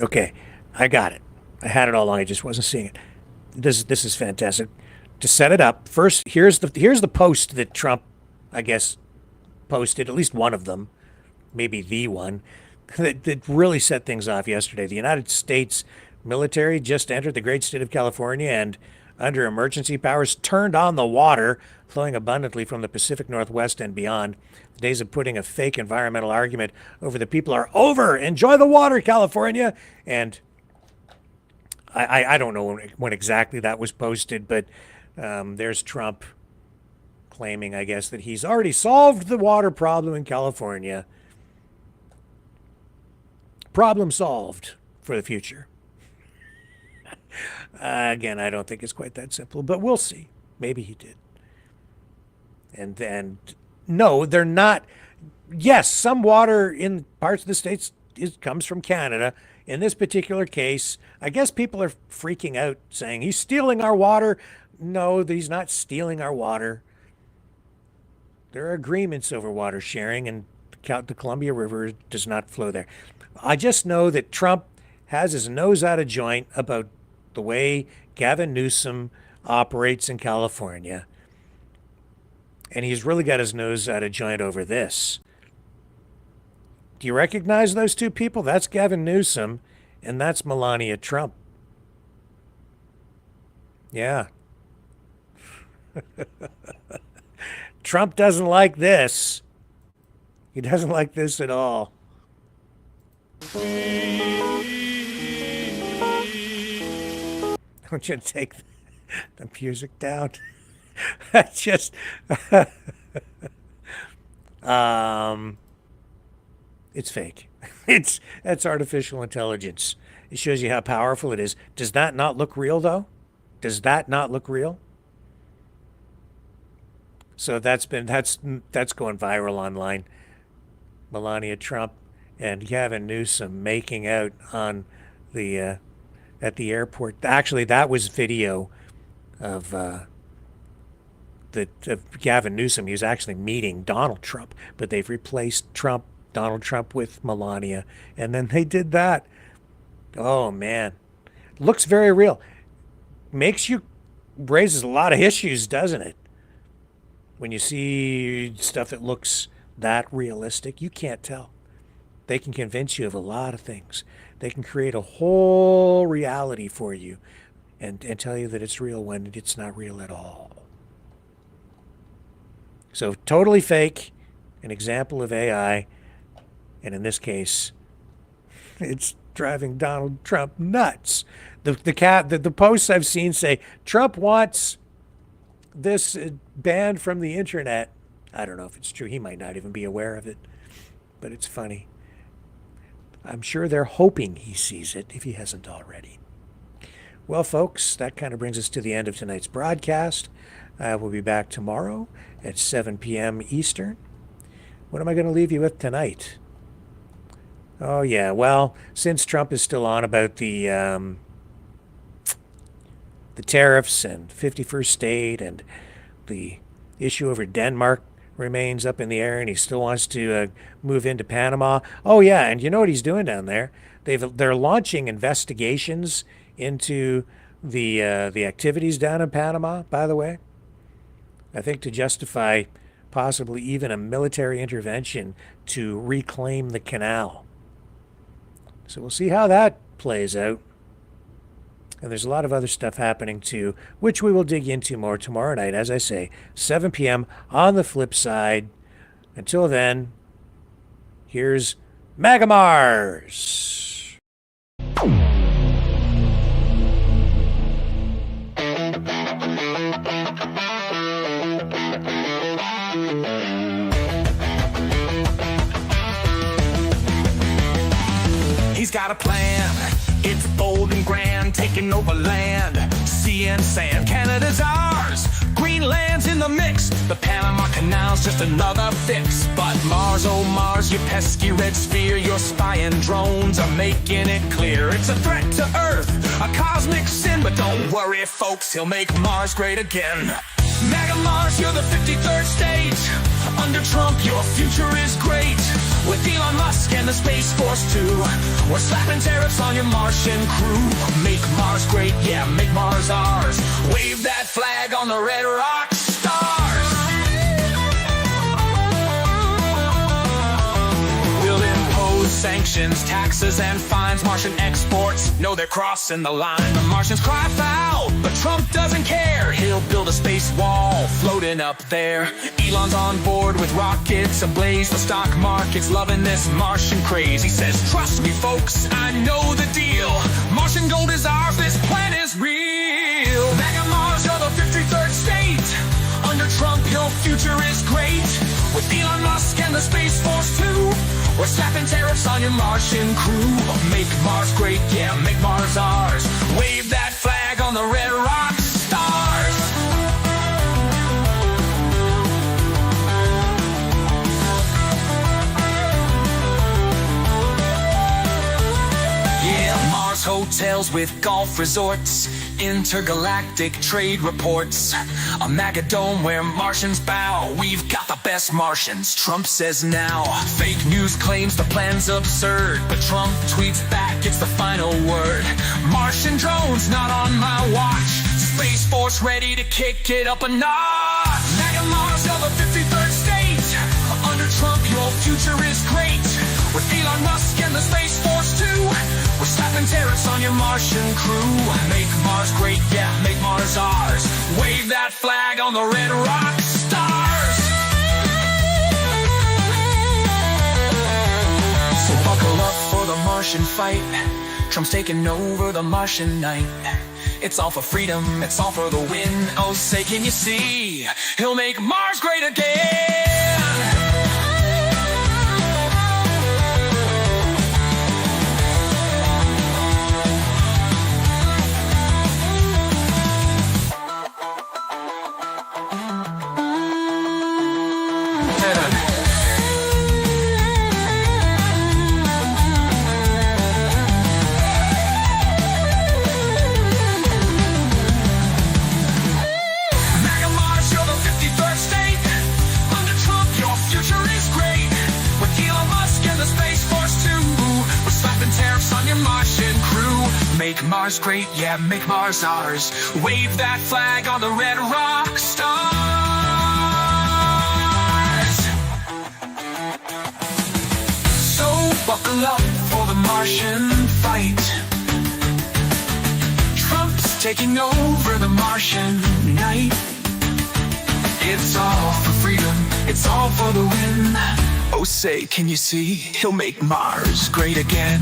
Okay, I got it. I had it all along. I just wasn't seeing it. This is fantastic. To set it up, first here's the post that Trump, I guess, posted. At least one of them, maybe the one that really set things off yesterday. The United States military just entered the great state of California and, under emergency powers, turned on the water flowing abundantly from the Pacific Northwest and beyond. The days of putting a fake environmental argument over the people are over. Enjoy the water, California. And I don't know when exactly that was posted, but there's Trump claiming, I guess, that he's already solved the water problem in California. Problem solved for the future. Again, I don't think it's quite that simple, but we'll see. Maybe he did. And then, no, they're not. Yes, some water in parts of the states comes from Canada. In this particular case, I guess people are freaking out, saying he's stealing our water. No, he's not stealing our water. There are agreements over water sharing, and the Columbia River does not flow there. I just know that Trump has his nose out of joint about the way Gavin Newsom operates in California. And he's really got his nose out of joint over this. Do you recognize those two people? That's Gavin Newsom, and that's Melania Trump. Yeah. Trump doesn't like this. He doesn't like this at all. Don't you take the music down? That's just it's fake. That's artificial intelligence. It shows you how powerful it is. Does that not look real, though? Does that not look real? So that's going viral online. Melania Trump and Gavin Newsom making out on the at the airport. Actually, that was video of Gavin Newsom. He was actually meeting Donald Trump, but they've replaced Donald Trump with Melania, and then they did that. Oh man, looks very real. Raises a lot of issues, doesn't it? When you see stuff that looks that realistic, you can't tell. They can convince you of a lot of things. They can create a whole reality for you and tell you that it's real when it's not real at all. So totally fake, an example of AI, and in this case, it's driving Donald Trump nuts. The posts I've seen say Trump wants this banned from the internet. I don't know if it's true. He might not even be aware of it, but it's funny. I'm sure they're hoping he sees it if he hasn't already. Well, folks, that kind of brings us to the end of tonight's broadcast. We'll be back tomorrow at 7 p.m. Eastern. What am I going to leave you with tonight? Oh, yeah, well, since Trump is still on about the tariffs and 51st state and the issue over Denmark remains up in the air and he still wants to move into Panama. Oh, yeah, and you know what he's doing down there? They're launching investigations into the activities down in Panama, by the way. I think to justify possibly even a military intervention to reclaim the canal. So we'll see how that plays out. And there's a lot of other stuff happening too, which we will dig into more tomorrow night, as I say, 7 p.m. on the flip side. Until then, here's MAGA Mars. He's got a plan. It's bold and grand, taking over land, sea and sand. Canada's ours, Greenland's in the mix. The Panama Canal's just another fix. But Mars, oh Mars, you pesky red sphere, your spying drones are making it clear. It's a threat to Earth, a cosmic sin. But don't worry, folks, he'll make Mars great again. MAGA Mars, you're the 53rd state. Under Trump, your future is great. With Elon Musk and the Space Force too, we're slapping tariffs on your Martian crew. Make Mars great, yeah, make Mars ours. Wave that flag on the red rock stars. We'll impose sanctions, taxes, and fines. Martian exports know they're crossing the line. The Martians cry foul, but Trump doesn't care. He'll build a space wall floating up there. Elon's on board with rockets ablaze. The stock market's loving this Martian craze. He says, trust me, folks, I know the deal. Martian gold is ours, this plan is real. MAGA Mars, you're the 53rd state. Under Trump, your future is great. With Elon Musk and the Space Force too, we're slapping tariffs on your Martian crew. Make Mars great, yeah, make Mars ours. Wave that flag on the red rock stars. Yeah, Mars hotels with golf resorts, intergalactic trade reports, a MAGA dome where Martians bow. We've got the best Martians, Trump says now. Fake news claims the plan's absurd, but Trump tweets back, it's the final word. Martian drones not on my watch. Space Force ready to kick it up a notch. MAGA Mars, you're the 53rd state. Under Trump, your future is great. With Elon Musk and the Space Force too, we're slapping tariffs on your Martian crew. Make Mars great, yeah, make Mars ours. Wave that flag on the red rock stars. So buckle up for the Martian fight. Trump's taking over the Martian night. It's all for freedom, it's all for the win. Oh, say, can you see? He'll make Mars great again. Make Mars great, yeah, make Mars ours. Wave that flag on the red rock stars. So buckle up for the Martian fight. Trump's taking over the Martian night. It's all for freedom, it's all for the win. Oh, say, can you see? He'll make Mars great again.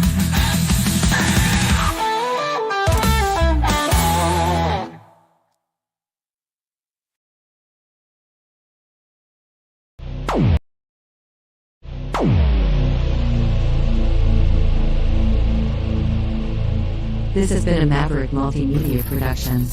This has been a Maverick Multimedia production.